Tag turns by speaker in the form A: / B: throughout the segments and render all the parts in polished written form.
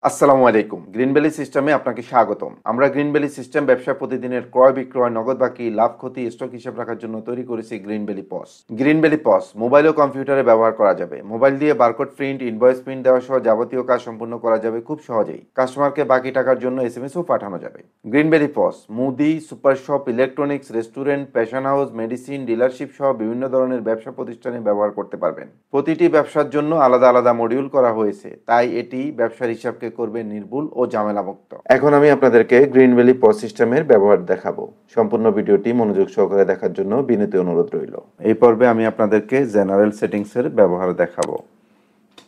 A: আসসালামু আলাইকুম। Green valley সিস্টেমে আপনাকে স্বাগতম। আমরা গ্রিন ভ্যালি সিস্টেম ব্যবসা প্রতিদিনের ক্রয় বিক্রয়, নগদ বাকি, লাভ ক্ষতি, স্টক হিসাব রাখার জন্য তৈরি করেছি গ্রিন ভ্যালি পস। গ্রিন ভ্যালি পস মোবাইল ও কম্পিউটারে ব্যবহার করা যাবে। মোবাইল দিয়ে বারকোড প্রিন্ট, ইনভয়েস প্রিন্ট দেওয়া সহ যাবতীয় কাজ সম্পূর্ণ করা যাবে খুব সহজেই। কাস্টমারকে বাকি টাকার জন্য এসএমএসও পাঠানো যাবে। গ্রিন ভ্যালি পস মুদি, super shop, electronics, restaurant, fashion house, medicine, dealership সহ বিভিন্ন ধরনের ব্যবসা প্রতিষ্ঠানে ব্যবহার করতে পারবেন। প্রতিটি ব্যবসার জন্য আলাদা আলাদা মডিউল করা হয়েছে, তাই এটি ব্যবসার হিসাবকে করবে নির্ভুল ও ঝামেলামুক্ত। এখন আমি আপনাদেরকে গ্রিন ভ্যালি পস সিস্টেমের ব্যবহার দেখাবো। সম্পূর্ণ ভিডিওটি মনোযোগ সহকারে দেখার জন্য বিনীত অনুরোধ রইল। এই পর্বে আমি আপনাদেরকে জেনারেল সেটিংসের ব্যবহার দেখাবো।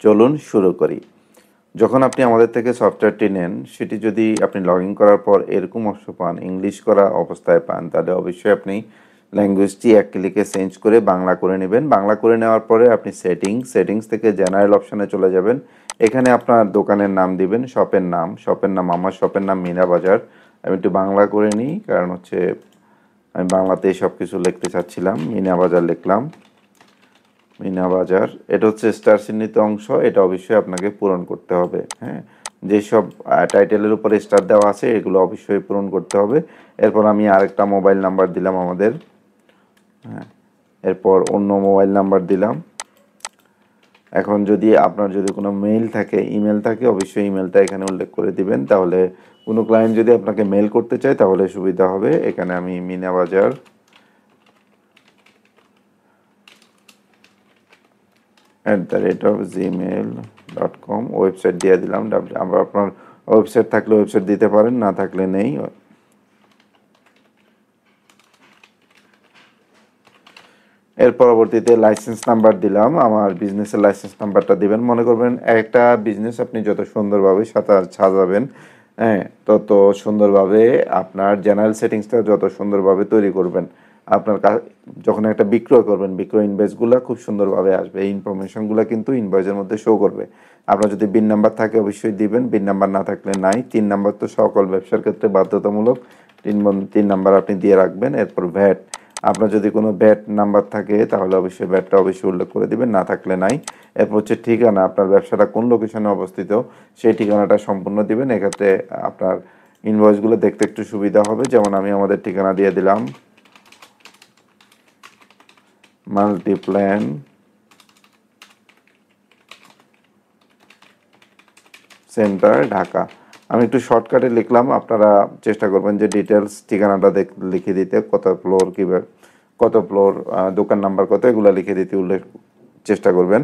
A: চলুন শুরু করি। যখন আপনি আমাদের থেকে সফটওয়্যারটি নেন, সেটি যদি আপনি লগ ইন করার পর এরকম অপশন পান, ইংলিশ করা অবস্থায় পান, তাহলে অবশ্যই আপনি ল্যাঙ্গুয়েজটি এক ক্লিকে চেঞ্জ করে বাংলা করে নেবেন। বাংলা করে নেওয়ার পরে আপনি সেটিংস থেকে জেনারেল অপশানে চলে যাবেন। এখানে আপনার দোকানের নাম দিবেন, শপের নাম আমার শপের নাম মিনা বাজার। আমি একটু বাংলা করে নিই, কারণ হচ্ছে আমি বাংলাতেই সব কিছু লিখতে চাচ্ছিলাম। মিনা বাজার লিখলাম, মিনা বাজার। এটা হচ্ছে স্টার চিহ্নিত অংশ, এটা অবশ্যই আপনাকে পূরণ করতে হবে। হ্যাঁ, যেসব টাইটেলের উপরে স্টার দেওয়া আছে এগুলো অবশ্যই পূরণ করতে হবে। এরপর আমি আরেকটা মোবাইল নাম্বার দিলাম আমাদের। হ্যাঁ, এরপর অন্য মোবাইল নাম্বার দিলাম। এখন যদি আপনার কোনো মেইল থাকে, ইমেল থাকে, অবশ্যই ইমেলটা এখানে উল্লেখ করে দিবেন। তাহলে কোনো ক্লায়েন্ট যদি আপনাকে মেইল করতে চায় তাহলে সুবিধা হবে। এখানে আমি মিনা বাজার @gmail.com ওয়েবসাইট দিয়ে দিলাম। আমরা আপনার ওয়েবসাইট থাকলে ওয়েবসাইট দিতে পারেন, না থাকলে নেই। এর পরবর্তীতে লাইসেন্স নাম্বার দিলাম, আমার বিজনেসের লাইসেন্স নাম্বারটা দিবেন। মনে করবেন একটা বিজনেস আপনি যত সুন্দরভাবে সাজাবেন, হ্যাঁ, তত সুন্দরভাবে আপনার জেনারেল সেটিংসটা যত সুন্দরভাবে তৈরি করবেন, আপনার যখন একটা বিক্রয় করবেন, বিক্রয় ইনভয়েসগুলো খুব সুন্দরভাবে আসবে। এই ইনফরমেশনগুলো কিন্তু ইনভয়েসের মধ্যে শো করবে। আপনার যদি বিন নাম্বার থাকে অবশ্যই দিবেন, বিন নাম্বার না থাকলে নাই। 3 নাম্বার তো সকল ব্যবসার ক্ষেত্রে বাধ্যতামূলক, 3 নাম্বার আপনি দিয়ে রাখবেন। এরপর ভ্যাট, আপনার যদি কোনো ব্যাট নাম্বার থাকে তাহলে অবশ্যই ব্যাটটা অবশ্যই উল্লেখ করে দিবেন, না থাকলে নাই। এরপর হচ্ছে ঠিকানা, আপনার ব্যবসাটা কোন লোকেশনে অবস্থিত সেই ঠিকানাটা সম্পূর্ণ দিবেন। এক্ষেত্রে আপনার ইনভয়েসগুলো দেখতে একটু সুবিধা হবে। যেমন আমি আমাদের ঠিকানা দিয়ে দিলাম, মাল্টিপ্ল্যান সেন্টার, ঢাকা। আমি একটু শর্টকাটে লিখলাম, আপনারা চেষ্টা করবেন যে ডিটেলস ঠিকানাটা লিখে দিতে, কত ফ্লোর, কত ফ্লোর, দোকান নাম্বার কত, এগুলো লিখে দিতে চেষ্টা করবেন।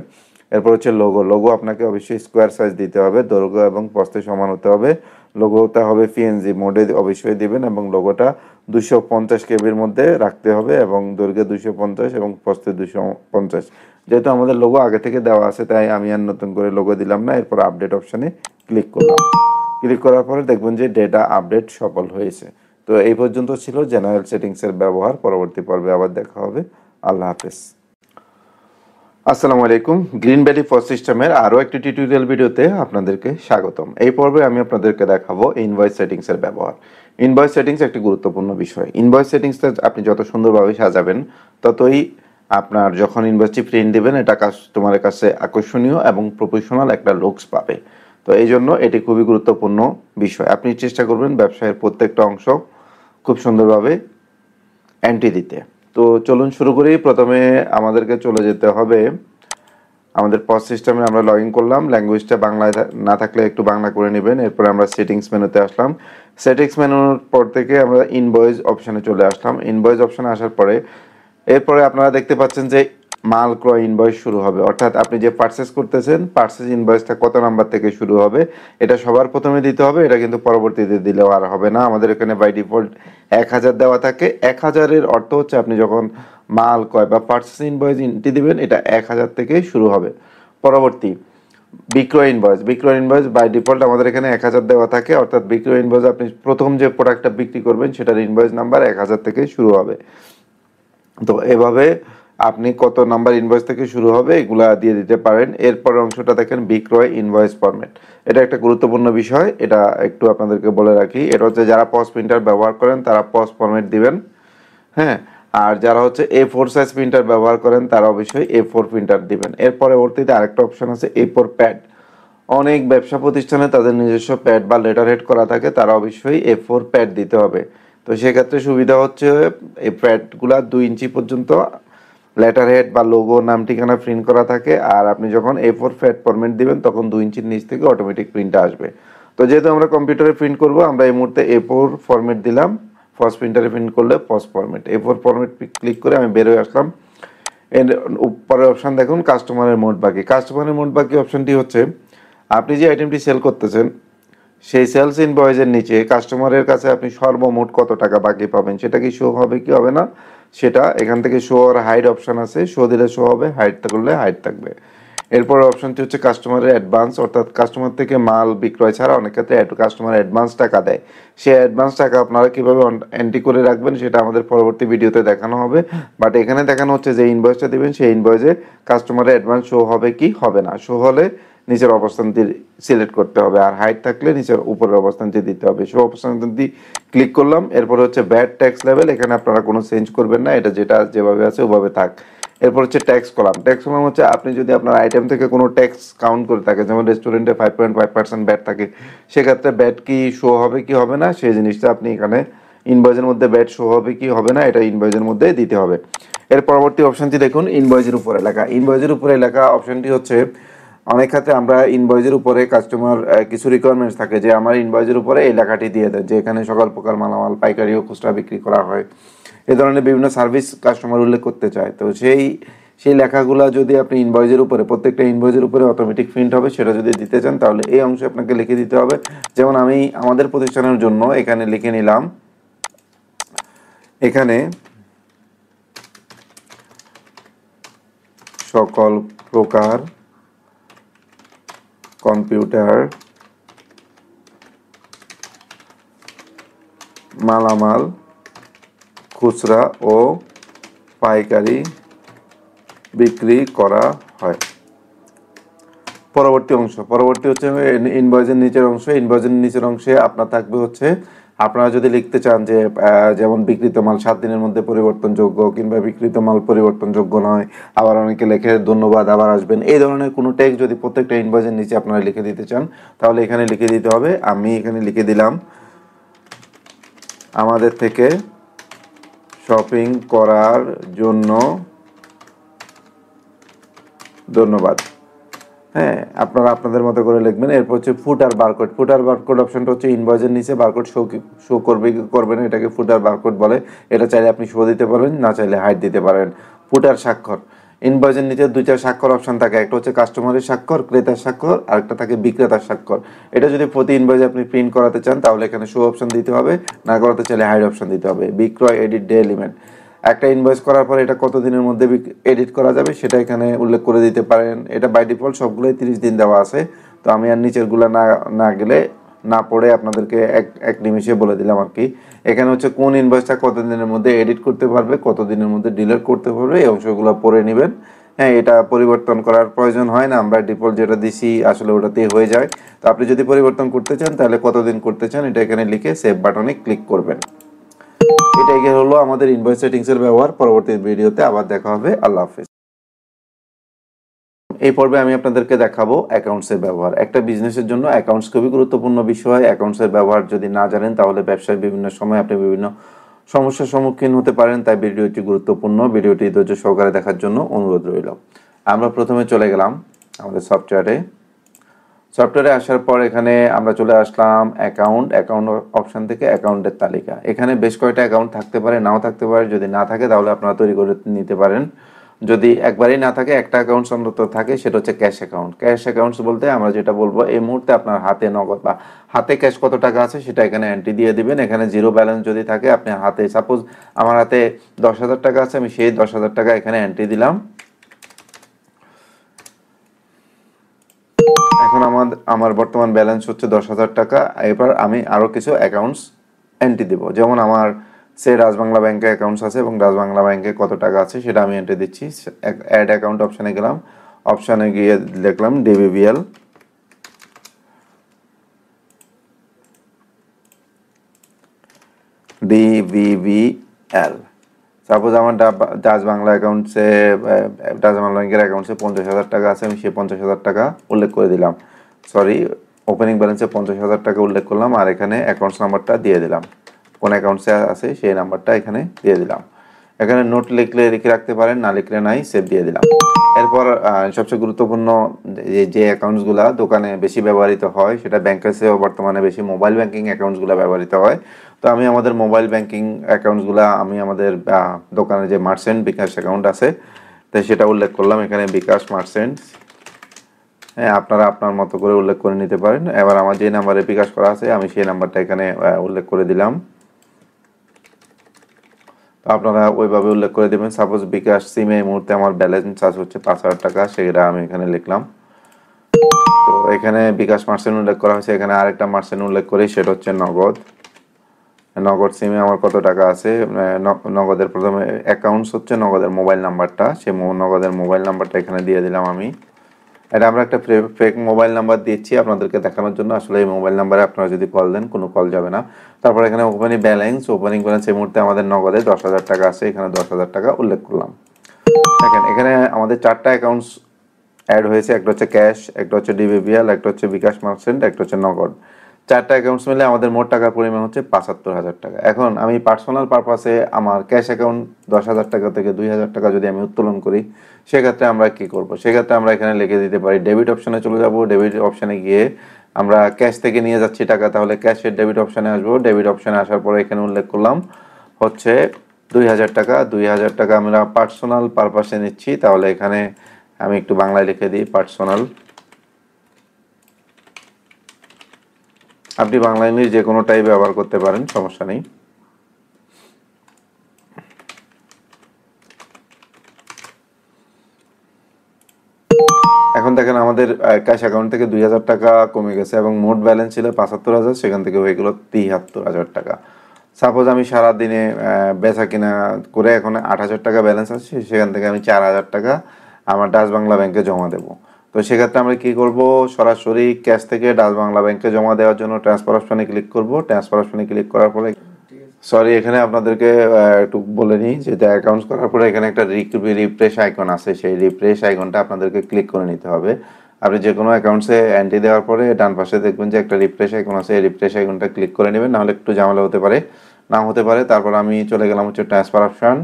A: এরপর হচ্ছে লোগো আপনাকে অবশ্যই স্কোয়ার সাইজ দিতে হবে, দৈর্ঘ্য এবং প্রস্থে সমান হতে হবে। লোগোটা হবে পিএনজি মোডে অবশ্যই দিবেন, এবং লোগোটা 250 কেবির মধ্যে রাখতে হবে, এবং দৈর্ঘ্যে 250 এবং প্রস্থে 250। যেহেতু আমাদের লোগো আগে থেকে দেওয়া আছে, তাই আমি আর নতুন করে লোগো দিলাম না। এরপর আপডেট অপশানে ক্লিক করলাম। ক্লিক করার পরে দেখবেন যে ডেটা আপডেট সফল হয়েছে। তো এই পর্যন্ত ছিল জেনারেল সেটিংসের ব্যবহার। পরবর্তী পর্বে আবার দেখা হবে। আল্লাহ হাফেজ। আসসালামু আলাইকুম। গ্রিন ভ্যালি পস সিস্টেমের আরও একটি টিউটোরিয়াল ভিডিওতে আপনাদেরকে স্বাগতম। এই পর্বে আমি আপনাদেরকে দেখাবো ইনভয়েস সেটিংসের ব্যবহার। ইনভয়েস সেটিংস একটি গুরুত্বপূর্ণ বিষয়। ইনভয়েস সেটিংসটা আপনি যত সুন্দরভাবে সাজাবেন, ততই আপনার যখন ইনভয়েসটি প্রিন্ট দেবেন এটা কাস্টমারের কাছে আকর্ষণীয় এবং প্রফেশনাল একটা লুকস পাবে। তো এই জন্য এটি খুবই গুরুত্বপূর্ণ বিষয়। আপনি চেষ্টা করবেন ব্যবসায়ের প্রত্যেকটা অংশ খুব সুন্দরভাবে এন্ট্রি দিতে। তো চলুন শুরু করি। প্রথমে আমাদেরকে চলে যেতে হবে আমাদের পস সিস্টেমে। আমরা লগ ইন করলাম, ল্যাঙ্গুয়েজটা বাংলায় না থাকলে একটু বাংলা করে নেবেন। এরপরে আমরা সেটিংস মেনুতে আসলাম। সেটিংস মেনুর পর থেকে আমরা ইনভয়েস অপশানে চলে আসলাম। ইনভয়েস অপশানে আসার পরে এরপরে আপনারা দেখতে পাচ্ছেন যে মাল ক্রয় ইনভয়েস শুরু হবে, অর্থাৎ আপনি যে পারচেস করতেছেন পারচেস ইনভয়েসটা কত নাম্বার থেকে শুরু হবে এটা সবার প্রথমে দিতে হবে। এটা কিন্তু পরবর্তীতে দিলেও আর হবে না। আমাদের এখানে বাই ডিফল্ট 1000 দেওয়া থাকে। 1000-এর অর্থ হচ্ছে আপনি যখন মাল ক্রয় বা পারচেস ইনভয়েস এন্ট্রি দিবেন, এটা 1000 থেকে শুরু হবে। পরবর্তী বিক্রয় ইনভয়েস বাই ডিফল্ট আমাদের এখানে 1000 দেওয়া থাকে, অর্থাৎ বিক্রয় ইনভয়েস আপনি প্রথম যে প্রোডাক্টটা বিক্রি করবেন সেটার ইনভয়েস নাম্বার 1000 থেকে শুরু হবে। তো এভাবে আপনি কত নাম্বার ইনভয়েস থেকে শুরু হবে এগুলা দিয়ে দিতে পারেন। এরপর অংশটা দেখেন বিক্রয় ইনভয়েস ফরম্যাট। এটা একটা গুরুত্বপূর্ণ বিষয়, এটা একটু আপনাদেরকে বলে রাখি। এটা হচ্ছে যারা পস প্রিন্টার ব্যবহার করেন তারা পস ফরম্যাট দিবেন, হ্যাঁ। আর যারা হচ্ছে A4 সাইজ প্রিন্টার ব্যবহার করেন তারা অবশ্যই A4 প্রিন্টার দিবেন। এর পরবর্তীতে আরেকটা অপশন আছে A4 প্যাড, অনেক ব্যবসা প্রতিষ্ঠানে তাদের নিজস্ব প্যাড বা লেটার হেড করা থাকে, তারা অবশ্যই A4 প্যাড দিতে হবে। তো সেক্ষেত্রে সুবিধা হচ্ছে এই প্যাডগুলা 2 ইঞ্চি পর্যন্ত লেটার হেড বা লোগো নাম ঠিকানা প্রিন্ট করা থাকে, আর আপনি যখন A4 প্যাড ফরম্যাট দিবেন তখন 2 ইঞ্চির নিচ থেকে অটোমেটিক প্রিন্ট আসবে। তো যেহেতু আমরা কম্পিউটারে প্রিন্ট করব, আমরা এই মুহূর্তে A4 ফরম্যাট দিলাম, ফার্স্ট প্রিন্টারে প্রিন্ট করলে first format A4 format click করে আমি বের হয়ে আসলাম। এর উপরের অপশান দেখুন কাস্টমারের মোট বাকি। কাস্টমারের মোট বাকি অপশানটি হচ্ছে আপনি যে আইটেমটি সেল করতেছেন সেই সেলস ইনভয়েসের নিচে কাস্টমারের কাছে আপনি সর্বমোট কত টাকা বাকি পাবেন সেটা কি শো হবে কি হবে না, সেটা এখান থেকে শো আর হাইড অপশান আছে, শো দিলে শো হবে, হাইড করলে হাইড থাকবে। এরপর অপশানটি হচ্ছে কাস্টমারের অ্যাডভান্স, অর্থাৎ কাস্টমার থেকে মাল বিক্রয় ছাড়া অনেক ক্ষেত্রে কাস্টমার অ্যাডভান্স টাকা দেয়, সেই অ্যাডভান্স টাকা আপনারা কীভাবে এন্ট্রি করে রাখবেন সেটা আমাদের পরবর্তী ভিডিওতে দেখানো হবে। বাট এখানে দেখানো হচ্ছে যে ইনভয়েসটা দেবেন সেই ইনভয়েসে কাস্টমারের অ্যাডভান্স শো হবে কি হবে না, শো হলে নিচের অবস্থানটি সিলেক্ট করতে হবে, আর হাইট থাকলে নিচের উপরের অবস্থানটি দিতে হবে। শো অবস্থানটি ক্লিক করলাম। এরপর হচ্ছে ব্যাড ট্যাক্স লেভেল, এখানে আপনারা কোনো চেঞ্জ করবেন না, এটা যেটা যেভাবে আছে ওভাবে থাক। এরপর হচ্ছে ট্যাক্স কলাম। ট্যাক্স কলাম হচ্ছে আপনি যদি আপনার আইটেম থেকে কোনো ট্যাক্স কাউন্ট করে থাকে, যেমন রেস্টুরেন্টে 5.5% ব্যাট থাকে, সেক্ষেত্রে ব্যাট কি শো হবে কি হবে না সেই জিনিসটা আপনি এখানে ইনভয়েসের মধ্যে ব্যাট শো হবে কি হবে না এটা ইনভয়েসের মধ্যে দিতে হবে। এর পরবর্তী অপশনটি দেখুন ইনভয়েসের উপরে লেখা। ইনভয়েসের উপরে লেখা অপশনটি হচ্ছে অনেক ক্ষেত্রে আমরা ইনভয়েসের উপরে কাস্টমার কিছু রিকোয়ারমেন্টস থাকে যে আমার ইনভয়েসের উপরে এই লেখাটি দিয়ে দেয় যে এখানে সকল প্রকার মালামাল পাইকারি ও খুচরা বিক্রি করা হয়, এই ধরনের বিভিন্ন সার্ভিস কাস্টমার উল্লেখ করতে চায়। তো সেই লেখাগুলো যদি আপনি ইনভয়েসের উপরে প্রত্যেকটা ইনভয়েসের উপরে অটোমেটিক প্রিন্ট হবে সেটা যদি দিতে চান তাহলে এই অংশে আপনাকে লিখে দিতে হবে। যেমন আমি আমাদের প্রতিষ্ঠানের জন্য এখানে লিখে নিলাম, এখানে সকল প্রকার কম্পিউটার মালামাল খুচরা ও পাইকারি বিক্রি করা হয়। পরবর্তী হচ্ছে ইনভয়েসের নিচের অংশ। ইনভয়েসের নিচের অংশে আপনার থাকবে হচ্ছে আপনারা যদি লিখতে চান যে যেমন বিক্রিত মাল 7 দিনের মধ্যে পরিবর্তনযোগ্য কিংবা বিক্রিত মাল পরিবর্তনযোগ্য নয়, আবার অনেকে লেখে ধন্যবাদ আবার আসবেন, এই ধরনের কোনো টেক্সট যদি প্রত্যেকটা ইনভয়েসের নিচে আপনারা লিখে দিতে চান তাহলে এখানে লিখে দিতে হবে। আমি এখানে লিখে দিলাম আমাদের থেকে শপিং করার জন্য ধন্যবাদ। হ্যাঁ, আপনারা আপনাদের মতো করে লিখবেন। এরপর হচ্ছে ফুটার বারকোড। ফুটার বারকোড অপশনটা হচ্ছে ইনভয়েসের নিচে বারকোড শো করবে কি করবে না এটাকে ফুটার বারকোড বলে। এটা চাইলে আপনি শো দিতে পারেন, না চাইলে হাইড দিতে পারেন। ফুটার স্বাক্ষর। ইনভয়েসের নিচে 2টা স্বাক্ষর অপশন থাকে, একটা হচ্ছে কাস্টমারের স্বাক্ষর, ক্রেতার স্বাক্ষর, আর একটা থাকে বিক্রেতার স্বাক্ষর। এটা যদি প্রতি ইনভয়েসে আপনি প্রিন্ট করাতে চান তাহলে এখানে শো অপশন দিতে হবে, না করাতে চাইলে হাইড অপশন দিতে হবে। বিক্রয় এডিট ডে লিমিট, একটা ইনভয়েস করার পর এটা কত দিনের মধ্যে এডিট করা যাবে সেটা এখানে উল্লেখ করে দিতে পারেন। এটা বাই ডিফল্ট সবগুলোই 30 দিন দেওয়া আছে। তো আমি আর নিচেরগুলো না গেলে না পড়ে আপনাদেরকে এক নিমিষে বলে দিলাম আর কি। এখানে হচ্ছে কোন ইনভয়েসটা কত দিনের মধ্যে এডিট করতে পারবে, কত দিনের মধ্যে ডিলিট করতে পারবে, এই অংশগুলো পড়ে নেবেন। হ্যাঁ, এটা পরিবর্তন করার প্রয়োজন হয় না, আমরা ডিফল্ট যেটা দিছি আসলে ওটাতেই হয়ে যায়। তো আপনি যদি পরিবর্তন করতে চান তাহলে কতদিন করতে চান এটা এখানে লিখে সেভ বাটনে ক্লিক করবেন। এটাই হলো আমাদের ইনভয়েস সেটিংসের ব্যবহার। পরবর্তী ভিডিওতে আবার দেখা হবে। আল্লাহ হাফেজ। এই পর্বে আমি আপনাদেরকে দেখাবো অ্যাকাউন্টসের ব্যবহার। একটা বিজনেসের জন্য অ্যাকাউন্টস খুবই গুরুত্বপূর্ণ বিষয়। অ্যাকাউন্টসের ব্যবহার যদি না জানেন তাহলে ব্যবসায় বিভিন্ন সময় আপনি বিভিন্ন সমস্যার সম্মুখীন হতে পারেন। তাই ভিডিওটি গুরুত্বপূর্ণ, ভিডিওটি ধৈর্য সহকারে দেখার জন্য অনুরোধ রইল। আমরা প্রথমে চলে গেলাম আমাদের সফটওয়্যারে আসার পর এখানে আমরা চলে আসলাম অ্যাকাউন্ট অপশন থেকে অ্যাকাউন্টের তালিকা। এখানে বেশ কয়েকটা অ্যাকাউন্ট থাকতে পারে, নাও থাকতে পারে। যদি না থাকে তাহলে আপনারা তৈরি করে নিতে পারেন। যদি একবারই না থাকে, একটা অ্যাকাউন্টস অন্তত থাকে, সেটা হচ্ছে ক্যাশ অ্যাকাউন্ট। ক্যাশ অ্যাকাউন্টস বলতে আমরা যেটা বলবো এই মুহূর্তে আপনার হাতে নগদ বা হাতে ক্যাশ কত টাকা আছে সেটা এখানে এন্ট্রি দিয়ে দিবেন। এখানে জিরো ব্যালেন্স যদি থাকে আপনার হাতে, সাপোজ আমার হাতে 10,000 টাকা আছে, আমি সেই 10,000 টাকা এখানে এন্ট্রি দিলাম। এখন আমার বর্তমান ব্যালেন্স হচ্ছে 10,000 টাকা। এবার আমি আরও কিছু অ্যাকাউন্টস এন্ট্রি দিব, যেমন আমার রাজবাংলা ব্যাংকে অ্যাকাউন্টস আছে এবং রাজবাংলা ব্যাংকে কত টাকা আছে সেটা আমি এন্ট্রি দিচ্ছি। অ্যাড অ্যাকাউন্ট অপশানে গেলাম, অপশানে গিয়ে লিখলাম ডিবিবিএল। সাপোজ আমার রাজবাংলা ব্যাংকের অ্যাকাউন্টসে 50,000 টাকা আছে, আমি সেই 50,000 টাকা উল্লেখ করে দিলাম। সরি, ওপেনিং ব্যালেন্সে 50,000 টাকা উল্লেখ করলাম, আর এখানে অ্যাকাউন্টস নাম্বারটা দিয়ে দিলাম, কোন অ্যাকাউন্টসে আছে সেই নাম্বারটা এখানে দিয়ে দিলাম। এখানে নোট লিখলে লিখে রাখতে পারেন, না লিখলে নাই, সেভ দিয়ে দিলাম। এরপর সবচেয়ে গুরুত্বপূর্ণ যে অ্যাকাউন্টসগুলো দোকানে বেশি ব্যবহৃত হয়, সেটা ব্যাংকের চেয়েও বর্তমানে বেশি মোবাইল ব্যাংকিং অ্যাকাউন্টসগুলো ব্যবহৃত হয়। তো আমি আমাদের মোবাইল ব্যাংকিং অ্যাকাউন্টসগুলো আমি আমাদের দোকানে যে মার্চেন্ট বিকাশ অ্যাকাউন্ট আছে তাই সেটা উল্লেখ করলাম এখানে, বিকাশ মার্চেন্টস। হ্যাঁ, আপনারা আপনার মতো করে উল্লেখ করে নিতে পারেন। এবার আমার যে নাম্বারে বিকাশ করা আছে আমি সেই নাম্বারটা এখানে উল্লেখ করে দিলাম। তো আপনারা ওইভাবে উল্লেখ করে দেবেন। সাপোজ বিকাশ সিমে এই মুহূর্তে আমার ব্যালেন্স আছে হচ্ছে 5,000 টাকা, সেটা আমি এখানে লিখলাম। তো এখানে বিকাশ মার্চেন্ট উল্লেখ করা হয়েছে, এখানে আরেকটা মার্চেন্ট উল্লেখ করি, সেটা হচ্ছে নগদ। নগদ সিমে আমার কত টাকা আছে, নগদের প্রথমে অ্যাকাউন্টস হচ্ছে নগদের মোবাইল নাম্বারটা, সে নগদের মোবাইল নাম্বারটা এখানে দিয়ে দিলাম আমি। এটা আমরা একটা ফেক মোবাইল নাম্বার দিচ্ছি আপনাদেরকে দেখানোর জন্য, আসলে এই মোবাইল নাম্বারে আপনারা যদি কল দেন কোনো কল যাবে না। তারপর এখানে ওপেনিং ব্যালেন্স এই মুহূর্তে আমাদের নগদে 10,000 টাকা আছে, এখানে 10,000 টাকা উল্লেখ করলাম। দেখেন এখানে আমাদের 4টা অ্যাকাউন্টস অ্যাড হয়েছে, একটা হচ্ছে ক্যাশ, একটা হচ্ছে ডিবিবিএল, একটা হচ্ছে বিকাশ মার্চেন্ট, একটা হচ্ছে নগদ। 4টা অ্যাকাউন্টস মিলে আমাদের মোট টাকার পরিমাণ হচ্ছে 75,000 টাকা। এখন আমি পার্সোনাল পারপাসে আমার ক্যাশ অ্যাকাউন্ট 10,000 টাকা থেকে 2,000 টাকা যদি আমি উত্তোলন করি, সেক্ষেত্রে আমরা কি করব? সেক্ষেত্রে আমরা এখানে লিখে দিতে পারি, ডেবিট অপশনে চলে যাব। ডেবিট অপশনে গিয়ে আমরা ক্যাশ থেকে নিয়ে যাচ্ছি টাকা, তাহলে ক্যাশের ডেবিট অপশনে আসবো। ডেবিট অপশনে আসার পরে এখানে উল্লেখ করলাম হচ্ছে 2,000 টাকা। 2,000 টাকা আমরা পার্সোনাল পারপাসে নিচ্ছি, তাহলে এখানে আমি একটু বাংলায় লিখে দিই পার্সোনাল। আপনি বাংলা ইংলিশ যে কোনোটাই ব্যবহার করতে পারেন, সমস্যা নেই। এখন দেখেন আমাদের ক্যাশ অ্যাকাউন্ট থেকে 2,000 টাকা কমে গেছে এবং মোট ব্যালেন্স ছিল 75,000, সেখান থেকে হয়ে গেল 73,000 টাকা। সাপোজ আমি সারাদিনে বেচা কিনা করে এখন 8,000 টাকা ব্যালেন্স আছে, সেখান থেকে আমি 4,000 টাকা আমার ডাচ বাংলা ব্যাংকে জমা দেবো। তো সেক্ষেত্রে আমরা কি করব, সরাসরি ক্যাশ থেকে ডাচ বাংলা ব্যাংকে জমা দেওয়ার জন্য ট্রান্সফার অপশনে ক্লিক করব। ট্রান্সফার অপশনে ক্লিক করার পরে সরি, এখানে আপনাদেরকে একটু বলে নিই যে অ্যাকাউন্টস করার পরে এখানে একটা রিফ্রেশ আইকন আছে, সেই রিফ্রেশ আইকনটা আপনাদেরকে ক্লিক করে নিতে হবে। আপনি যে কোনো অ্যাকাউন্টসে এন্ট্রি দেওয়ার পরে ডান পাশে দেখবেন যে একটা রিফ্রেশ আইকন আছে, এই রিফ্রেশ আইকনটা ক্লিক করে নেবেন, নাহলে একটু ঝামেলা হতে পারে, নাও হতে পারে। তারপর আমি চলে গেলাম হচ্ছে ট্রান্সফার অপশন।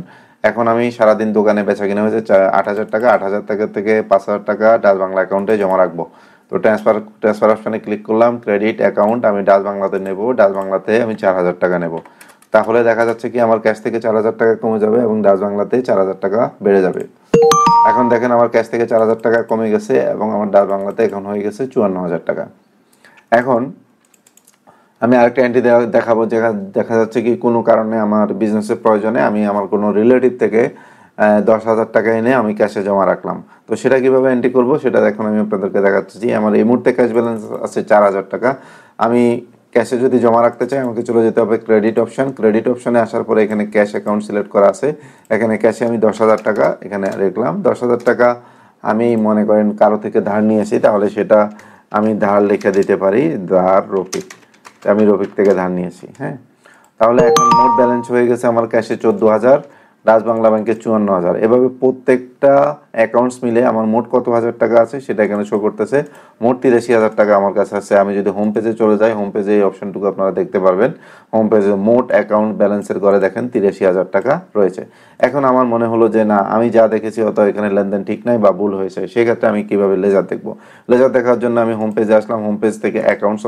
A: এখন আমি সারাদিন দোকানে বেচা কিনা হয়েছে 8,000 টাকা, 8,000 টাকা থেকে 5,000 টাকা ডাচ বাংলা অ্যাকাউন্টে জমা রাখবো। তো ট্রান্সফার অপশনে ক্লিক করলাম, ক্রেডিট অ্যাকাউন্ট, আমি ডাচ বাংলাতে নেব, ডাচ বাংলাতে আমি 4,000 টাকা নেব। তাহলে দেখা যাচ্ছে কি আমার ক্যাশ থেকে 4,000 টাকা কমে যাবে এবং ডাচ বাংলাতে 4,000 টাকা বেড়ে যাবে। এখন দেখেন আমার ক্যাশ থেকে 4,000 টাকা কমে গেছে এবং আমার ডাচ বাংলাতে এখন হয়ে গেছে 54,000 টাকা। এখন আমি আরেকটা এন্ট্রি দেখাবো, দেখা যাচ্ছে কি কোনো কারণে আমার বিজনেসের প্রয়োজনে আমি আমার কোনো রিলেটিভ থেকে 10,000 টাকা এনে আমি ক্যাশে জমা রাখলাম। তো সেটা কিভাবে এন্ট্রি করব সেটা এখন আমি আপনাদেরকে দেখাচ্ছি। আমার এই মুহূর্তে ক্যাশ ব্যালেন্স আছে 4,000 টাকা। আমি ক্যাশে যদি জমা রাখতে চাই আমাকে চলে যেতে হবে ক্রেডিট অপশন। ক্রেডিট অপশনে আসার পরে এখানে ক্যাশ অ্যাকাউন্ট সিলেক্ট করা আছে, এখানে ক্যাশে আমি 10,000 টাকা এখানে রাখলাম। 10,000 টাকা আমি মনে করেন কারো থেকে ধার নিয়েছি, তাহলে সেটা আমি ধার লিখে দিতে পারি, ধার রফিক, আমি রফিক থেকে ধার নিয়েছি। হ্যাঁ, তাহলে এখন মোট ব্যালেন্স হয়ে গেছে আমার ক্যাশে 14,000, ডাচ বাংলা ব্যাংকে 54,000। এভাবে প্রত্যেকটা অ্যাকাউন্টস মিলে আমার মোট কত হাজার টাকা আছে সেটা এখানে শো করতেছে। মোট 83,000 টাকা আমার কাছে আছে। আমি যদি হোম পেজে চলে যাই, হোম পেজে এই অপশনটুকু আপনারা দেখতে পারবেন। হোম পেজে মোট অ্যাকাউন্ট ব্যালেন্সের ঘরে দেখেন 83,000 টাকা রয়েছে। এখন আমার মনে হলো যে না, আমি যা দেখেছি হয়তো এখানে লেনদেন ঠিক নাই বা ভুল হয়েছে, সেক্ষেত্রে আমি কিভাবে লেজার দেখবো? লেজার দেখার জন্য আমি হোম পেজে আসলাম, হোম পেজ থেকে অ্যাকাউন্টস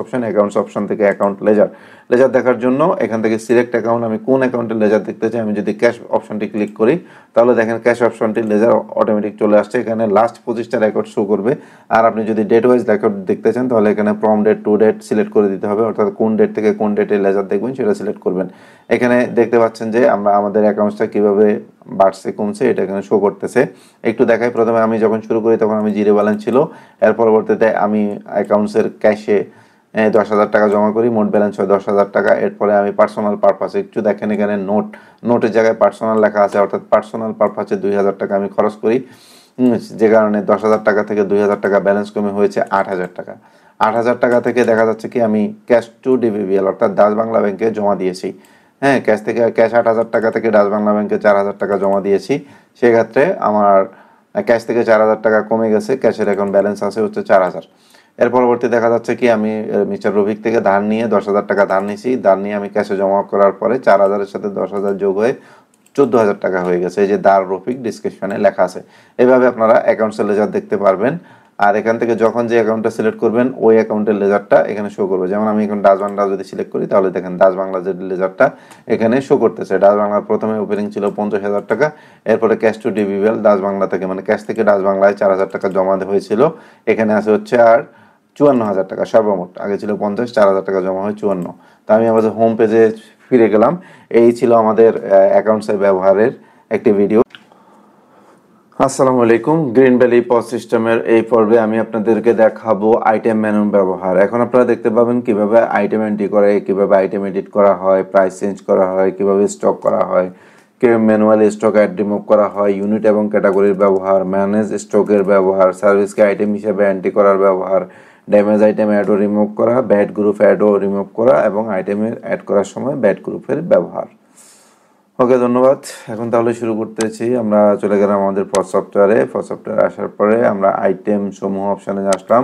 A: অপশন থেকে অ্যাকাউন্ট লেজার দেখার জন্য এখান থেকে সিলেক্ট অ্যাকাউন্ট, আমি কোন অ্যাকাউন্টের লেজার দেখতে চাই। আমি যদি ক্যাশ অপশনটি ক্লিক করি তাহলে দেখেন ক্যাশ অপশনটি লেজার অটোমেটিক চলে আসছে, এখানে লাস্ট 25টা রেকর্ড শো করবে। আর আপনি যদি ডেট ওয়াইজ রেকর্ড দেখতে চান তাহলে এখানে from date to date select করে দিতে হবে, অর্থাৎ কোন ডেট থেকে কোন ডেটে লেজার দেখবেন সেটা সিলেক্ট করবেন। এখানে দেখতে পাচ্ছেন যে আমরা আমাদের অ্যাকাউন্টসটা কিভাবে বাড়ছে কমছে এটা এখানে শো করতেছে। একটু দেখাই, প্রথমে আমি যখন শুরু করি তখন আমি জিরো ব্যালেন্স ছিল, এর পরবর্তীতে আমি অ্যাকাউন্টসের ক্যাশে 10,000 টাকা জমা করি, মোট ব্যালেন্স হয় 10,000 টাকা। এরপরে আমি পার্সোনাল পারপাসে একটু দেখেন, এখানে নোটের জায়গায় পার্সোনাল লেখা আছে, অর্থাৎ পার্সোনাল পারপাসে 2,000 টাকা আমি খরচ করি, যে কারণে 10,000 টাকা থেকে 2,000 টাকা ব্যালেন্স কমে হয়েছে 8,000 টাকা। 8,000 টাকা থেকে দেখা যাচ্ছে কি আমি ক্যাশ টু ডিবিবিএল অর্থাৎ ডাচ বাংলা ব্যাংকে জমা দিয়েছি। হ্যাঁ, ক্যাশ 8,000 টাকা থেকে ডাচ বাংলা ব্যাংকে 4,000 টাকা জমা দিয়েছি। সেক্ষেত্রে আমার ক্যাশ থেকে 4,000 টাকা কমে গেছে, ক্যাশের এখন ব্যালেন্স আছে হচ্ছে 4,000। এর পরবর্তী দেখা যাচ্ছে কি আমি মিস্টার রফিক থেকে ধার নিয়ে 10,000 টাকা ধার নিয়েছি, ধার নিয়ে আমি ক্যাশে জমা করার পরে 4,000-এর সাথে 10,000 যোগ হয়ে 14,000 টাকা হয়ে গেছে। এই যে দার রফিক ডিসক্রিপশনে লেখা আছে। এইভাবে আপনারা অ্যাকাউন্টসের লেজার দেখতে পারবেন। আর এখান থেকে যখন যে অ্যাকাউন্টটা সিলেক্ট করবেন ওই অ্যাকাউন্টের লেজারটা এখানে শো করবে। যেমন আমি এখন ডাচ বাংলা যদি সিলেক্ট করি তাহলে দেখেন ডাচ বাংলা যে লেজারটা এখানে শো করতেছে। ডাচ বাংলার প্রথমে ওপেনিং ছিল 50,000 টাকা, এরপরে cash to DBBL Dutch Bangla থেকে মানে ক্যাশ থেকে ডাচ বাংলায় 4,000 টাকা জমা হয়েছিল, এখানে আছে হচ্ছে আর 54,000 টাকা সর্বমোট। আগে ছিল 50, 4,000 টাকা জমা হয় 54। তো আমি আমাদের হোম পেজে ফিরে গেলাম। এই ছিল আমাদের অ্যাকাউন্টসের ব্যবহারের একটি ভিডিও। আসসালামু আলাইকুম, গ্রিন ভ্যালি পজ সিস্টেমের এই পর্বে আমি আপনাদেরকে দেখাবো আইটেম মেনুর ব্যবহার। এখন আপনারা দেখতে পাবেন কিভাবে আইটেম এন্ট্রি করে, কিভাবে আইটেম এডিট করা হয়, প্রাইস চেঞ্জ করা হয়, কিভাবে স্টক করা হয়, কিভাবে ম্যানুয়ালি স্টক অ্যাড রিমুভ করা হয়, ইউনিট এবং ক্যাটাগরির ব্যবহার, ম্যানেজ স্টকের ব্যবহার, সার্ভিসকে আইটেম হিসেবে এন্ট্রি করার ব্যবহার, ড্যামেজ আইটেম অ্যাড ও রিমুভ করা, ব্যাড গ্রুপ অ্যাড ও রিমুভ করা এবং আইটেমের অ্যাড করার সময় ব্যাড গ্রুপের ব্যবহার। ওকে, ধন্যবাদ। এখন তাহলে শুরু করতেছি। আমরা চলে গেলাম আমাদের পজ সফটওয়্যারে। পজ সফটওয়্যারে আসার পরে আমরা আইটেম সমূহ অপশানে আসলাম।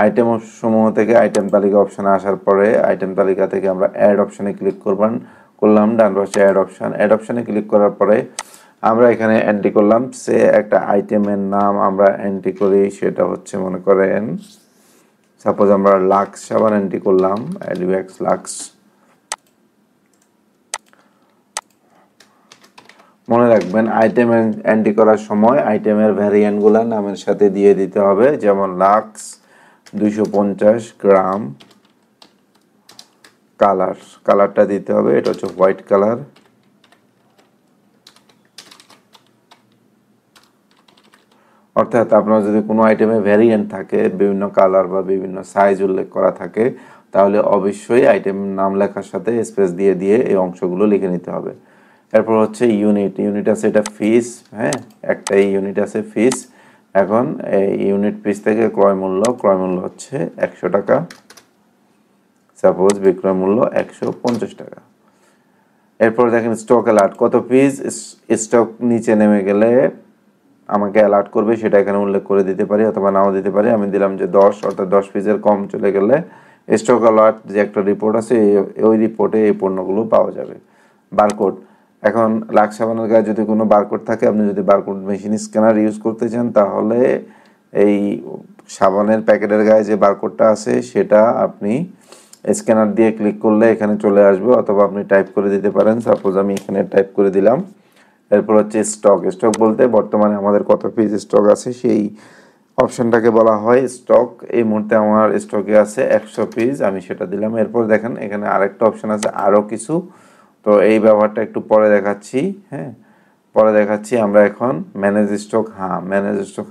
A: আইটেম সমূহ থেকে আইটেম তালিকা অপশানে আসার পরে আইটেম তালিকা থেকে আমরা অ্যাড অপশানে ক্লিক করলাম ডান পাশে অ্যাড অপশান। অ্যাড অপশানে ক্লিক করার পরে আমরা এখানে এন্ট্রি করলাম সে একটা আইটেমের নাম আমরা এন্ট্রি করি, সেটা হচ্ছে মনে করেন সাপোজ আমরা লাক্স সাবান এন্ট্রি করলাম, অ্যাডভ্যাক্স লাক্স। মনে রাখবেন আইটেম এন্ট্রি করার সময় আইটেমের ভ্যারিয়েন্টগুলো নামের সাথে দিয়ে দিতে হবে। যেমন লাক্স 250 গ্রাম, কালারটা দিতে হবে, এটা হচ্ছে হোয়াইট কালার। অর্থাৎ আপনার যদি কোনো আইটেমে ভ্যারিয়েন্ট থাকে, বিভিন্ন কালার বা বিভিন্ন সাইজ উল্লেখ করা থাকে, তাহলে অবশ্যই আইটেম নাম লেখার সাথে স্পেস দিয়ে দিয়ে এই অংশগুলো লিখে নিতে হবে। এরপর হচ্ছে ইউনিট আছে এটা ফিস, হ্যাঁ একটাই ইউনিট আছে ফিস। এখন এই ইউনিট পিস থেকে ক্রয় মূল্য হচ্ছে 100 টাকা, সাপোজ বিক্রয় মূল্য 150 টাকা। এরপর দেখেন স্টক অ্যালার্ট, কত পিস স্টক নিচে নেমে গেলে আমাকে অ্যালার্ট করবে সেটা এখানে উল্লেখ করে দিতে পারি অথবা নাও দিতে পারি। আমি দিলাম যে 10, অর্থাৎ 10 পিসের কম চলে গেলে স্টক অ্যালার্ট যে একটা রিপোর্ট আছে ওই রিপোর্টে এই পণ্যগুলো পাওয়া যাবে। বারকোড, এখন লাক্স সাবানের গায়ে যদি কোনো বারকোড থাকে, আপনি যদি বারকোড মেশিন স্ক্যানার ইউজ করতে চান তাহলে এই সাবানের প্যাকেটের গায়ে যে বারকোডটা আছে সেটা আপনি স্ক্যানার দিয়ে ক্লিক করলে এখানে চলে আসবে, অথবা আপনি টাইপ করে দিতে পারেন। সাপোজ আমি এখানে টাইপ করে দিলাম। এরপর হচ্ছে স্টক বলতে বর্তমানে আমাদের কত পিস স্টক আছে সেই অপশনটাকে বলা হয় স্টক। এই মুহূর্তে আমার স্টকে আছে 100 পিস, আমি সেটা দিলাম। এরপর দেখেন এখানে আরেকটা অপশন আছে আরও কিছু, তো এই ব্যবহারটা একটু পরে দেখাচ্ছি। হ্যাঁ, পরে দেখাচ্ছি। আমরা এখন ম্যানেজ স্টক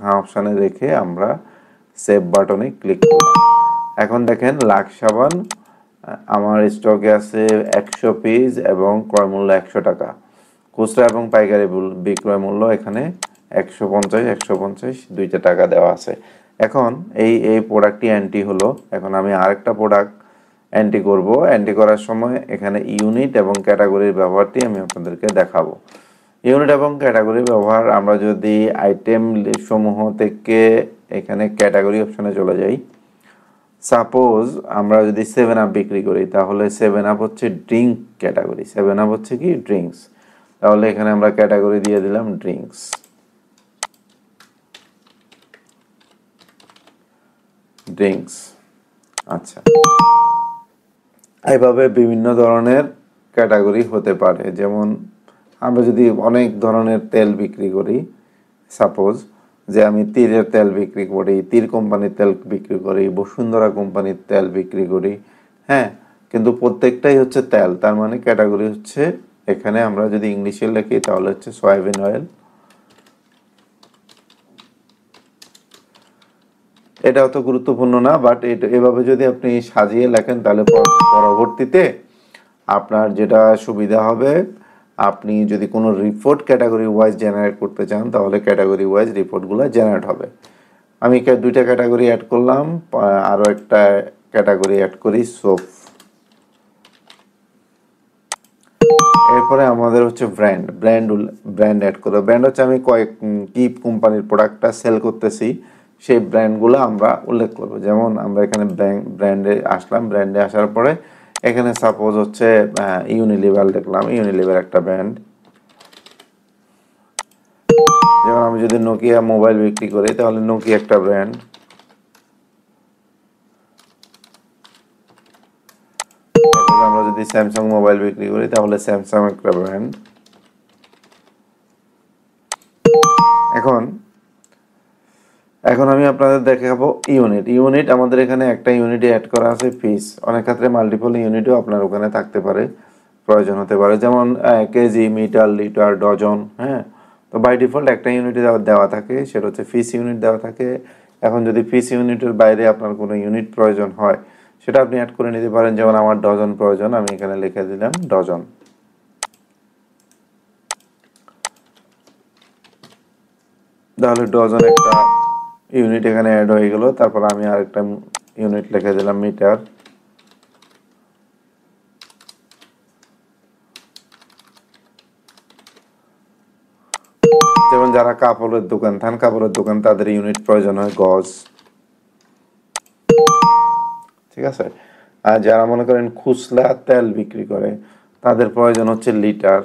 A: হ্যাঁ অপশানে রেখে আমরা সেভ বাটনে ক্লিক করব। এখন দেখেন লাক্স সাবান আমার স্টকে আছে 100 পিস এবং ক্রয় মূল্য 100 টাকা। খুচরা এবং পাইকারি বিক্রয় মূল্য এখানে 150 দুইটা টাকা দেওয়া আছে। এখন এই প্রোডাক্টটি এন্ট্রি হলো। এখন আমি আরেকটা প্রোডাক্ট এন্ট্রি করব। এন্ট্রি করার সময় এখানে ইউনিট এবং ক্যাটাগরির ব্যবহারটি আমি আপনাদেরকে দেখাবো। ইউনিট এবং ক্যাটাগরি ব্যবহার, আমরা যদি আইটেম সমূহ থেকে এখানে ক্যাটাগরি অপশনে চলে যাই, সাপোজ আমরা যদি 7 আপ বিক্রি করি তাহলে 7 আপ হচ্ছে ড্রিঙ্ক ক্যাটাগরি, 7 আপ হচ্ছে কি ড্রিঙ্কস, তাহলে এখানে আমরা ক্যাটাগরি দিয়ে দিলাম ড্রিঙ্কস। আচ্ছা, এইভাবে বিভিন্ন ধরনের ক্যাটাগরি হতে পারে। যেমন আমরা যদি অনেক ধরনের তেল বিক্রি করি, সাপোজ যে আমি তীরের তেল বিক্রি করি, তীর কোম্পানির তেল বিক্রি করি, বসুন্ধরা কোম্পানির তেল বিক্রি করি, হ্যাঁ, কিন্তু প্রত্যেকটাই হচ্ছে তেল, তার মানে ক্যাটাগরি হচ্ছে এখানে আমরা যদি ইংলিশে লিখি তাহলে হচ্ছে সয়াবিন অয়েল। এটা অত গুরুত্বপূর্ণ না, বাট এভাবে যদি আপনি সাজিয়ে লেখেন তাহলে পরবর্তীতে আপনার যেটা সুবিধা হবে, আপনি যদি কোনো রিপোর্ট ক্যাটাগরি ওয়াইজ জেনারেট করতে চান তাহলে ক্যাটাগরি ওয়াইজ রিপোর্টগুলো জেনারেট হবে। আমি দুইটা ক্যাটাগরি অ্যাড করলাম, আরও একটা ক্যাটাগরি অ্যাড করি সোপ। এরপরে আমাদের হচ্ছে ব্র্যান্ড অ্যাড করবো। ব্র্যান্ড হচ্ছে আমি কি কোম্পানির প্রোডাক্টটা সেল করতেছি সেই ব্র্যান্ডগুলো আমরা উল্লেখ করব। যেমন আমরা এখানে ব্র্যান্ডে আসলাম, ব্র্যান্ডে আসার পরে এখানে সাপোজ হচ্ছে ইউনিলিভার দেখলাম, ইউনিলিভার একটা ব্র্যান্ড। যেমন আমি যদি নোকিয়া মোবাইল বিক্রি করি তাহলে নোকিয়া একটা ব্র্যান্ড। আমরা যদি স্যামসাং মোবাইল বিক্রি করি তাহলে স্যামসাং একটা ব্র্যান্ড। এখন আমি আপনাদের দেখাবো ইউনিট আমাদের এখানে একটা ইউনিটে অ্যাড করা আছে ফিস। অনেক ক্ষেত্রে মাল্টিপল ইউনিটও আপনার ওখানে থাকতে পারে, প্রয়োজন হতে পারে, যেমন কেজি, মিটার, লিটার, ডজন। হ্যাঁ, তো বাই ডিফল্ট একটা ইউনিটে দেওয়া থাকে, সেটা হচ্ছে ফিস ইউনিট দেওয়া থাকে। এখন যদি ফিস ইউনিটের বাইরে আপনার কোনো ইউনিট প্রয়োজন হয় সেটা আপনি অ্যাড করে নিতে পারেন। যেমন আমার ডজন প্রয়োজন, আমি এখানে লিখে দিলাম ডজন। তাহলে ডজন একটা ইউনিট এখানে অ্যাড হয়ে গেল। তারপর আমি আরেকটা ইউনিট লিখে দিলাম মিটার। যেমন যারা কাপড়ের দোকান, কাপড়ের দোকান, তাদের ইউনিট প্রয়োজন হয় গজ। ঠিক আছে। আর যারা মনে করেন খুচরা তেল বিক্রি করে তাদের প্রয়োজন হচ্ছে লিটার।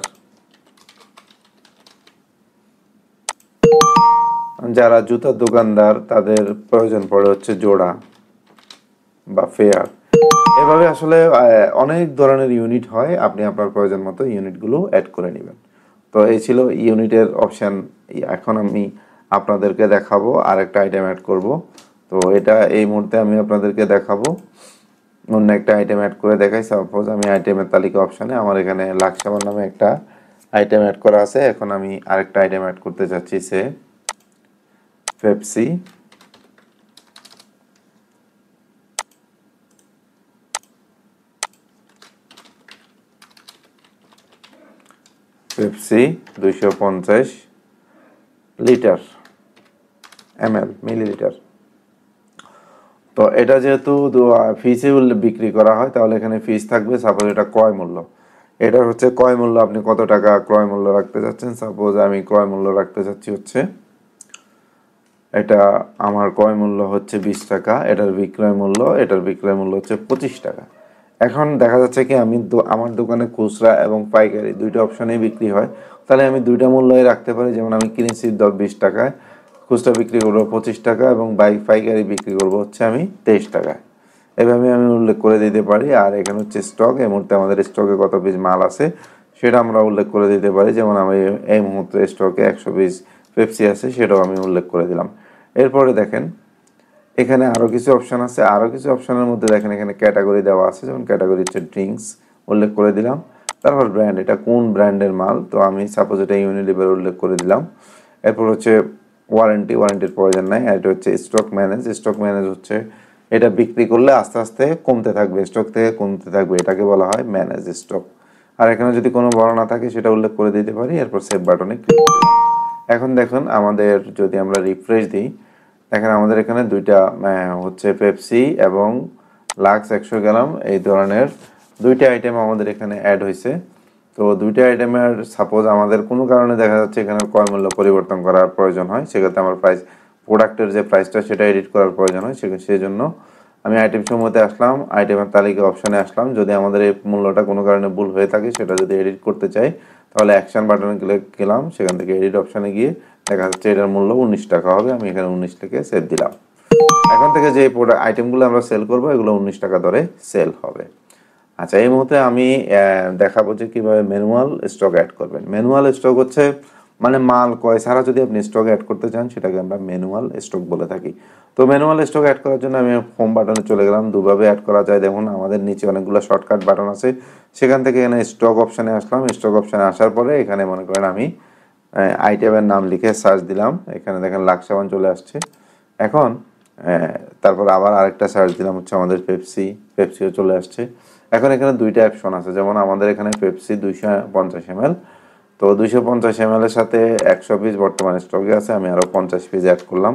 A: যারা জুতার দোকানদার তাদের প্রয়োজন পড়ে হচ্ছে জোড়া বা ফেয়ার। এভাবে আসলে অনেক ধরনের ইউনিট হয়, আপনি আপনার প্রয়োজন মতো ইউনিটগুলো অ্যাড করে নেবেন। তো এই ছিল ইউনিটের অপশান। এখন আমি আপনাদেরকে দেখাবো আরেকটা আইটেম অ্যাড করব। তো এটা এই মুহূর্তে আমি আপনাদেরকে দেখাবো, অন্য একটা আইটেম অ্যাড করে দেখাই। সাপোজ আমি আইটেমের তালিকা অপশানে আমার এখানে লাক্সাবার নামে একটা আইটেম অ্যাড করা আছে। এখন আমি আরেকটা আইটেম অ্যাড করতে চাচ্ছি, সে Pepsi. Pepsi 250 litre ml millilitre. তো এটা যেহেতু ফিসে বিক্রি করা হয় তাহলে এখানে ফিস থাকবে। সাপোজ এটা ক্রয় মূল্য, এটা হচ্ছে ক্রয় মূল্য। আপনি কত টাকা ক্রয় মূল্য রাখতে চাচ্ছেন? সাপোজ আমি ক্রয় মূল্য রাখতে চাচ্ছি হচ্ছে, এটা আমার ক্রয় মূল্য হচ্ছে 20 টাকা, এটার বিক্রয় মূল্য হচ্ছে 25 টাকা। এখন দেখা যাচ্ছে কি আমি আমার দোকানে খুচরা এবং পাইকারি দুইটা অপশনেই বিক্রি হয়, তাহলে আমি দুইটা মূল্যই রাখতে পারি। যেমন আমি কিনেছি 20 টাকায়, খুচরা বিক্রি করবো 25 টাকা এবং পাইকারি বিক্রি করবো হচ্ছে আমি 23 টাকায়। এভাবে আমি উল্লেখ করে দিতে পারি। আর এখানে হচ্ছে স্টক, এই মুহূর্তে আমাদের স্টকে কত পিস মাল আছে সেটা আমরা উল্লেখ করে দিতে পারি। যেমন আমি এই মুহূর্তে স্টকে 100 পিস পেপসি আছে, সেটাও আমি উল্লেখ করে দিলাম। এরপরে দেখেন এখানে আরও কিছু অপশান আছে। আরও কিছু অপশানের মধ্যে দেখেন এখানে ক্যাটাগরি দেওয়া আছে। যেমন ক্যাটাগরি হচ্ছে ড্রিঙ্কস, উল্লেখ করে দিলাম। তারপর ব্র্যান্ড, এটা কোন ব্র্যান্ডের মাল, তো আমি সাপোজ এটা ইউনিলিভার উল্লেখ করে দিলাম। এরপর হচ্ছে ওয়ারেন্টির প্রয়োজন নাই। এটা হচ্ছে স্টক ম্যানেজ হচ্ছে এটা বিক্রি করলে আস্তে আস্তে কমতে থাকবে, স্টক থেকে কমতে থাকবে, এটাকে বলা হয় ম্যানেজ স্টক। আর এখানে যদি কোনো বর্ণনা থাকে সেটা উল্লেখ করে দিতে পারি। এরপর সেভ বাটনে ক্লিক করলাম। এখন দেখুন আমাদের যদি আমরা রিফ্রেশ দিই, দেখেন আমাদের এখানে দুইটা হচ্ছে পেপসি এবং লাক্স 100 গ্রাম এই ধরনের দুইটা আইটেম আমাদের এখানে অ্যাড হয়েছে। তো দুইটা আইটেমের সাপোজ আমাদের কোনো কারণে দেখা যাচ্ছে এখানে ক্রয় মূল্য পরিবর্তন করার প্রয়োজন হয়, সেক্ষেত্রে আমার প্রোডাক্টের যে প্রাইসটা সেটা এডিট করার প্রয়োজন হয়। সেই জন্য আমি আইটেম সমূহতে আসলাম, আইটেমের তালিকা অপশানে আসলাম। যদি আমাদের এই মূল্যটা কোনো কারণে ভুল হয়ে থাকে সেটা যদি এডিট করতে চাই তাহলে অ্যাকশন বাটনে ক্লিক গেলাম, সেখান থেকে এডিট অপশানে গিয়ে দেখা যাচ্ছে এটার মূল্য 19 টাকা হবে। আমি এখানে 19 থেকে সেভ দিলাম। এখন থেকে যে আইটেমগুলো আমরা সেল করবো এগুলো 19 টাকা দরে সেল হবে। আচ্ছা, এই মুহূর্তে আমি দেখাবো যে কীভাবে ম্যানুয়াল স্টক অ্যাড করবেন। ম্যানুয়াল স্টক হচ্ছে মানে মাল ক্রয় ছাড়া যদি আপনি স্টক অ্যাড করতে চান সেটাকে আমরা ম্যানুয়াল স্টক বলে থাকি। তো ম্যানুয়াল স্টক অ্যাড করার জন্য আমি হোম বাটনে চলে গেলাম। দুভাবে অ্যাড করা যায়, দেখুন আমাদের নিচে অনেকগুলো শর্টকাট বাটন আছে, সেখান থেকে এখানে স্টক অপশানে আসলাম। স্টক অপশানে আসার পরে এখানে মনে করেন আমি আইটেমের নাম লিখে সার্চ দিলাম, এখানে দেখেন লাক্সাবান চলে আসছে। এখন তারপর আবার আরেকটা সার্চ দিলাম হচ্ছে আমাদের পেপসিও চলে আসছে। এখন এখানে দুইটা অপশন আছে, যেমন আমাদের এখানে পেপসি 250 ml, তো 250 ml এর সাথে 100 পিস বর্তমানে স্টকে আছে, আমি আরও 50 পিস অ্যাড করলাম।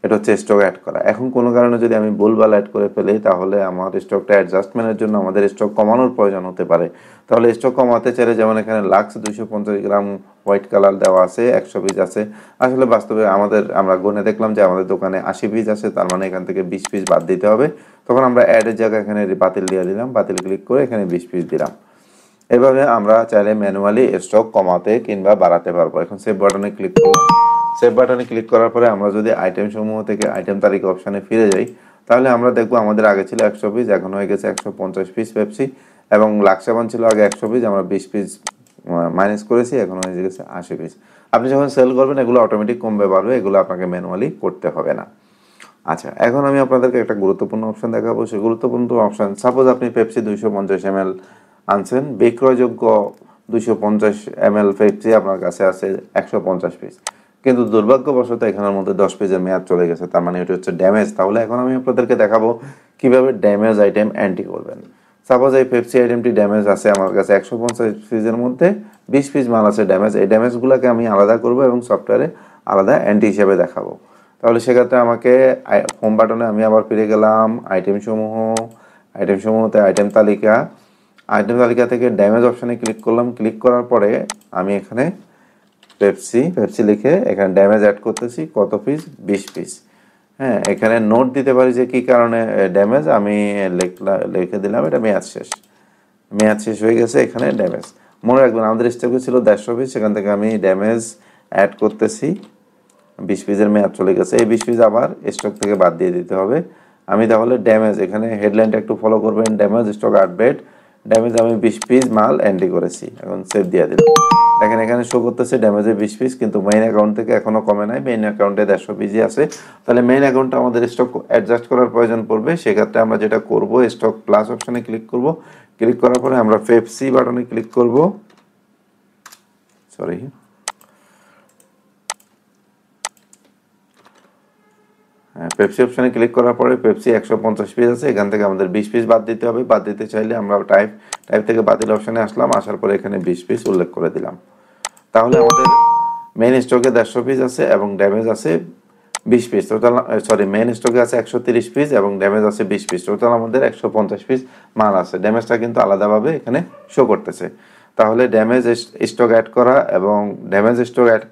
A: এটা হচ্ছে স্টক অ্যাড করা। এখন কোনো কারণে যদি আমি ভুলভাল অ্যাড করে ফেলি তাহলে আমার স্টকটা অ্যাডজাস্টমেন্টের জন্য আমাদের স্টক কমানোর প্রয়োজন হতে পারে। তাহলে স্টক কমাতে চাইলে যেমন এখানে লাক্স 250 গ্রাম হোয়াইট কালার দেওয়া আছে, 100 পিস আছে। আসলে বাস্তবে আমরা গুনে দেখলাম যে আমাদের দোকানে 80 পিস আছে, তার মানে এখান থেকে 20 পিস বাদ দিতে হবে। তখন আমরা অ্যাডের জায়গায় এখানে বাতিল দিয়ে দিলাম, বাতিল ক্লিক করে এখানে 20 পিস দিলাম। এভাবে আমরা চাইলে ম্যানুয়ালি স্টক কমাতে কিংবা বাড়াতে পারবো। এখন সেভ বাটনে ক্লিক করব। সেভ বাটনে ক্লিক করার পরে আমরা যদি আইটেম সমূহ থেকে আইটেম তালিকা অপশানে ফিরে যাই, তাহলে আমরা দেখবো আমাদের আগে ছিল 100 পিস, এখন হয়ে গেছে 150 পিস পেপসি, এবং লাক্সাবান ছিল আগে 100 পিস, আমরা 20 পিস মাইনাস করেছি, এখন হয়ে গেছে 80 পিস। আপনি যখন সেল করবেন এগুলো অটোমেটিক কমবে বাড়বে, এগুলো আপনাকে ম্যানুয়ালি করতে হবে না। আচ্ছা, এখন আমি আপনাদেরকে একটা গুরুত্বপূর্ণ অপশন দেখাবো। সেই গুরুত্বপূর্ণ অপশন, সাপোজ আপনি পেপসি 250 ml আনছেন, বিক্রয়যোগ্য 250 ml পেপসি আপনার কাছে আছে 150 পিস, কিন্তু দুর্ভাগ্যবশত এখানের মধ্যে 10 পিসের মেয়াদ চলে গেছে, তার মানে এটা হচ্ছে ড্যামেজ। তাহলে এখন আমি আপনাদেরকে দেখাবো কিভাবে ড্যামেজ আইটেম অ্যান্টি করবেন। সাপোজ এই পেপসি আইটেমটি ড্যামেজ আছে আমার কাছে 150 পিসের মধ্যে 20 পিস মাল আছে ড্যামেজ, এই ড্যামেজগুলোকে আমি আলাদা করব এবং সফটওয়্যারে আলাদা অ্যান্টি হিসেবে দেখাবো। তাহলে সেক্ষেত্রে আমাকে হোম বাটনে আমি আবার ফিরে গেলাম, আইটেমসমূহতে আইটেম তালিকা থেকে ড্যামেজ অপশানে ক্লিক করলাম। ক্লিক করার পরে আমি এখানে পেপসি লিখে এখানে ড্যামেজ অ্যাড করতেছি, কত পিস, 20 পিস। হ্যাঁ, এখানে নোট দিতে পারি যে কী কারণে ড্যামেজ, আমি লিখে দিলাম এটা মেয়াদ শেষ হয়ে গেছে, এখানে ড্যামেজ। মনে রাখবেন আমাদের স্টকে ছিল 150 পিস, সেখান থেকে আমি ড্যামেজ অ্যাড করতেছি, 20 পিসের মেয়াদ চলে গেছে, এই 20 পিস আবার স্টক থেকে বাদ দিয়ে দিতে হবে। আমি তাহলে ড্যামেজ, এখানে হেডলাইনটা একটু ফলো করবেন, ড্যামেজ স্টক আপডেট, ড্যামেজ আমি 20 পিস মাল এন্ট্রি করেছি, এখন সেভ দিয়ে দিলাম। দেখেন এখানে শো করতেছে ড্যামেজে 20 পিস, কিন্তু মেইন অ্যাকাউন্ট থেকে এখনো কমে নাই, মেইন অ্যাকাউন্টে 150 পিসই আছে। তাহলে মেইন অ্যাকাউন্টে আমাদের স্টক অ্যাডজাস্ট করার প্রয়োজন পড়বে। সেক্ষেত্রে আমরা যেটা করব, স্টক প্লাস অপশানে ক্লিক করব। ক্লিক করার পরে আমরা পেপসি বাটনে ক্লিক করব, পেপসি অপশানে ক্লিক করার পরে পেপসি 150 পিস আছে, এখান থেকে আমাদের 20 পিস বাদ দিতে হবে। বাদ দিতে চাইলে আমরা টাইপ থেকে বাতিল অপশানে আসলাম, আসার পরে এখানে 20 পিস উল্লেখ করে দিলাম। তাহলে আমাদের মেইন স্টকে 150 পিস আছে এবং ড্যামেজ আছে 20 পিস, টোটাল মেইন স্টকে আছে 130 পিস এবং ড্যামেজ আছে 20 পিস, টোটাল আমাদের 150 পিস মাল আছে। ড্যামেজটা কিন্তু আলাদাভাবে এখানে শো করতেছে। তাহলে ড্যামেজ স্টক অ্যাড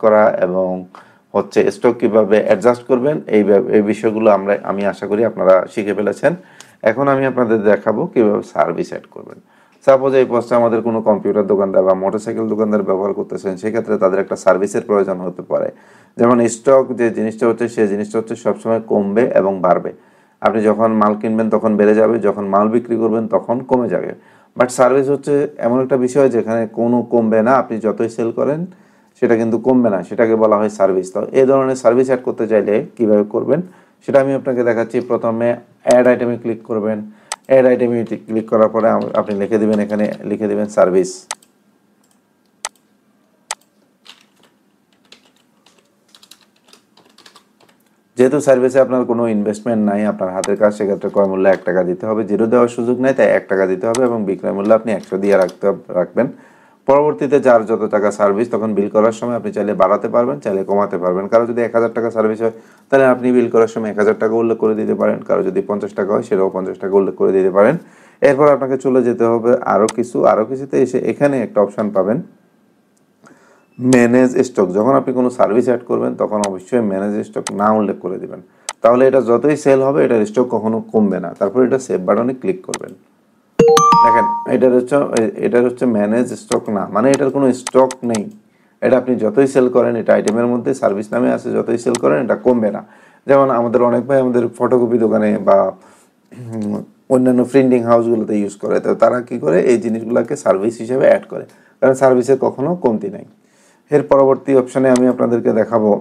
A: করা এবং হচ্ছে স্টক কিভাবে অ্যাডজাস্ট করবেন, এই বিষয়গুলো আমি আশা করি আপনারা শিখে ফেলেছেন। এখন আমি আপনাদের দেখাবো কিভাবে সার্ভিস অ্যাড করবেন। সাপোজ এই পোস্টে আমাদের কোনো কম্পিউটার দোকানদার বা মোটরসাইকেল দোকানদার ব্যবহার করতেছেন, সেক্ষেত্রে তাদের একটা সার্ভিসের প্রয়োজন হতে পারে। যেমন স্টক যে জিনিসটা হচ্ছে, সেই জিনিসটা হচ্ছে সবসময় কমবে এবং বাড়বে। আপনি যখন মাল কিনবেন তখন বেড়ে যাবে, যখন মাল বিক্রি করবেন তখন কমে যাবে। বাট সার্ভিস হচ্ছে এমন একটা বিষয় যেখানে কোনো কমবে না, আপনি যতই সেল করেন সেটা কিন্তু কমবে না, সেটাকে বলা হয় সার্ভিস। তো এই ধরনের সার্ভিস অ্যাড করতে চাইলে কীভাবে করবেন সেটা আমি আপনাকে দেখাচ্ছি। প্রথমে অ্যাড আইটেমে ক্লিক করবেন। অ্যাড আইটেমে ক্লিক করার পরে আপনি এখানে লিখে দেবেন সার্ভিস। যেহেতু সার্ভিসে আপনার কোনো ইনভেস্টমেন্ট নাই, আপনার হাতের কাজ, সেক্ষেত্রে ক্রয় মূল্য 1 টাকা দিতে হবে, জিরো দেওয়ার সুযোগ নেই, তাই 1 টাকা দিতে হবে এবং বিক্রয় মূল্য আপনি 100 দিয়ে রাখবেন। পরবর্তীতে যার যত টাকা সার্ভিস, তখন বিল করার সময় আপনি চাইলে বাড়াতে পারবেন, চাইলে কমাতে পারবেন। কারো যদি 1000 টাকা সার্ভিস হয় তাহলে আপনি বিল করার সময় 1000 টাকা উল্লেখ করে দিতে পারেন, কারো যদি 50 টাকা হয় সেটাও 50 টাকা উল্লেখ করে দিতে পারেন। এরপর আপনাকে চলে যেতে হবে আরও কিছুতে এসে এখানে একটা অপশান পাবেন ম্যানেজ স্টক। যখন আপনি কোনো সার্ভিস অ্যাড করবেন তখন অবশ্যই ম্যানেজ স্টক না উল্লেখ করে দিবেন, তাহলে এটা যতই সেল হবে এটার স্টক কখনো কমবে না। তারপর এটা সেভ বাটনে ক্লিক করবেন। দেখেন এটার হচ্ছে ম্যানেজ স্টক না, মানে এটার কোনো স্টক নেই। এটা আপনি যতই সেল করেন, এটা আইটেমের মধ্যে সার্ভিস নামে আছে, যতই সেল করেন এটা কমবে না। যেমন আমাদের অনেক ভাই আমাদের ফটোকপি দোকানে বা অন্যান্য প্রিন্টিং হাউসগুলোতে ইউজ করে, তো তারা কি করে এই জিনিসগুলোকে সার্ভিস হিসেবে অ্যাড করে, কারণ সার্ভিসের কখনো কমতি নাই। এর পরবর্তী অপশানে আমি আপনাদেরকে দেখাবো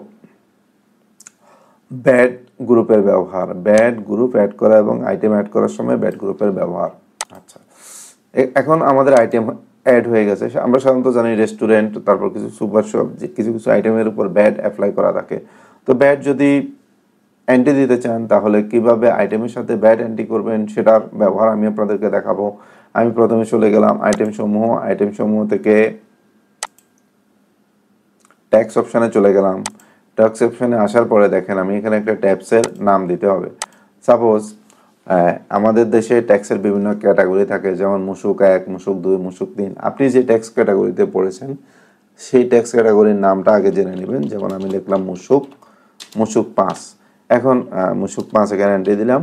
A: ব্যাড গ্রুপের ব্যবহার। ব্যাড গ্রুপ অ্যাড করা এবং আইটেম অ্যাড করার সময় ব্যাড গ্রুপের ব্যবহার। আচ্ছা, এখন আমাদের আইটেম অ্যাড হয়ে গেছে। আমরা সাধারণত জানি রেস্টুরেন্ট, তারপর কিছু সুপার শপ, যে কিছু আইটেমের উপর ব্যাড অ্যাপ্লাই করা থাকে। তো ব্যাড যদি অ্যান্টি দিতে চান তাহলে কিভাবে আইটেমের সাথে ব্যাড অ্যান্টি করবেন সেটার ব্যবহার আমি আপনাদেরকে দেখাবো। আমি প্রথমে চলে গেলাম আইটেম সমূহ থেকে ট্যাক্স অপশানে চলে গেলাম। ডক্স অপশনে আসার পরে দেখেন আমি এখানে একটা ট্যাক্সের নাম দিতে হবে। সাপোজ আমাদের দেশে ট্যাক্সের বিভিন্ন ক্যাটাগরি থাকে, যেমন মুসুক 1, মুসুক 2, মুসুক 3। আপনি যে ট্যাক্স ক্যাটাগরিতে পড়েছেন সেই ট্যাক্স ক্যাটাগরির নামটা আগে জেনে নেবেন। যেমন আমি লিখলাম মুসুক 5। এখন মুসুক 5 এখানে এন্ট্রি দিলাম।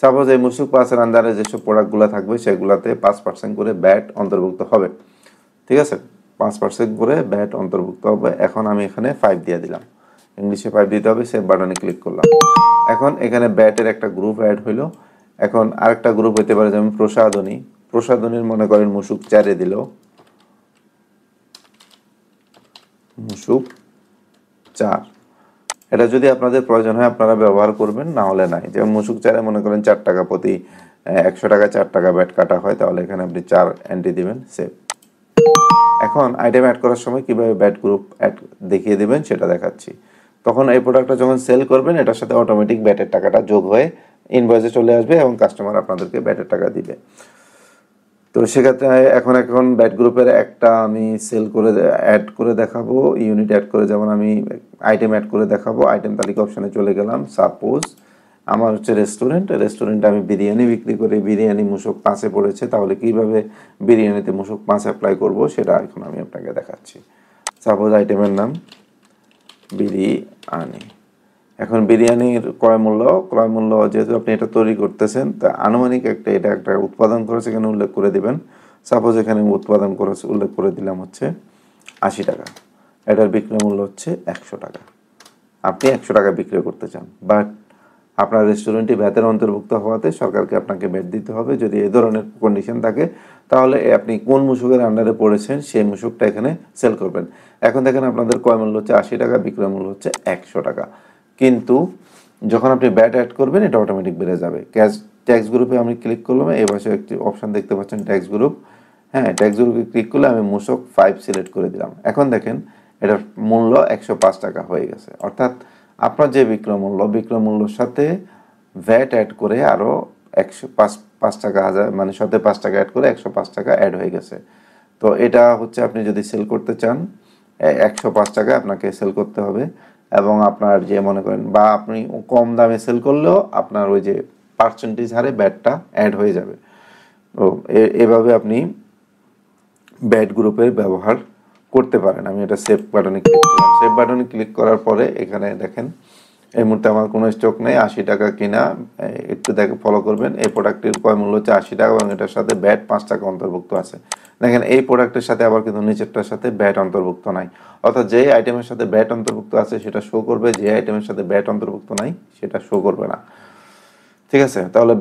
A: সাপোজ এই মুসুক 5-এর আন্ডারে যেসব প্রোডাক্টগুলো থাকবে সেগুলোতে 5% করে ব্যাট অন্তর্ভুক্ত হবে। ঠিক আছে, 5% করে ব্যাট অন্তর্ভুক্ত হবে। এখন আমি এখানে 5 দিয়ে দিলাম, ইংলিশে 5 দিতে হবে। সেভ বাটনে ক্লিক করলাম। এখন এখানে ব্যাটের একটা গ্রুপ অ্যাড হইলো। এখন আরেকটা গ্রুপ হতে পারে, যেমন প্রসাধনীর মনে করেন মুসুক 4-এ দিল, মুসুক 4। এটা যদি আপনাদের প্রয়োজন হয় আপনারা ব্যবহার করবেন, না হলে নাই। যেমন মুসুক 4-এ মনে করেন 4 টাকা প্রতি 100 টাকা 4 টাকা ব্যাট কাটা হয়, তাহলে এখানে আপনি 4 এন্ট্রি দিবেন, সেভ। এখন আইটেম অ্যাড করার সময় কিভাবে ব্যাট গ্রুপ অ্যাড দেখিয়ে দিবেন সেটা দেখাচ্ছি। তখন এই প্রোডাক্টটা যখন সেল করবেন এটার সাথে অটোমেটিক ব্যাটের টাকাটা যোগ হয়ে ইনভয়েসে চলে আসবে এবং কাস্টমার আপনাদেরকে ব্যাটের টাকা দিবে। তো সেক্ষেত্রে এখন ব্যাট গ্রুপের একটা আমি সেল করে অ্যাড করে দেখাবো, ইউনিট অ্যাড করে, যেমন আমি আইটেম অ্যাড করে দেখাবো। আইটেম তালিকা অপশনে চলে গেলাম। সাপোজ আমার হচ্ছে রেস্টুরেন্টে আমি বিরিয়ানি বিক্রি করি, বিরিয়ানি মুসুক 5-এ পড়েছে, তাহলে কিভাবে বিরিয়ানিতে মুসুক 5 অ্যাপ্লাই করব সেটা এখন আমি আপনাকে দেখাচ্ছি। সাপোজ আইটেমের নাম বিরিয়ানি। এখন বিরিয়ানির ক্রয় মূল্য যেহেতু আপনি এটা তৈরি করতেছেন, তা আনুমানিক এটা একটা উৎপাদন খরচ এখানে উল্লেখ করে দিবেন। সাপোজ এখানে উৎপাদন খরচ উল্লেখ করে দিলাম হচ্ছে 80 টাকা। এটার বিক্রয় মূল্য হচ্ছে 100 টাকা। আপনি 100 টাকা বিক্রি করতে চান, বাট আপনার রেস্টুরেন্টটি ভ্যাটের অন্তর্ভুক্ত হওয়াতে সরকারকে আপনাকে ভ্যাট দিতে হবে। যদি এই ধরনের কন্ডিশন থাকে তাহলে আপনি কোন মুসুকের আন্ডারে পড়েছেন সেই মুসুকটা এখানে সেল করবেন। এখন দেখেন আপনাদের ক্রয় মূল্য হচ্ছে 80 টাকা, বিক্রয় মূল্য হচ্ছে 100 টাকা। কিন্তু যখন আপনি ব্যাট অ্যাড করবেন এটা অটোমেটিক বেড়ে যাবে। ট্যাক্স গ্রুপে আমি ক্লিক করলাম, এই পাশে একটি অপশন দেখতে পাচ্ছেন ট্যাক্স গ্রুপ। হ্যাঁ, ট্যাক্স গ্রুপে ক্লিক করলে আমি মুসুক 5 সিলেক্ট করে দিলাম। এখন দেখেন এটার মূল্য 105 টাকা হয়ে গেছে। অর্থাৎ আপনার যে বিক্রয় মূল্যর সাথে ভ্যাট অ্যাড করে আরও 105 টাকা মানে সাথে 5 টাকা অ্যাড করে 105 টাকা অ্যাড হয়ে গেছে। তো এটা হচ্ছে আপনি যদি সেল করতে চান 105 টাকা আপনাকে সেল করতে হবে। এবং আপনার যে মনে করেন বা আপনি কম দামে সেল করলেও আপনার ওই যে পার্সেন্টেজ হারে ব্যাটটা অ্যাড হয়ে যাবে। তো এভাবে আপনি ব্যাট গ্রুপের ব্যবহার করতে পারেন। আমি এটা সেভ বাটনে ক্লিক করলাম। সেভ বাটনে ক্লিক করার পরে এখানে দেখেন এই মুহূর্তে আমার কোনো স্টক নেই, 80 টাকা কিনা। একটু দেখে ফলো করবেন। এই প্রোডাক্টের ক্রয় মূল্য হচ্ছে 80 টাকা এবং এটার সাথে ব্যাট 5 টাকা অন্তর্ভুক্ত আছে। দেখেন এই প্রোডাক্টের সাথে আবার কিন্তু নিচেরটার সাথে ব্যাট অন্তর্ভুক্ত নাই। অর্থাৎ যে আইটেমের সাথে ব্যাট অন্তর্ভুক্ত আছে সেটা শো করবে, যে আইটেমের সাথে ব্যাট অন্তর্ভুক্ত নাই সেটা শো করবে না। ঠিক আছে, তাহলে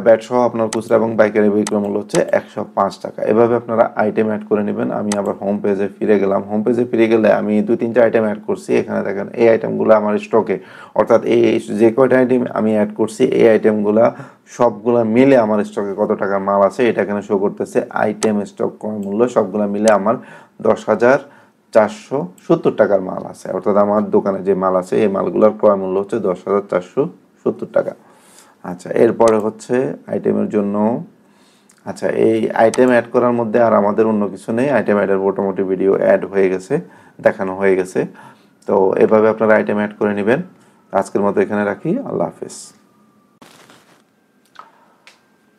A: ব্যাট সহ আপনার খুচরা এবং পাইকারি বিক্রয় মূল্য হচ্ছে 105 টাকা। এভাবে আপনারা আইটেম অ্যাড করে নেবেন। আমি আবার হোম পেজে ফিরে গেলাম। হোম পেজে ফিরে গেলে আমি 2-3টা আইটেম অ্যাড করছি। এখানে দেখেন এই আইটেমগুলো আমার স্টকে, অর্থাৎ এই যে কয়টা আইটেম আমি অ্যাড করছি এই আইটেমগুলো সবগুলো মিলে আমার স্টকে কত টাকার মাল আছে এটা এখানে শো করতেছে। আইটেম স্টক ক্রয় মূল্য সবগুলো মিলে আমার 10,470 টাকার মাল আছে। অর্থাৎ আমার দোকানে যে মাল আছে এই মালগুলোর ক্রয় মূল্য হচ্ছে 10,470 টাকা। আচ্ছা, এরপরে হচ্ছে আইটেমের জন্য, আচ্ছা এই আইটেম অ্যাড করার মধ্যে আর আমাদের অন্য কিছু নেই। আইটেম অ্যাডের মোটামুটি ভিডিও অ্যাড হয়ে গেছে, দেখানো হয়ে গেছে। তো এভাবে আপনারা আইটেম অ্যাড করে নেবেন। আজকের মতো এখানে রাখি। আল্লাহ হাফেজ।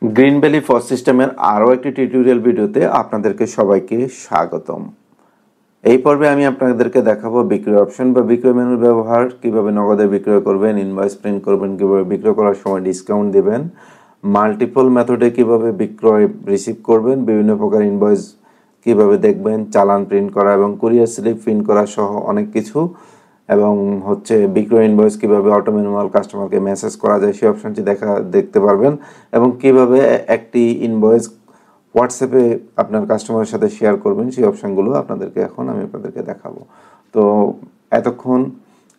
A: গ্রিন ভ্যালি ফস সিস্টেমের আরও একটি টিউটোরিয়াল ভিডিওতে আপনাদেরকে সবাইকে স্বাগতম। এই পর্বে আমি আপনাদেরকে দেখাবো বিক্রয় অপশন বা বিক্রয় মেনুর ব্যবহার, কিভাবে নগদে বিক্রয় করবেন, ইনভয়েস প্রিন্ট করবেন, কিভাবে বিক্রয় করার সময় ডিসকাউন্ট দিবেন, মাল্টিপল মেথডে কিভাবে বিক্রয় রিসিভ করবেন, বিভিন্ন প্রকার ইনভয়েস কিভাবে দেখবেন, চালান প্রিন্ট করা এবং কুরিয়ার স্লিপ প্রিন্ট করা সহ অনেক কিছু, এবং হচ্ছে বিক্রয় ইনভয়েস কিভাবে অটো ম্যানুয়াল কাস্টমারকে মেসেজ করা যায় সেই অপশনটি দেখতে পারবেন, এবং কিভাবে একটি ইনভয়েস হোয়াটসঅ্যাপে আপনার কাস্টমারের সাথে শেয়ার করবেন সেই অপশানগুলো আমি আপনাদেরকে দেখাবো। তো এতক্ষণ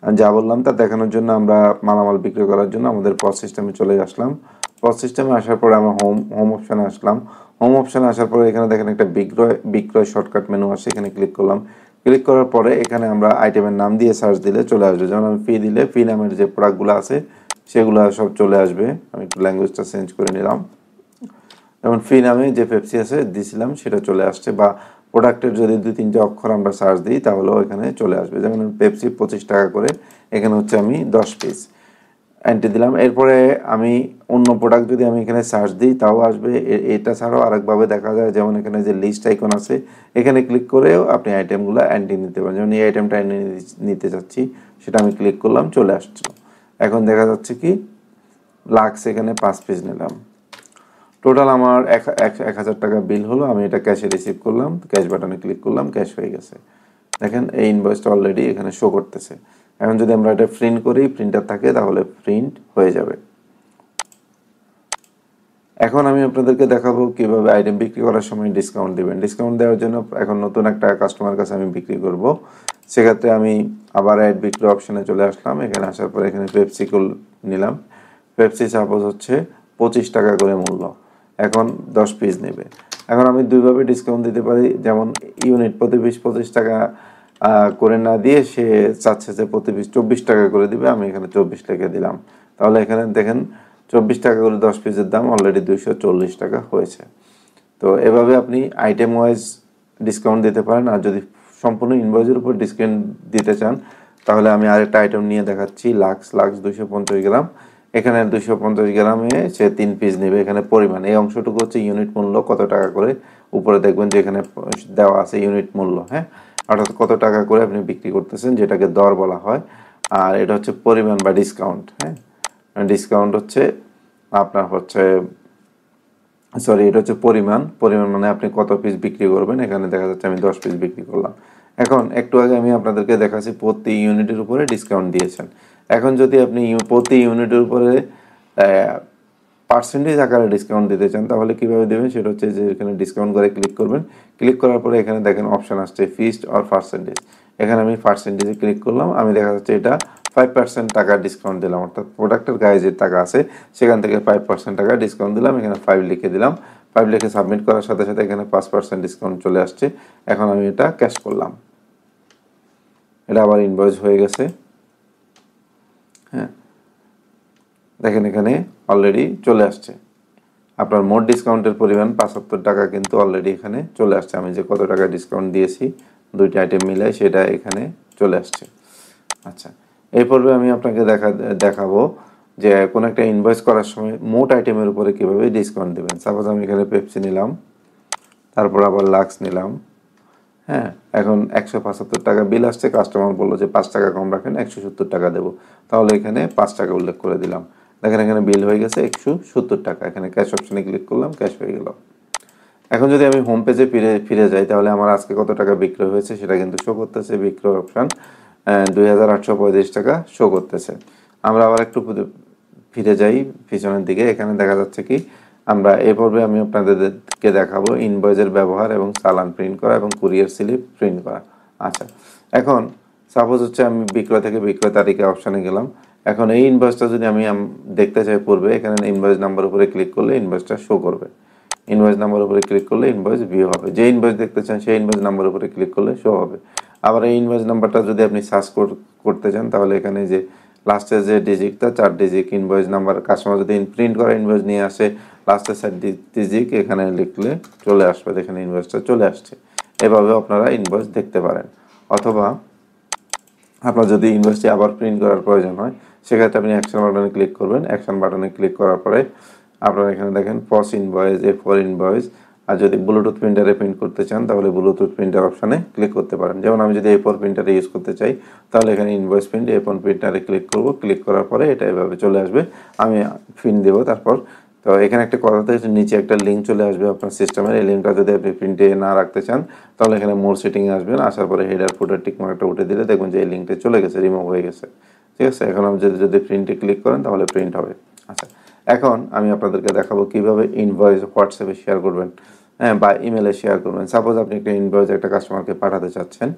A: যা বললাম তা দেখানোর জন্য আমরা মালামাল বিক্রি করার জন্য আমাদের পজ সিস্টেমে চলে আসলাম। পজ সিস্টেমে আসার পরে আমরা হোম অপশানে আসলাম। হোম অপশানে আসার পরে এখানে দেখেন একটা বিক্রয় শর্টকাট মেনু আছে, এখানে ক্লিক করলাম। ক্লিক করার পরে এখানে আমরা আইটেমের নাম দিয়ে সার্চ দিলে চলে আসবে। যেমন আমি ফি দিলে ফি নামের যে প্রোডাক্টগুলো আছে সেগুলো সব চলে আসবে। আমি একটু ল্যাঙ্গুয়েজটা চেঞ্জ করে নিলাম। যেমন ফি নামে যে পেপসি আছে দিয়েছিলাম সেটা চলে আসছে, বা প্রোডাক্টের যদি 2-3টে অক্ষর আমরা সার্চ দিই তাহলেও এখানে চলে আসবে। যেমন পেপসি 25 টাকা করে, এখানে হচ্ছে আমি 10 পিস এন্ট্রি দিলাম। এরপরে আমি অন্য প্রোডাক্ট যদি আমি এখানে সার্চ দিই তাও আসবে। এটা ছাড়াও আরেকভাবে দেখা যায়, যেমন এখানে যে লিস্ট আইকন আছে এখানে ক্লিক করেও আপনি আইটেমগুলো এন্ট্রি নিতে পারেন। যেমন এই আইটেমটা এন্ট্রি নিতে চাচ্ছি, সেটা আমি ক্লিক করলাম, চলে আসছে। এখন দেখা যাচ্ছে কি লাক্স এখানে 5 পিস নিলাম, টোটাল আমার 1000 টাকা বিল হলো। আমি এটা ক্যাশে রিসিভ করলাম, ক্যাশ বাটনে ক্লিক করলাম, ক্যাশ হয়ে গেছে। দেখেন এই ইনভয়েসটা অলরেডি এখানে শো করতেছে। এখন যদি আমরা এটা প্রিন্ট করি, প্রিন্টার থাকে, তাহলে প্রিন্ট হয়ে যাবে। এখন আমি আপনাদেরকে দেখাবো কিভাবে আইটেম বিক্রি করার সময় ডিসকাউন্ট দিবেন। ডিসকাউন্ট দেওয়ার জন্য এখন নতুন একটা কাস্টমার কাছে আমি বিক্রি করব। সেক্ষেত্রে আমি আবার অ্যাড বিক্রি অপশনে চলে আসলাম। এখানে আসার পর এখানে পেপসি নিলাম। পেপসি সাপোজ হচ্ছে 25 টাকা করে মূল্য, এখন 10 পিস নেবে। এখন আমি দুইভাবে ডিসকাউন্ট দিতে পারি, যেমন ইউনিট প্রতি পিস 25 টাকা করে না দিয়ে সে চাচ্ছে যে প্রতি পিস 24 টাকা করে দিবে, আমি এখানে 24 লিখে দিলাম। তাহলে এখানে দেখেন 24 টাকা করে 10 পিসের দাম অলরেডি 240 টাকা হয়েছে। তো এভাবে আপনি আইটেম ওয়াইজ ডিসকাউন্ট দিতে পারেন। আর যদি সম্পূর্ণ ইনভয়েসের উপর ডিসকাউন্ট দিতে চান তাহলে আমি আরেকটা আইটেম নিয়ে দেখাচ্ছি, লাক্স 250 গ্রাম। এখানে 250 গ্রামে সে 3 পিস নেবে। এখানে পরিমাণ এই অংশটুকু হচ্ছে ইউনিট মূল্য কত টাকা করে, উপরে দেখবেন যে এখানে দেওয়া আছে ইউনিট মূল্য, হ্যাঁ, অর্থাৎ কত টাকা করে আপনি বিক্রি করতেছেন, যেটাকে দর বলা হয়। আর এটা হচ্ছে পরিমাণ বা ডিসকাউন্ট, হ্যাঁ, ডিসকাউন্ট হচ্ছে আপনার হচ্ছে এটা হচ্ছে পরিমাণ মানে আপনি কত পিস বিক্রি করবেন। এখানে দেখা যাচ্ছে আমি 10 পিস বিক্রি করলাম। এখন একটু আগে আমি আপনাদেরকে দেখাচ্ছি প্রতি ইউনিটের উপরে ডিসকাউন্ট দিয়েছেন। এখন যদি আপনি প্রতি ইউনিটের উপরে পার্সেন্টেজ আকারে ডিসকাউন্ট দিতে চান তাহলে কিভাবে দেবেন, সেটা হচ্ছে যে এখানে ডিসকাউন্ট করে ক্লিক করবেন। ক্লিক করার পরে এখানে দেখেন অপশন আসছে ফিক্সড অর পার্সেন্টেজ। এখানে আমি পার্সেন্টেজে ক্লিক করলাম। আমি দেখা যাচ্ছে এটা 5% টাকা ডিসকাউন্ট দিলাম, অর্থাৎ প্রোডাক্টের গায়ে যে টাকা আছে সেখান থেকে 5% টাকা ডিসকাউন্ট দিলাম। এখানে 5 লিখে দিলাম। 5 লিখে সাবমিট করার সাথে সাথে এখানে 5% ডিসকাউন্ট চলে আসছে। এখন আমি এটা ক্যাশ করলাম, এটা আবার ইনভয়েস হয়ে গেছে। হ্যাঁ, দেখেন এখানে অলরেডি চলে আসছে। আপনার মোট ডিসকাউন্টের পরিমাণ 75 টাকা কিন্তু অলরেডি এখানে চলে আসছে। আমি যে কত টাকা ডিসকাউন্ট দিয়েছি দুইটা আইটেম মিলাই সেটা এখানে চলে আসছে। আচ্ছা, এই পর্বে আমি আপনাকে দেখাবো যে কোনো একটা ইনভয়েস করার সময় মোট আইটেমের উপরে কীভাবে ডিসকাউন্ট দেবেন। সাপোজ আমি এখানে পেপসি নিলাম, তারপর আবার লাক্স নিলাম, হ্যাঁ, এখন 175 টাকা বিল আসছে। কাস্টমার বললো যে 5 টাকা কম রাখেন, 170 টাকা দেবো। তাহলে এখানে 5 টাকা উল্লেখ করে দিলাম। দেখেন এখানে বিল হয়ে গেছে 170 টাকা। এখানে ক্যাশ অপশনে ক্লিক করলাম, ক্যাশ হয়ে গেল। এখন যদি আমি হোম পেজে ফিরে যাই তাহলে আমার আজকে কত টাকা বিক্রি হয়েছে সেটা কিন্তু শো করতেছে। বিক্রয় অপশন 2835 টাকা শো করতেছে। আমরা আবার একটু ফিরে যাই পিছনের দিকে। এখানে দেখা যাচ্ছে কি আমরা এই পর্বে আমি আপনাদেরকে দেখাবো ইনভয়েসের ব্যবহার এবং চালান প্রিন্ট করা এবং কুরিয়ার স্লিপ প্রিন্ট করা। আচ্ছা, এখন সাপোজ হচ্ছে আমি বিক্রয় থেকে বিক্রয় তারিখে অপশানে গেলাম। এখন এই ইনভয়েসটা যদি আমি দেখতে চাই পূর্বে, এখানে ইনভয়েস নাম্বার উপরে ক্লিক করলে ইনভয়েসটা শো করবে। ইনভয়েস নাম্বার উপরে ক্লিক করলে ইনভয়েস ভিউ হবে। যে ইনভয়েস দেখতে চান সেই ইনভয়েস নাম্বার উপরে ক্লিক করলে শো হবে। আবার এই ইনভয়েস নাম্বারটা যদি আপনি সার্চ করতে চান তাহলে এখানে যে লাস্টের যে ডিজিটটা 4 ডিজিট ইনভয়েস নাম্বার, কাস্টমার যদি প্রিন্ট করা ইনভয়েস নিয়ে আসে লাস্টের 4 ডিজিট এখানে লিখলে চলে আসবে। এখানে ইনভয়েসটা চলে আসছে। এভাবে আপনারা ইনভয়েস দেখতে পারেন। অথবা আপনার যদি ইনভয়েসটি আবার প্রিন্ট করার প্রয়োজন হয় সেক্ষেত্রে আপনি অ্যাকশন বাটনে ক্লিক করবেন। অ্যাকশন বাটনে ক্লিক করার পরে আপনারা এখানে দেখেন পস ইনভয়েস, A4 ইনভয়েস। আর যদি ব্লুটুথ প্রিন্টারে প্রিন্ট করতে চান তাহলে ব্লুটুথ প্রিন্টার অপশানে ক্লিক করতে পারেন। যেমন আমি যদি A4 প্রিন্টারে ইউজ করতে চাই তাহলে এখানে ইনভয়েস প্রিন্ট A4 প্রিন্টারে ক্লিক করব। ক্লিক করার পরে এটা এভাবে চলে আসবে। আমি প্রিন্ট দেবো। তারপর তো এখানে একটা কথা থাকে, নিচে একটা লিঙ্ক চলে আসবে আপনার সিস্টেমের। এই লিঙ্কটা যদি আপনি প্রিন্টে না রাখতে চান তাহলে এখানে মোর সেটিংয়ে আসবেন। আসার পরে হেডার ফুটার টিক মার্কটা উঠে দিলে দেখবেন যে এই লিঙ্কটা চলে গেছে, রিমুভ হয়ে গেছে। ঠিক আছে, এখন আমি যদি প্রিন্টে ক্লিক করেন তাহলে প্রিন্ট হবে। আচ্ছা, এখন আমি আপনাদেরকে দেখাবো কিভাবে ইনভয়েস হোয়াটসঅ্যাপে শেয়ার করবেন, হ্যাঁ, বা ইমেলে শেয়ার করবেন। সাপোজ আপনি একটা ইনভয়েস একটা কাস্টমারকে পাঠাতে চাচ্ছেন,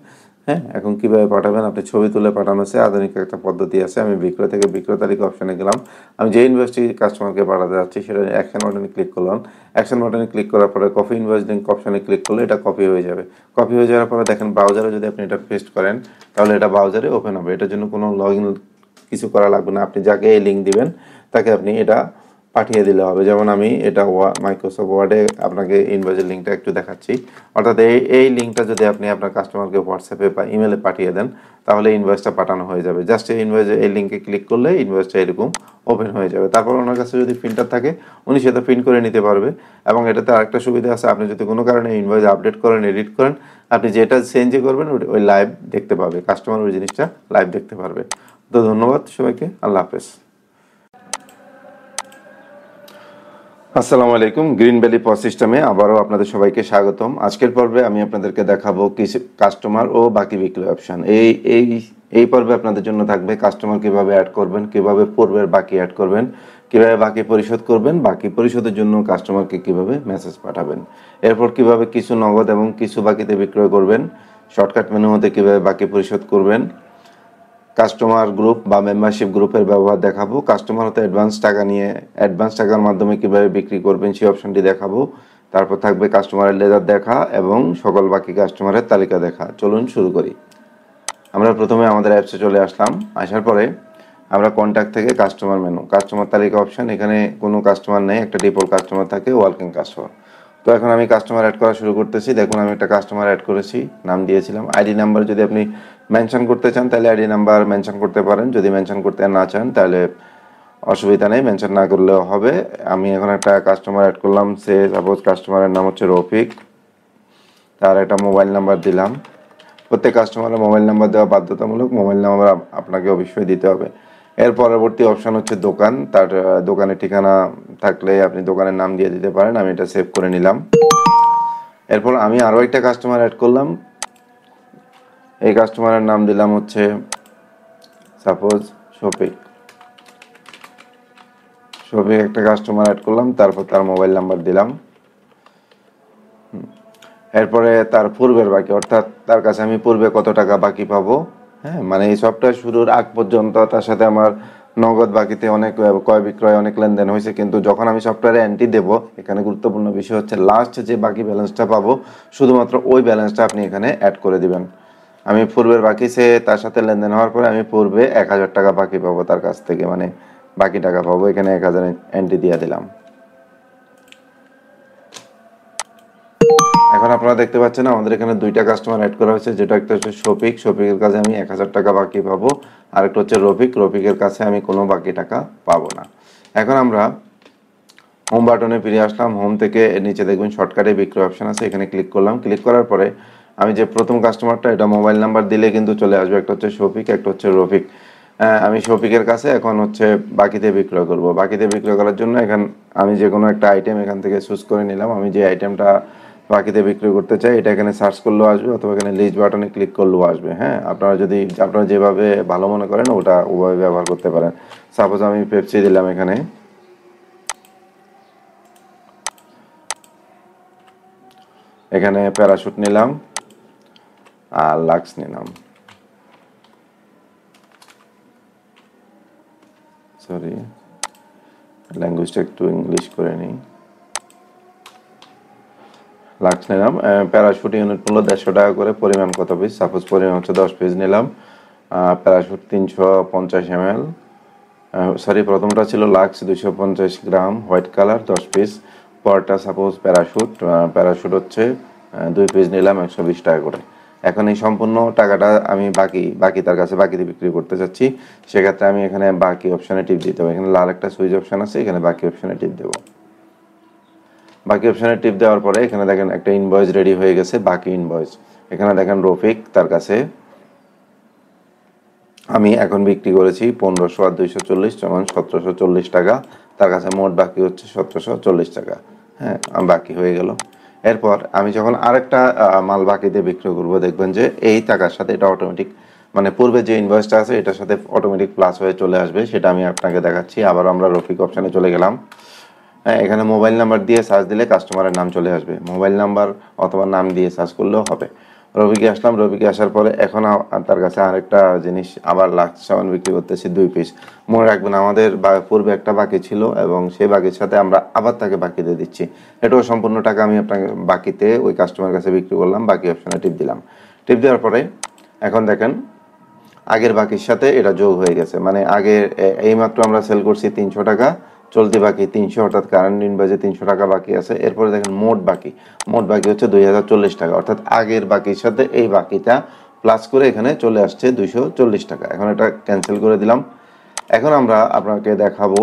A: হ্যাঁ, এখন কিভাবে পাঠাবেন, আপনি ছবি তুলে পাঠানো আছে, আধুনিক একটা পদ্ধতি আছে। আমি বিক্রয় থেকে বিক্রয় তারিখ অপশানে গেলাম। আমি যে ইনভয়েসটি কাস্টমারকে পাঠাতে যাচ্ছি সেটা অ্যাকশন বাটনে ক্লিক করলাম। অ্যাকশন বাটনে ক্লিক করার পরে কপি ইনভয়েস লিঙ্ক অপশানে ক্লিক করলে এটা কপি হয়ে যাবে। কপি হয়ে যাওয়ার পরে দেখেন ব্রাউজারে যদি আপনি এটা পেস্ট করেন তাহলে এটা ব্রাউজারে ওপেন হবে। এটার জন্য কোনো লগ ইন কিছু করা লাগবে না। আপনি যাকে এই লিঙ্ক দিবেন তাকে আপনি এটা পাঠিয়ে দিলে হবে। যেমন আমি এটা মাইক্রোসফট ওয়ার্ডে আপনাকে ইনভয়েসের লিঙ্কটা একটু দেখাচ্ছি। অর্থাৎ এই লিঙ্কটা যদি আপনি আপনার কাস্টমারকে হোয়াটসঅ্যাপে বা ইমেলে পাঠিয়ে দেন, তাহলে ইনভয়েসটা পাঠানো হয়ে যাবে। জাস্ট এই ইনভয়েসে এই লিঙ্কে ক্লিক করলে ইনভয়েসটা এরকম ওপেন হয়ে যাবে। তারপর ওনার কাছে যদি প্রিন্টার থাকে, উনি সেটা প্রিন্ট করে নিতে পারবে। এবং এটাতে আরেকটা সুবিধা আছে, আপনি যদি কোনো কারণে ইনভয়েস আপডেট করেন, এডিট করেন, আপনি যেটা চেঞ্জ করবেন ওই লাইভ দেখতে পাবে, কাস্টমার ওই জিনিসটা লাইভ দেখতে পারবে। তো ধন্যবাদ সবাইকে, আল্লাহ হাফেজ। আসসালামু আলাইকুম, গ্রিন ভ্যালি পজ সিস্টেমে আবারও আপনাদের সবাইকে স্বাগতম। আজকের পর্বে আমি আপনাদেরকে দেখাবো কিছু কাস্টমার ও বাকি বিক্রয় অপশন। এই পর্বে আপনাদের জন্য থাকবে কাস্টমার কিভাবে অ্যাড করবেন, কিভাবে পূর্বের বাকি অ্যাড করবেন, কিভাবে বাকি পরিশোধ করবেন, বাকি পরিশোধের জন্য কাস্টমারকে কিভাবে মেসেজ পাঠাবেন, এরপর কিভাবে কিছু নগদ এবং কিছু বাকিতে বিক্রয় করবেন, শর্টকাট মেনু মধ্যে কিভাবে বাকি পরিশোধ করবেন, কাস্টমার গ্রুপ বা মেম্বারশিপ গ্রুপের ব্যবহার দেখাবো, কাস্টমার হতে অ্যাডভান্স টাকার মাধ্যমে কিভাবে বিক্রি করবেন সেই অপশনটি দেখাবো। তারপর থাকবে কাস্টমারের লেজার দেখা এবং সকল বাকি কাস্টমারের তালিকা দেখা। চলুন শুরু করি। আমরা প্রথমে আমাদের অ্যাপসে চলে আসলাম। আসার পরে আমরা কন্ট্যাক্ট থেকে কাস্টমার মেনু, কাস্টমার তালিকা অপশন, এখানে কোনো কাস্টমার নেই, একটা ডিফল্ট কাস্টমার থাকে, ওয়েলকাম কাস্টমার। তো এখন আমি কাস্টমার অ্যাড করা শুরু করতেছি। দেখুন আমি একটা কাস্টমার অ্যাড করেছি, নাম দিয়েছিলাম। আইডি নাম্বার যদি আপনি মেনশন করতে চান তাহলে আইডি নাম্বার মেনশন করতে পারেন, যদি মেনশন করতে না চান তাহলে অসুবিধা নেই, মেনশন না করলেও হবে। আমি এখন একটা কাস্টমার অ্যাড করলাম, সে সাপোজ কাস্টমারের নাম হচ্ছে রফিক, তার একটা মোবাইল নাম্বার দিলাম। প্রত্যেক কাস্টমারের মোবাইল নাম্বার দেওয়া বাধ্যতামূলক, মোবাইল নাম্বার আপনাকে অবশ্যই দিতে হবে। এর পরবর্তী অপশন হচ্ছে দোকান, তার দোকানের ঠিকানা থাকলে আপনি দোকানের নাম দিয়ে দিতে পারেন। আমি এটা সেভ করে নিলাম। এরপর আমি আরও একটা কাস্টমার অ্যাড করলাম, এই কাস্টমারের নাম দিলাম হচ্ছে সাপোজ শফিক। একটা কাস্টমার অ্যাড করলাম, তারপর তার মোবাইল নাম্বার দিলাম। এরপরে তার পূর্বের বাকি, অর্থাৎ তার কাছে আমি পূর্বে কত টাকা বাকি পাবো। হ্যাঁ, মানে এই সফটওয়্যার শুরুর আগ পর্যন্ত তার সাথে আমার নগদ বাকিতে অনেক ক্রয় বিক্রয় অনেক লেনদেন হয়েছে, কিন্তু যখন আমি সফটওয়্যারে এন্ট্রি দেবো, এখানে গুরুত্বপূর্ণ বিষয় হচ্ছে লাস্ট যে বাকি ব্যালেন্সটা পাবো, শুধুমাত্র ওই ব্যালেন্সটা আপনি এখানে অ্যাড করে দিবেন। আমি পূর্বের বাকি, সে তার সাথে লেনদেন হওয়ার পরে আমি পূর্বে 1000 টাকা বাকি পাবো তার কাছ থেকে, মানে বাকি টাকা পাবো, এখানে 1000 এন্ট্রি দিয়ে দিলাম। এখন আপনারা দেখতে পাচ্ছেন আমাদের এখানে দুইটা কাস্টমার অ্যাড করা হয়েছে, যেটা একটা হচ্ছে শফিকের কাছে আমি 1000 টাকা বাকি পাবো, আর একটা হচ্ছে রফিকের কাছে আমি কোনো বাকি টাকা পাবো না। এখন আমরা হোম বাটনে ফিরে আসলাম। হোম থেকে নিচে দেখবেন শর্টকাটে বিক্রয় অপশন আছে, এখানে ক্লিক করলাম। ক্লিক করার পরে আমি যে প্রথম কাস্টমারটা, এটা মোবাইল নাম্বার দিলে কিন্তু চলে আসবে, একটা হচ্ছে শফিক, একটা হচ্ছে রফিক। আমি শফিকের কাছে এখন হচ্ছে বাকিতে বিক্রয় করব। বাকিতে বিক্রয় করার জন্য এখন আমি যে কোনো একটা আইটেম এখান থেকে চুজ করে নিলাম। আমি যে আইটেমটা বাকিতে বিক্রি করতে চাই এটা এখানে সার্চ করলেও আসবে, অথবা এখানে লিস্ট বাটনে ক্লিক করলেও আসবে। হ্যাঁ, আপনারা যেভাবে ভালো মনে করেন ওভাবে ব্যবহার করতে পারেন। সাপোজ আমি পেপসি দিলাম, এখানে প্যারাশুট নিলাম আর লাক্স নিলাম। সরি, ল্যাঙ্গুয়েজটা একটু ইংলিশ করে নিই। লাক্স নিলাম। প্যারাশুট ইউনিট মূল্য 150 টাকা করে, পরিমাণ কত পিস, সাপোজ পরিমাণ হচ্ছে 10 পিস নিলাম। প্যারাশুট 350 ml, সরি প্রথমটা ছিল লাক্স 250 গ্রাম, হোয়াইট কালার 10 পিস। পরটা সাপোজ প্যারাশুট হচ্ছে 2 পিস নিলাম 120 টাকা করে। এখন এই সম্পূর্ণ টাকাটা আমি বাকি তার কাছে বাকিতে বিক্রি করতে চাচ্ছি, সেক্ষেত্রে আমি এখানে বাকি অপশানে টিপ দিতে হবে। এখানে লাল একটা সুইচ অপশান আছে, এখানে বাকি অপশানে টিপ দেবো। বাকি অপশানে টিপ দেওয়ার পরে এখানে দেখেন একটা ইনভয়েস রেডি হয়ে গেছে, বাকি ইনভয়েস। এখানে দেখেন রফিক, তার কাছে আমি এখন বিক্রি করেছি 1500 আর 240 সমান 1740 টাকা। তার কাছে মোট বাকি হচ্ছে 1740 টাকা। হ্যাঁ, বাকি হয়ে গেল। এরপর আমি যখন আরেকটা মাল বাকিতে বিক্রি করব, দেখবেন যে এই টাকার সাথে এটা অটোমেটিক, মানে পূর্বে যে ইনভয়েসটা আছে এটার সাথে অটোমেটিক প্লাস হয়ে চলে আসবে, সেটা আমি আপনাকে দেখাচ্ছি। আবার আমরা রফিক অপশানে চলে গেলাম। এখানে মোবাইল নাম্বার দিয়ে সার্চ দিলে কাস্টমারের নাম চলে আসবে, মোবাইল নাম্বার অথবা নাম দিয়ে সার্চ করলেও হবে। রবিকে আসলাম, রবিকে আসার পরে এখন তার কাছে আরেকটা জিনিস, আবার লাক্স সাবান বিক্রি করতেছি 2 পিস। মনে রাখবেন আমাদের পূর্বে একটা বাকি ছিল এবং সেই বাকির সাথে আমরা আবার তাকে বাকি দিয়ে দিচ্ছি। এটাও সম্পূর্ণ টাকা আমি আপনাকে বাকিতে ওই কাস্টমারের কাছে বিক্রি করলাম। বাকি অপশানে টিপ দিলাম। টিপ দেওয়ার পরে এখন দেখেন আগের বাকির সাথে এটা যোগ হয়ে গেছে, মানে আগে এইমাত্র আমরা সেল করছি 300 টাকা, চলতি বাকি 300, অর্থাৎ কারেন্ট ইনভয়েসে 300 টাকা বাকি আছে। এরপরে দেখেন মোট বাকি হচ্ছে 2040 টাকা, অর্থাৎ আগের বাকির সাথে এই বাকিটা প্লাস করে এখানে চলে আসছে 240 টাকা। এখন এটা ক্যান্সেল করে দিলাম। এখন আমরা আপনাকে দেখাবো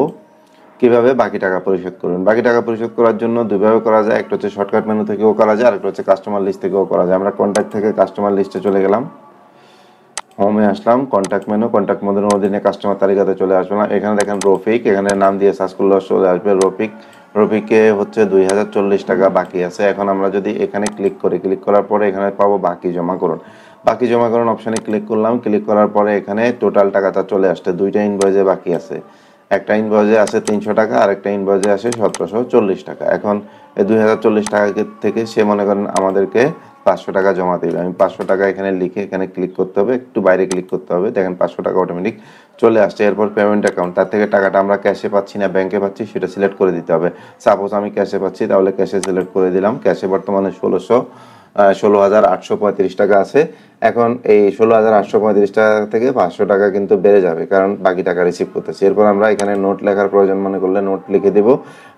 A: কিভাবে বাকি টাকা পরিশোধ করবেন। বাকি টাকা পরিশোধ করার জন্য দুইভাবে করা যায়, একটা হচ্ছে শর্টকাট মেনু থেকেও করা যায়, আরেকটা হচ্ছে কাস্টমার লিস্ট থেকেও করা যায়। আমরা কন্ট্যাক্ট থেকে কাস্টমার লিস্টে চলে গেলাম, হোমে আসলাম, কন্ট্যাক্ট মেনুর অধীনে কাস্টমার তালিকাতে চলে আসলাম। এখানে দেখেন রফিক, এখানে নাম দিয়ে সার্চ করলে চলে আসবে রফিকে হচ্ছে 2040 টাকা বাকি আছে। এখন আমরা যদি এখানে ক্লিক করার পরে এখানে পাবো বাকি জমা করুন। বাকি জমা করুন অপশানে ক্লিক করলাম, ক্লিক করার পরে এখানে টোটাল টাকাটা চলে আসছে। দুইটা ইনভয়েসে বাকি আছে, একটা ইনভয়েসে আছে 300 টাকা আর একটা ইনভয়েসে আছে 1740 টাকা। এখন এই 2040 টাকা থেকে সে মনে করেন আমাদেরকে 500 টাকা জমা দেবে। আমি 500 টাকা এখানে লিখে এখানে ক্লিক করতে হবে, একটু বাইরে ক্লিক করতে হবে, দেখেন 500 টাকা অটোমেটিক চলে আসছে। এরপর পেমেন্ট অ্যাকাউন্ট, তার থেকে টাকাটা আমরা ক্যাশে পাচ্ছি না ব্যাংকে পাচ্ছি সেটা সিলেক্ট করে দিতে হবে। সাপোজ আমি ক্যাশে পাচ্ছি, তাহলে ক্যাশে সিলেক্ট করে দিলাম। ক্যাশে বর্তমানে 16,835 টাকা আছে। এখন এই 16,835 টাকা থেকে 500 টাকা কিন্তু বেড়ে যাবে, কারণ বাকি টাকা রিসিভ করতেছি। এরপর আমরা এখানে নোট লেখার প্রয়োজন মনে করলে নোট লিখে দিব,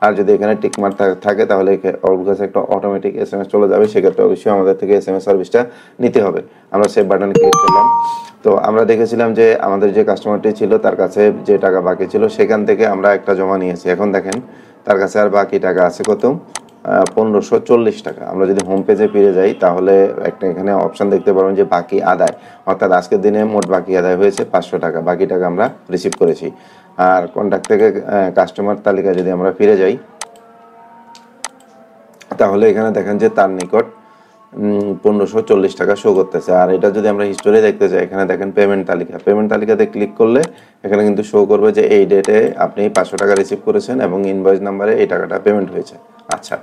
A: আর যদি এখানে টিকমার্ক থাকে তাহলে ওর কাছে একটা অটোমেটিক SMS চলে যাবে। সেক্ষেত্রে অবশ্যই আমাদের থেকে SMS সার্ভিসটা নিতে হবে। আমরা সেভ বাটনে ক্লিক করলাম। তো আমরা দেখেছিলাম যে আমাদের যে কাস্টমারটি ছিল তার কাছে যে টাকা বাকি ছিল সেখান থেকে আমরা একটা জমা নিয়েছি। এখন দেখেন তার কাছে আর বাকি টাকা আছে কত, 1540 টাকা। আমরা যদি হোম পেজে ফিরে যাই তাহলে একটা এখানে অপশান দেখতে পারবেন যে বাকি আদায়, অর্থাৎ আজকের দিনে মোট বাকি আদায় হয়েছে 500 টাকা। বাকি টাকা আমরা রিসিভ করেছি। আর কন্ট্যাক্ট থেকে কাস্টমার তালিকা যদি আমরা ফিরে যাই তাহলে এখানে দেখেন যে তার নিকট 1540 টাকা শো করতেছে। আর এটা যদি আমরা হিস্টোরি দেখতে চাই, এখানে দেখেন পেমেন্ট তালিকাতে ক্লিক করলে এখানে কিন্তু শো করবে যে এই ডেটে আপনি 500 টাকা রিসিভ করেছেন এবং ইনভয়েস নাম্বারে এই টাকাটা পেমেন্ট হয়েছে। আচ্ছা,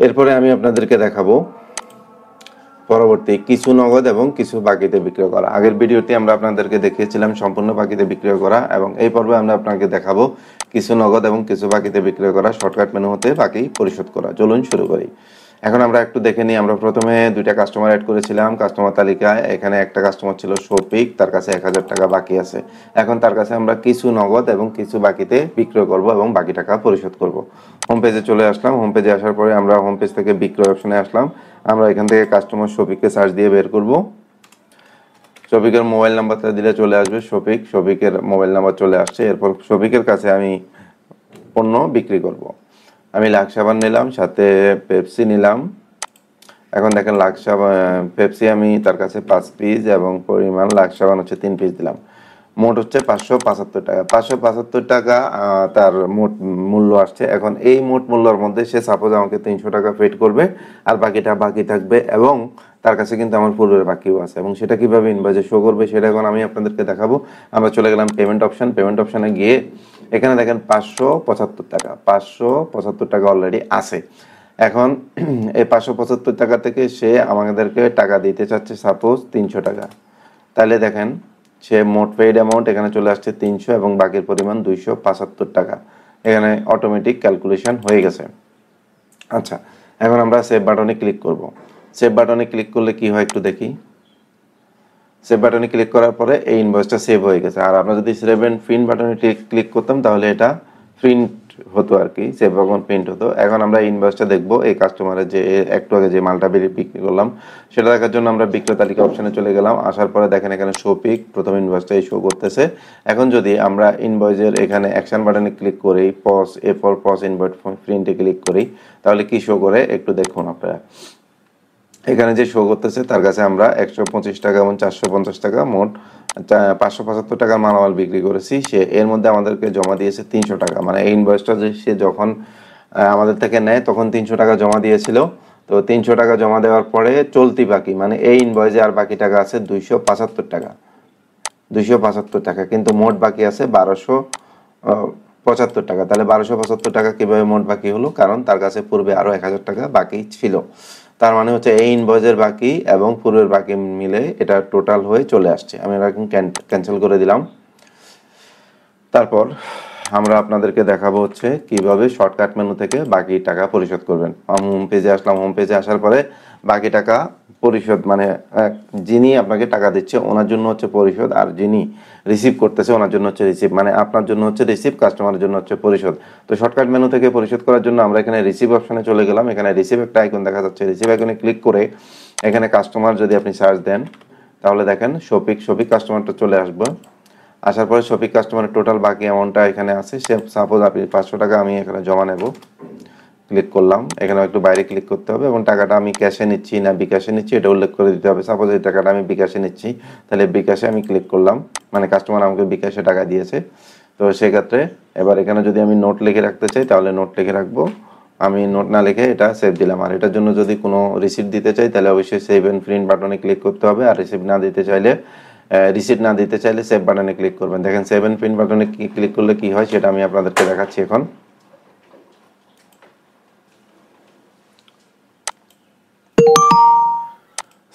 A: এরপরে আমি আপনাদেরকে দেখাবো পরবর্তী কিছু নগদ এবং কিছু বাকিতে বিক্রয় করা। আগের ভিডিওতে আমরা আপনাদেরকে দেখিয়েছিলাম সম্পূর্ণ বাকিতে বিক্রয় করা, এবং এই পর্বে আমরা আপনাকে দেখাবো কিছু নগদ এবং কিছু বাকিতে বিক্রয় করা, শর্টকাট মেনু হতে বাকি পরিশোধ করা। চলুন শুরু করি। এখন আমরা একটু দেখে নিই। আমরা প্রথমে দুইটা কাস্টমার অ্যাড করেছিলাম কাস্টমার তালিকায়। এখানে একটা কাস্টমার ছিল শফিক, তার কাছে 1000 টাকা বাকি আছে। এখন তার কাছে আমরা কিছু নগদ এবং কিছু বাকিতে বিক্রয় করব এবং বাকি টাকা পরিশোধ করব। হোম পেজে চলে আসলাম। হোম পেজে আসার পরে আমরা হোম পেজ থেকে বিক্রয় অপশনে আসলাম। আমরা এখান থেকে কাস্টমার শফিককে সার্চ দিয়ে বের করব। শফিকের মোবাইল নাম্বারটা দিলে চলে আসবে শফিকের মোবাইল নাম্বার চলে আসছে। এরপর শফিকের কাছে আমি পণ্য বিক্রি করব। আমি লাক্স সাবান নিলাম, সাথে পেপসি নিলাম। এখন দেখেন লাক্স সাবান পেপসি আমি তার কাছে 5 পিস এবং পরিমাণ লাক্স সাবান হচ্ছে 3 পিস দিলাম। মোট হচ্ছে 575 টাকা। 575 টাকা তার মোট মূল্য আসছে। এখন এই মোট মূল্যর মধ্যে সে সাপোজ আমাকে 300 টাকা পেড করবে, আর বাকিটা বাকি থাকবে, এবং তার কাছে কিন্তু আমার পূর্বের বাকিও আছে, এবং সেটা কিভাবে ইনভয়েসে শো করবে সেটা এখন আমি আপনাদেরকে দেখাবো। আমরা চলে গেলাম পেমেন্ট অপশনে গিয়ে এখানে দেখেন 575 টাকা, 575 টাকা অলরেডি আছে। এখন এই 575 টাকা থেকে সে আমাদেরকে টাকা দিতে চাচ্ছে সাপোজ 300 টাকা। তাহলে দেখেন সে মোট পেইড অ্যামাউন্ট এখানে চলে আসছে 300 এবং বাকির পরিমাণ 275 টাকা। এখানে অটোমেটিক ক্যালকুলেশন হয়ে গেছে। আচ্ছা, এখন আমরা সেভ বাটনে ক্লিক করব। সেভ বাটনে ক্লিক করলে কি হয় একটু দেখি। সেভ বাটনে ক্লিক করার পরে এই ইনভয়েসটা সেভ হয়ে গেছে। আর আমরা যদি সেভ এন্ড প্রিন্ট বাটনে ক্লিক করতাম তাহলে এটা প্রিন্ট হতো আর কি, সেভ এবং প্রিন্ট হতো। এখন আমরা ইনভয়েসটা দেখবো এই কাস্টমারের যে একটু আগে যে মালটা বিক্রি করলাম সেটা দেখার জন্য আমরা বিক্রয় তালিকা অপশনে চলে গেলাম। আসার পরে দেখেন এখানে শপিক প্রথম ইনভয়েসটাই শো করতেছে। এখন যদি আমরা ইনভয়েসের এখানে অ্যাকশন বাটনে ক্লিক করি, পজ ইনভয়েস প্রিন্টে ক্লিক করি, তাহলে কি শো করে একটু দেখুন আপনারা। এখানে যে শো করতেছে তার কাছে আমরা 125 টাকা এবং 450 টাকা মোট 575 টাকার মালামাল বিক্রি করেছি। সে এর মধ্যে আমাদেরকে জমা দিয়েছে 300 টাকা। মানে এই ইনভয়েসটা যে সে যখন আমাদের থেকে নেয় তখন 300 টাকা জমা দিয়েছিল। তো 300 টাকা জমা দেওয়ার পরে চলতি বাকি, মানে এই ইনভয়েসে আর বাকি টাকা আছে 275 টাকা, 275 টাকা, কিন্তু মোট বাকি আছে 1275 টাকা। তাহলে 1275 টাকা কিভাবে মোট বাকি হলো? কারণ তার কাছে পূর্বে আরো 1000 টাকা বাকি ছিল। তার মানে হচ্ছে এই ইনভয়েসের বাকি এবং পূর্বের বাকি মিলে এটা টোটাল হয়ে চলে আসছে। আমি এখন ক্যান্সেল করে দিলাম। তারপর আমরা আপনাদেরকে দেখাবো হচ্ছে কিভাবে শর্টকাট মেনু থেকে বাকি টাকা পরিশোধ করবেন। হোম পেজে আসলাম। হোম পেজে আসার পরে বাকি টাকা পরিশোধ, মানে যিনি আপনাকে টাকা দিচ্ছে ওনার জন্য হচ্ছে পরিশোধ, আর যিনি রিসিভ করতেছে ওনার জন্য হচ্ছে রিসিভ, মানে আপনার জন্য হচ্ছে রিসিভ, কাস্টমারের জন্য হচ্ছে পরিশোধ। তো শর্টকাট মেনু থেকে পরিশোধ করার জন্য আমরা এখানে রিসিভ অপশনে চলে গেলাম। এখানে রিসিভ একটা আইকন দেখা যাচ্ছে, রিসিভ আইকনে ক্লিক করে এখানে কাস্টমার যদি আপনি সার্চ দেন তাহলে দেখেন শফিক কাস্টমারটা চলে আসবে। আসার পরে শফিক কাস্টমারের টোটাল বাকি অ্যামাউন্টটা এখানে আছে। সে সাপোজ আপনি 500 টাকা আমি এখানে জমা নেব, ক্লিক করলাম। এখানে একটু বাইরে ক্লিক করতে হবে এবং টাকাটা আমি ক্যাশে নিচ্ছি না বিকাশে নিচ্ছি এটা উল্লেখ করে দিতে হবে। সাপোজ এই টাকাটা আমি বিকাশে নিচ্ছি, তাহলে বিকাশে আমি ক্লিক করলাম, মানে কাস্টমার আমাকে বিকাশে টাকা দিয়েছে। তো সেক্ষেত্রে এবার এখানে যদি আমি নোট লিখে রাখতে চাই তাহলে নোট লিখে রাখবো। আমি নোট না লিখে এটা সেভ দিলাম। আর এটার জন্য যদি কোনো রিসিপ্ট দিতে চাই তাহলে অবশ্যই সেভ এন্ড প্রিন্ট বাটনে ক্লিক করতে হবে। আর রিসিপ্ট না দিতে চাইলে সেভ বাটনে ক্লিক করবেন। দেখেন সেভ এন্ড প্রিন্ট বাটনে ক্লিক করলে কি হয় সেটা আমি আপনাদেরকে দেখাচ্ছি এখন।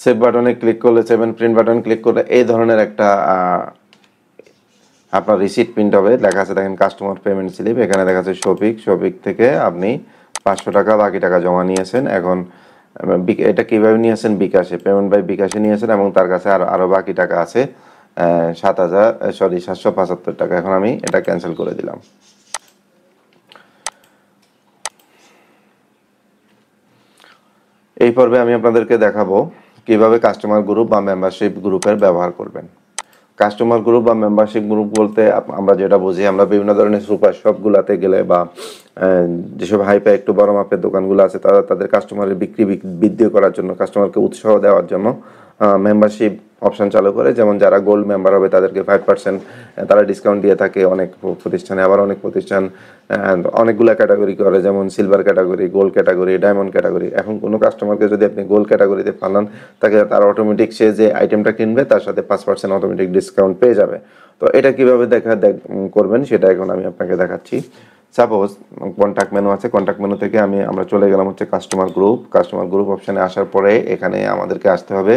A: সেভ বাটনে ক্লিক করলে, save and print button click করলে এই ধরনের একটা আপনার রিসিট প্রিন্ট হবে। লেখা আছে দেখেন কাস্টমার পেমেন্ট স্লিপ। এখানে দেখা যাচ্ছে শফিক থেকে আপনি 500 টাকা বাকি টাকা জমা নিয়েছেন। এখন এটা কিভাবে নিয়েছেন? বিকাশে, পেমেন্ট বাই বিকাশে নিয়েছেন এবং তার কাছে আরো বাকি টাকা আছে 775 টাকা। এখন আমি এটা ক্যান্সেল করে দিলাম। এই পর্বে আমি আপনাদেরকে দেখাবো কিভাবে কাস্টমার গ্রুপ বা মেম্বারশিপ গ্রুপের ব্যবহার করবেন। কাস্টমার গ্রুপ বা মেম্বারশিপ গ্রুপ বলতে আমরা যেটা বুঝি, আমরা বিভিন্ন ধরনের সুপার শপগুলোতে গেলে বা যেসব হাইপে একটু বড় মাপের দোকানগুলো আছে তারা তাদের কাস্টমারের বিক্রি বৃদ্ধি করার জন্য, কাস্টমারকে উৎসাহ দেওয়ার জন্য মেম্বারশিপ অপশন চালু করে। যেমন যারা গোল্ড মেম্বার হবে তাদেরকে 5% তারা ডিসকাউন্ট দিয়ে থাকে অনেক প্রতিষ্ঠানে। আবার অনেক প্রতিষ্ঠান অনেকগুলো ক্যাটাগরি করে, যেমন silver category, gold category, diamond category. এখন কোনো কাস্টমারকে যদি আপনি গোল্ড ক্যাটাগরিতে পালান তার অটোমেটিক সে যে আইটেমটা কিনবে তার সাথে 5% অটোমেটিক ডিসকাউন্ট পেয়ে যাবে। তো এটা কিভাবে করবেন সেটা এখন আমি আপনাকে দেখাচ্ছি। সাপোজ কন্ট্যাক্ট মেনু আছে, কন্ট্যাক্ট মেনু থেকে আমরা চলে গেলাম হচ্ছে কাস্টমার গ্রুপ অপশানে আসার পরে এখানে আমাদেরকে আসতে হবে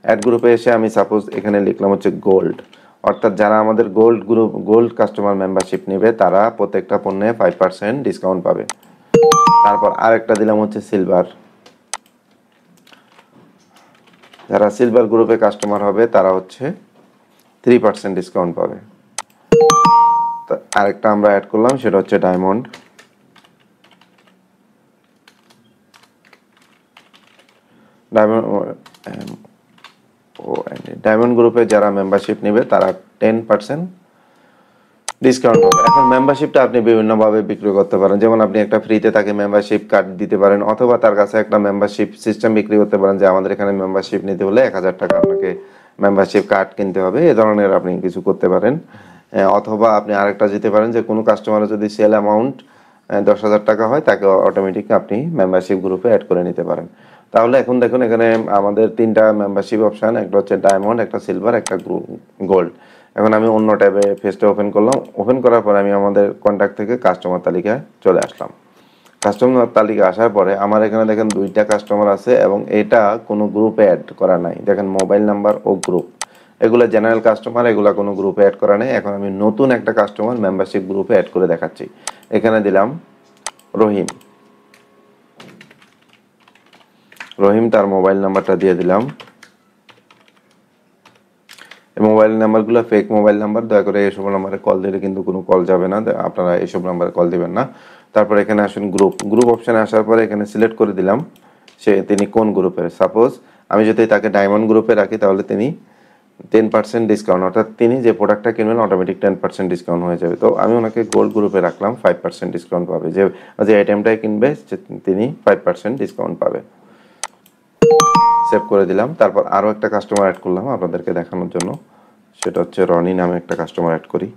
A: অ্যাড গ্রুপে এসে আমি সাপোজ এখানে লিখলাম হচ্ছে গোল্ড, অর্থাৎ যারা আমাদের গোল্ড কাস্টমার মেম্বারশিপ নেবে তারা প্রত্যেকটা পণ্যে 5% ডিসকাউন্ট পাবে। তারপর আরেকটা দিলাম হচ্ছে সিলভার, যারা সিলভার গ্রুপে কাস্টমার হবে তারা হচ্ছে 3% ডিসকাউন্ট পাবে। আরেকটা আমরা অ্যাড করলাম সেটা হচ্ছে ডায়মন্ড গ্রুপে যারা মেম্বারশিপ নেবে তারা 10% ডিসকাউন্ট পাবে। এখন মেম্বারশিপটা আপনি বিভিন্নভাবে বিক্রি করতে পারেন, যেমন আপনি একটা ফ্রিতে তাকে মেম্বারশিপ কার্ড দিতে পারেন, অথবা তার কাছে একটা মেম্বারশিপ সিস্টেম বিক্রি করতে পারেন যে আমাদের এখানে মেম্বারশিপ নিতে হলে 1000 টাকা আপনাকে মেম্বারশিপ কার্ড কিনতে হবে, এ ধরনের আপনি কিছু করতে পারেন। অথবা আপনি আরেকটা যেতে পারেন যে কোনো কাস্টমারের যদি সেল অ্যামাউন্ট 10,000 টাকা হয় তাকে অটোমেটিক আপনি মেম্বারশিপ গ্রুপে অ্যাড করে নিতে পারেন। তাহলে এখন দেখুন এখানে আমাদের 3টা মেম্বারশিপ অপশান, একটা হচ্ছে ডায়মন্ড, একটা সিলভার, একটা গোল্ড। এখন আমি অন্য ট্যাবে পেজটা ওপেন করলাম। ওপেন করার পরে আমি আমাদের কন্ট্যাক্ট থেকে কাস্টমার তালিকায় চলে আসলাম। কাস্টমার তালিকা আসার পরে আমার এখানে দেখেন 2টা কাস্টমার আছে এবং এটা কোনো গ্রুপে অ্যাড করা নাই। দেখেন মোবাইল নাম্বার ও গ্রুপ, এগুলো জেনারেল কাস্টমার, এগুলো কোনো গ্রুপে অ্যাড করা নেই। এখন আমি নতুন একটা কাস্টমার মেম্বারশিপ গ্রুপে অ্যাড করে দেখাচ্ছি। এখানে দিলাম রহিম, তার মোবাইল নাম্বারটা দিয়ে দিলাম। এই মোবাইল নাম্বারগুলো ফেক মোবাইল নাম্বার, দয়া করে এসব নাম্বারে কল দিলে কিন্তু কোনো কল যাবে না, আপনারা এসব নাম্বারে কল দিবেন না। তারপর এখানে আসুন গ্রুপ অপশানে আসার পরে এখানে সিলেক্ট করে দিলাম তিনি কোন গ্রুপের। সাপোজ আমি যদি তাকে ডায়মন্ড গ্রুপে রাখি তাহলে তিনি 10% ডিসকাউন্ট, অর্থাৎ তিনি যে প্রোডাক্টটা কিনবেন অটোমেটিক 10% ডিসকাউন্ট হয়ে যাবে। তো আমি ওনাকে গোল্ড গ্রুপে রাখলাম, 5% ডিসকাউন্ট পাবে। যে আইটেমটাই কিনবে তিনি 5% ডিসকাউন্ট পাবে। সেভ করে দিলাম। তারপর আরও একটা কাস্টমার অ্যাড করলাম আপনাদেরকে দেখানোর জন্য, সেটা হচ্ছে রনি নামে একটা কাস্টমার অ্যাড করি।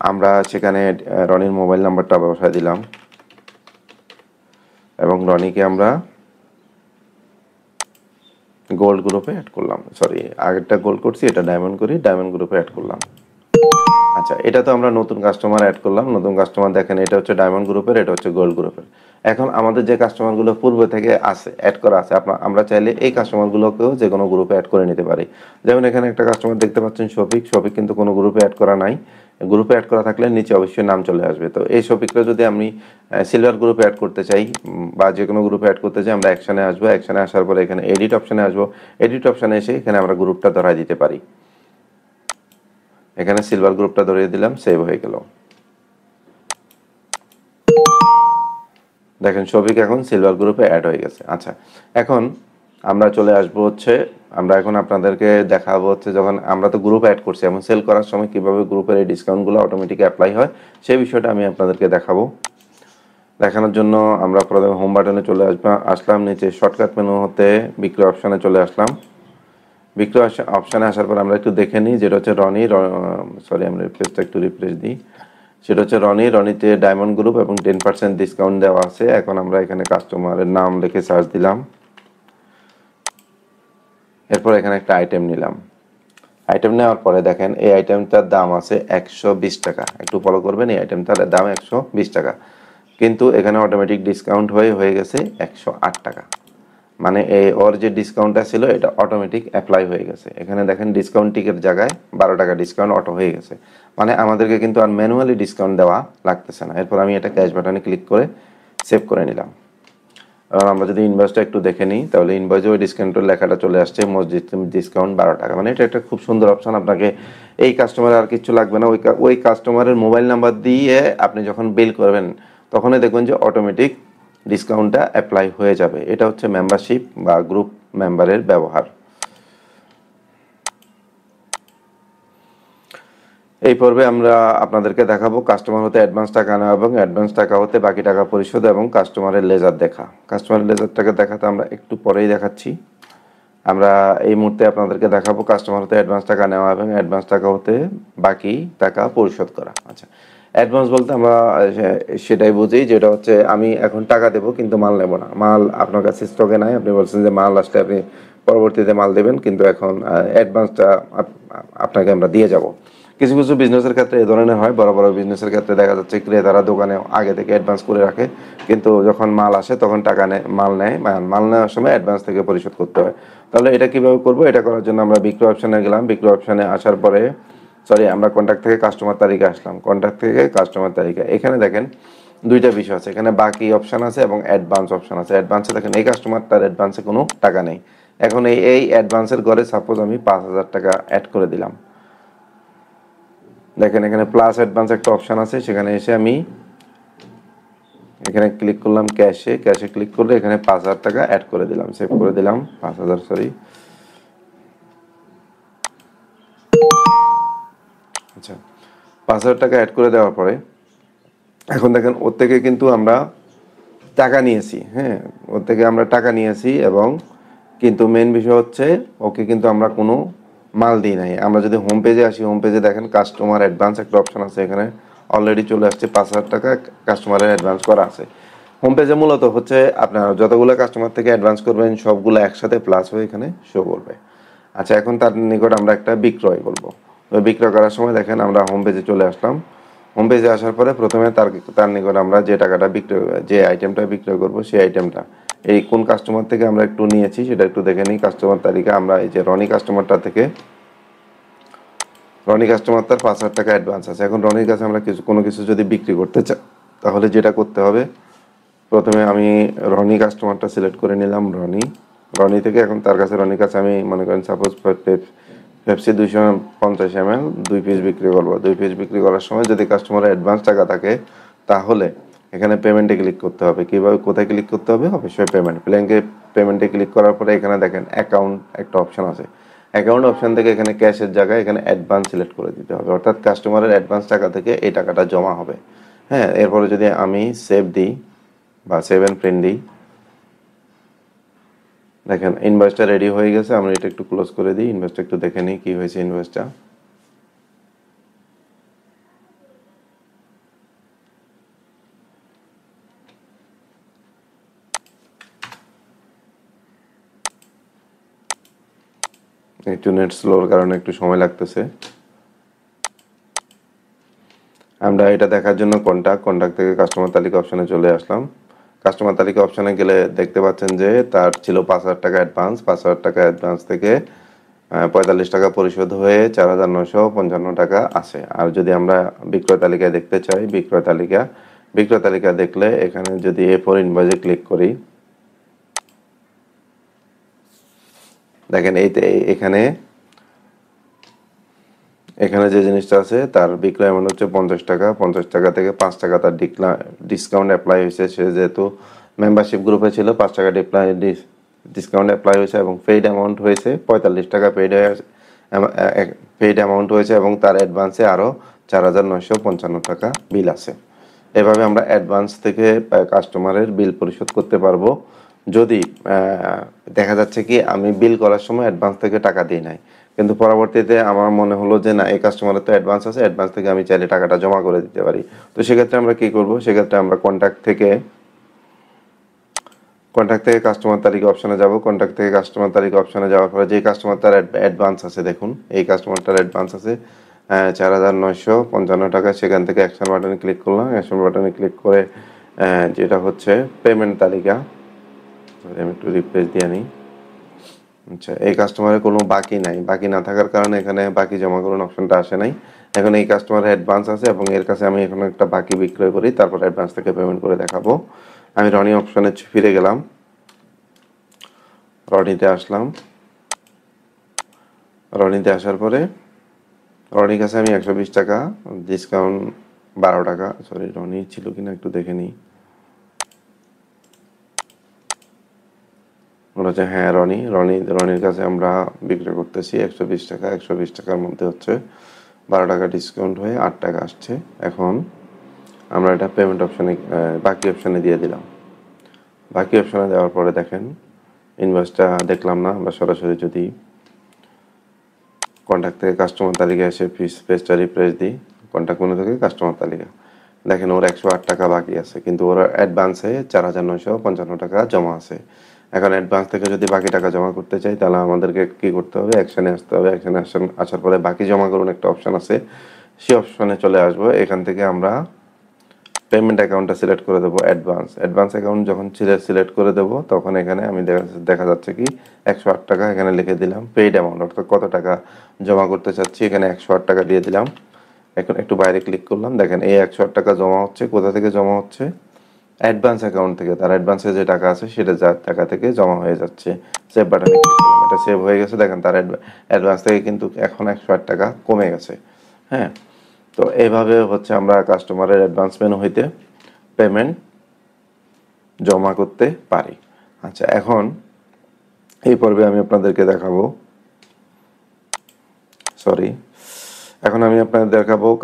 A: আমরা সেখানে রনির মোবাইল নাম্বারটা বসায় দিলাম এবং রনিকে আমরা গোল্ড গ্রুপে অ্যাড করলাম। সরি, আগেরটা গোল্ড করছি, এটা ডায়মন্ড করি, ডায়মন্ড গ্রুপে অ্যাড করলাম। আচ্ছা, এটা তো আমরা নতুন কাস্টমার অ্যাড করলাম। নতুন কাস্টমার দেখেন এটা হচ্ছে ডায়মন্ড গ্রুপের, এটা হচ্ছে গোল্ড গ্রুপের। এখন আমাদের যে কাস্টমারগুলো পূর্ব থেকে আছে অ্যাড করা আছে আমরা চাইলে এই কাস্টমারগুলোকেও যে কোনো গ্রুপে অ্যাড করে নিতে পারি। যেমন এখানে একটা কাস্টমার দেখতে পাচ্ছেন শফিক, শফিক কিন্তু কোনো গ্রুপে অ্যাড করা নাই। গ্রুপে অ্যাড করা থাকলে নিচে অবশ্যই নাম চলে আসবে। তো এই শফিকটা যদি আমি সিলভার গ্রুপে অ্যাড করতে চাই বা যে কোনো গ্রুপে অ্যাড করতে চাই, আমরা অ্যাকশানে আসবো। অ্যাকশানে আসার পরে এখানে এডিট অপশানে আসবো। এডিট অপশানে এসে এখানে আমরা গ্রুপটা ধরাই দিতে পারি। এখানে সিলভার গ্রুপটা ধরিয়ে দিলাম, সেভ হয়ে গেল। দেখেন শফিক এখন সিলভার গ্রুপে অ্যাড হয়ে গেছে। আচ্ছা, এখন আমরা চলে আসবো হচ্ছে, আমরা এখন আপনাদেরকে দেখাবো হচ্ছে যখন আমরা তো গ্রুপ অ্যাড করছি, এখন সেল করার সময় কিভাবে গ্রুপের এই ডিসকাউন্টগুলো অটোমেটিক অ্যাপ্লাই হয় সেই বিষয়টা আমি আপনাদেরকে দেখাবো। দেখানোর জন্য আমরা প্রথমে হোম বাটনে চলে আসলাম, নিচে শর্টকাট মেনু হতে বিক্রয় অপশানে চলে আসলাম। বিক্রয় অপশানে আসার পর আমরা একটু দেখে নিই, যেটা হচ্ছে সরি আমরা পেজটা একটু রিফ্রেশ দিই। সেটা হচ্ছে রনিতে ডায়মন্ড গ্রুপ এবং 10% ডিসকাউন্ট দেওয়া আছে। এখন আমরা এখানে কাস্টমারের নাম লিখে সার্চ দিলাম, এরপর এখানে একটা আইটেম নিলাম। আইটেম নেওয়ার পরে দেখেন এই আইটেমটার দাম আছে 120 টাকা। একটু ফলো করবেন, এই আইটেমটার দাম 120 টাকা, কিন্তু এখানে অটোমেটিক ডিসকাউন্ট হয়ে গেছে 108 টাকা। মানে ওর যে ডিসকাউন্টটা ছিল এটা অটোমেটিক অ্যাপ্লাই হয়ে গেছে। এখানে দেখেন ডিসকাউন্ট টিকের জায়গায় 12 টাকা ডিসকাউন্ট অটো হয়ে গেছে। মানে আমাদেরকে কিন্তু আর ম্যানুয়ালি ডিসকাউন্ট দেওয়া লাগতেছে না। এরপর আমি এটা ক্যাশ বাটনে ক্লিক করে সেভ করে নিলাম। এবার আমরা যদি ইনভয়েসটা একটু দেখে নিই, তাহলে ইনভয়েসে ওই ডিসকাউন্টের লেখাটা চলে আসছে, মোস্ট ডিসকাউন্ট 12 টাকা। মানে এটা একটা খুব সুন্দর অপশন। আপনাকে এই কাস্টমারের আর কিছু লাগবে না, ওই কাস্টমারের মোবাইল নাম্বার দিয়ে আপনি যখন বিল করবেন তখনই দেখবেন যে অটোমেটিক ডিসকাউন্টটা অ্যাপ্লাই হয়ে যাবে। এটা হচ্ছে মেম্বারশিপ বা গ্রুপ মেম্বারের ব্যবহার। এই পর্বে আমরা আপনাদেরকে দেখাবো কাস্টমার হতে অ্যাডভান্স টাকা নেওয়া এবং অ্যাডভান্স টাকা হতে বাকি টাকা পরিশোধ এবং কাস্টমারের লেজার দেখা। কাস্টমারের লেজারটাকে দেখাতে আমরা একটু পরেই দেখাচ্ছি। আমরা এই মুহূর্তে আপনাদেরকে দেখাবো কাস্টমার হতে অ্যাডভান্স টাকা নেওয়া এবং অ্যাডভান্স টাকা হতে বাকি টাকা পরিশোধ করা। আচ্ছা, অ্যাডভান্স বলতে আমরা সেটাই বুঝি যেটা হচ্ছে আমি এখন টাকা দেবো কিন্তু মাল নেব না। মাল আপনার কাছে স্টকে নাই, আপনি বলছেন যে মাল আসলে আপনি পরবর্তীতে মাল দেবেন, কিন্তু এখন অ্যাডভান্সটা আপনাকে আমরা দিয়ে যাব। কিছু কিছু বিজনেসের ক্ষেত্রে এ ধরনের হয়। বড় বড় বিজনেসের ক্ষেত্রে দেখা যাচ্ছে ক্রেতারা দোকানে আগে থেকে অ্যাডভান্স করে রাখে, কিন্তু যখন মাল আসে তখন টাকা নেয়, মাল নেওয়ার সময় অ্যাডভান্স থেকে পরিশোধ করতে হয়। তাহলে এটা কিভাবে করব? এটা করার জন্য আমরা বিক্রয় অপশানে গেলাম। বিক্রয় অপশানে আসার পরে আমরা কন্ট্যাক্ট থেকে কাস্টমার তালিকা আসলাম। কন্ট্যাক্ট থেকে কাস্টমার তালিকা, এখানে দেখেন দুইটা বিষয় আছে, এখানে বাকি অপশান আছে এবং অ্যাডভান্স অপশান আছে। অ্যাডভান্সে দেখেন এই কাস্টমারটার অ্যাডভান্সে কোনো টাকা নেই। এখন এই অ্যাডভান্সের ঘরে সাপোজ আমি 5,000 টাকা অ্যাড করে দিলাম। দেখেন এখানে প্লাস অ্যাডভান্স একটা অপশান আছে, সেখানে এসে আমি এখানে ক্লিক করলাম ক্যাশে ক্লিক করলে এখানে 5,000 টাকা অ্যাড করে দিলাম, সেভ করে দিলাম। 5,000 সরি। আচ্ছা, 5,000 টাকা অ্যাড করে দেওয়ার পরে এখন দেখেন ওর থেকে কিন্তু আমরা টাকা নিয়েছি। হ্যাঁ, ওর থেকে আমরা টাকা নিয়েছি এবং কিন্তু মেন বিষয় হচ্ছে ওকে কিন্তু আমরা কোনো মাল দিই নাই। আমরা যদি হোম পেজে আসি, হোম পেজে দেখেন কাস্টমার অ্যাডভান্স একটা অপশন আছে, এখানে অলরেডি চলে আসছে 5,000 টাকা কাস্টমারের অ্যাডভান্স করা আছে। হোম পেজে মূলত হচ্ছে আপনার যতগুলো কাস্টমার থেকে অ্যাডভান্স করবেন সবগুলো একসাথে প্লাস হয়ে এখানে শো করবে। আচ্ছা, এখন তার নিকট আমরা একটা বিক্রয় করব। ওই বিক্রয় করার সময় দেখেন আমরা হোম পেজে চলে আসলাম। হোম পেজে আসার পরে প্রথমে তার নিকট আমরা যে টাকাটা যে আইটেমটা বিক্রয় করব সেই আইটেমটা এই কোন কাস্টমার থেকে আমরা একটু নিয়েছি সেটা একটু দেখে নিই। কাস্টমার তালিকা আমরা এই যে রনি কাস্টমারটা থেকে, রনি কাস্টমার তার 5,000 টাকা অ্যাডভান্স আছে। এখন রনির কাছে আমরা কোনো কিছু যদি বিক্রি করতে চাই তাহলে যেটা করতে হবে, প্রথমে আমি রনি কাস্টমারটা সিলেক্ট করে নিলাম। রনি থেকে এখন তার কাছে রনির কাছে আমি মনে করেন সাপোজ পেপসি 250 ml 2 পিস বিক্রি করবো। 2 পিস বিক্রি করার সময় যদি কাস্টমারের অ্যাডভান্স টাকা থাকে তাহলে এখানে পেমেন্টে ক্লিক করতে হবে। কীভাবে, কোথায় ক্লিক করতে হবে? অবশ্যই পেমেন্টে ক্লিক করার পরে এখানে দেখেন অ্যাকাউন্ট একটা অপশান আছে। অ্যাকাউন্ট অপশান থেকে এখানে ক্যাশের জায়গায় এখানে অ্যাডভান্স সিলেক্ট করে দিতে হবে, অর্থাৎ কাস্টমারের অ্যাডভান্স টাকা থেকে এই টাকাটা জমা হবে। হ্যাঁ, এরপরে যদি আমি সেভ দিই বা সেভ অ্যান্ড প্রিন্ট দিই, দেখেন ইনভয়েসটা রেডি হয়ে গেছে। আমরা এটা একটু ক্লোজ করে দিই, ইনভয়েসটা একটু দেখে নিই কী হয়েছে ইনভয়েসটা। একটু নেট স্লোর কারণে একটু সময় লাগতেছে। আমরা এটা দেখার জন্য কন্ট্যাক্ট থেকে কাস্টমার তালিকা অপশানে চলে আসলাম। কাস্টমার তালিকা অপশনে গেলে দেখতে পাচ্ছেন যে তার ছিল 5,000 টাকা অ্যাডভান্স, 5,000 টাকা অ্যাডভান্স থেকে 45 টাকা পরিশোধ হয়ে 4,955 টাকা আছে। আর যদি আমরা বিক্রয় তালিকায় দেখতে চাই, বিক্রয় তালিকা দেখলে এখানে যদি A4 ইনভয়েসে ক্লিক করি, দেখেন এখানে যে জিনিসটা আছে তার বিক্রয় অ্যামাউন্ট হচ্ছে 50 টাকা। 50 টাকা থেকে 5 টাকা তার ডিসকাউন্ট অ্যাপ্লাই হয়েছে। সে যেহেতু মেম্বারশিপ গ্রুপে ছিল, 5 টাকা ডিসকাউন্ট অ্যাপ্লাই হয়েছে এবং পেইড অ্যামাউন্ট হয়েছে 45 টাকা পেইড অ্যামাউন্ট হয়েছে এবং তার অ্যাডভান্সে আরও 4,955 টাকা বিল আছে। এভাবে আমরা অ্যাডভান্স থেকে কাস্টমারের বিল পরিশোধ করতে পারবো। যদি দেখা যাচ্ছে কি আমি বিল করার সময় অ্যাডভান্স থেকে টাকা দিই নাই, কিন্তু পরবর্তীতে আমার মনে হলো যে না, এই কাস্টমারের তো অ্যাডভান্স আছে, অ্যাডভান্স থেকে আমি চাইলে টাকাটা জমা করে দিতে পারি। তো সেক্ষেত্রে আমরা কি করব, সেক্ষেত্রে আমরা কন্ট্যাক্ট থেকে কাস্টমার তালিকা অপশনে যাব। কন্ট্যাক্ট থেকে কাস্টমার তালিকা অপশনে যাওয়ার পরে যে কাস্টমার তার অ্যাডভান্স আছে, দেখুন এই কাস্টমারটার অ্যাডভান্স আছে 4,955 টাকা। সেখান থেকে অ্যাকশন বাটনে ক্লিক করলাম। অ্যাকশন বাটনে ক্লিক করে যেটা হচ্ছে পেমেন্ট তালিকা, আমি একটু রিফ্রেশ দিয়ে নিই। আচ্ছা, এই কাস্টমারের কোনো বাকি নাই, বাকি না থাকার কারণে এখানে বাকি জমা করুন অপশনটা আসে নাই। এখন এই কাস্টমারের অ্যাডভান্স আছে এবং এর কাছে আমি এখন একটা বাকি বিক্রয় করি, তারপর অ্যাডভান্স থেকে পেমেন্ট করে দেখাবো। আমি রনি অপশনে ফিরে গেলাম, রনিতে আসলাম। রনিতে আসার পরে রনির কাছে আমি 120 টাকা ডিসকাউন্ট 12 টাকা, সরি রনি ছিল কিনা একটু দেখে নিই। মনে হচ্ছে হ্যাঁ রনির কাছে আমরা বিক্রয় করতেছি 120 টাকা। 120 টাকার মধ্যে হচ্ছে 12 টাকা ডিসকাউন্ট হয়ে 8 টাকা আসছে। এখন আমরা এটা পেমেন্ট অপশানে বাকি অপশানে দিয়ে দিলাম। বাকি অপশানে দেওয়ার পরে দেখেন ইনভয়েসটা দেখলাম না। আমরা সরাসরি যদি কন্ট্যাক্ট থেকে কাস্টমার তালিকা এসে পেজটা রিফ্রেশ দিই, কন্ট্যাক্ট মেনু থেকে কাস্টমার তালিকা, দেখেন ওর 108 টাকা বাকি আছে, কিন্তু ওর অ্যাডভান্সে 4,955 টাকা জমা আছে। এখন অ্যাডভান্স থেকে যদি বাকি টাকা জমা করতে চাই তাহলে আমাদেরকে কি করতে হবে, অ্যাকশানে আসতে হবে। অ্যাকশানে আসার পরে বাকি জমা করুন একটা অপশান আছে, সেই অপশানে চলে আসবো। এখান থেকে আমরা পেমেন্ট অ্যাকাউন্টটা সিলেক্ট করে দেবো অ্যাডভান্স অ্যাকাউন্ট যখন সিলেক্ট করে দেবো তখন এখানে আমি দেখা যাচ্ছে কি 108 টাকা এখানে লিখে দিলাম পেইড অ্যামাউন্ট, অর্থাৎ কত টাকা জমা করতে চাচ্ছি, এখানে 108 টাকা দিয়ে দিলাম। এখন একটু বাইরে ক্লিক করলাম, দেখেন এই 108 টাকা জমা হচ্ছে। কোথা থেকে জমা হচ্ছে? অ্যাডভান্স অ্যাকাউন্ট থেকে। তার অ্যাডভান্সে যে টাকা আছে সেটা টাকা থেকে জমা হয়ে যাচ্ছে। সেভ বাটনে ক্লিক করলাম, এটা সেভ হয়ে গেছে। দেখেন তার অ্যাডভান্স থেকে কিন্তু এখন 108 টাকা কমে গেছে। হ্যাঁ, তো এইভাবে হচ্ছে আমরা কাস্টমারের অ্যাডভান্স মেনু হইতে পেমেন্ট জমা করতে পারি। আচ্ছা, এখন এই পর্বে আমি আপনাদেরকে দেখাবো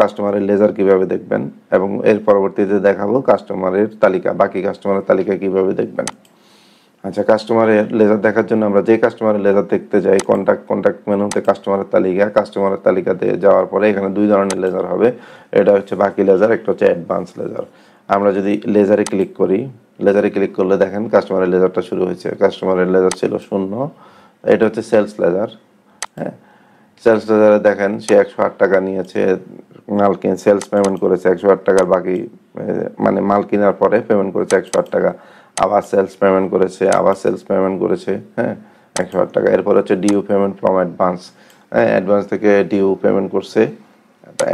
A: কাস্টমারের লেজার কিভাবে দেখবেন এবং এর পরবর্তীতে দেখাবো কাস্টমারের তালিকা, বাকি কাস্টমারের তালিকা কিভাবে দেখবেন। আচ্ছা, কাস্টমারের লেজার দেখার জন্য আমরা যে কাস্টমারের লেজার দেখতে যাই, কন্ট্যাক্ট মেনুতে কাস্টমারের তালিকাতে যাওয়ার পরে এখানে দুই ধরনের লেজার হবে। এটা হচ্ছে বাকি লেজার, একটা হচ্ছে অ্যাডভান্স লেজার। আমরা যদি লেজারে ক্লিক করলে দেখেন কাস্টমারের লেজারটা শুরু হয়েছে। কাস্টমারের লেজার ছিল 0, এটা হচ্ছে সেলস লেজার। হ্যাঁ, সেলস লেজারে দেখেন সে 108 টাকা নিয়েছে, সেলস পেমেন্ট করেছে 108 টাকার বাকি, মানে মাল কেনার পরে পেমেন্ট করেছে 108 টাকা, আবার সেলস পেমেন্ট করেছে হ্যাঁ 108 টাকা। এরপর হচ্ছে due payment from advance, advance থেকে ডিউ পেমেন্ট করছে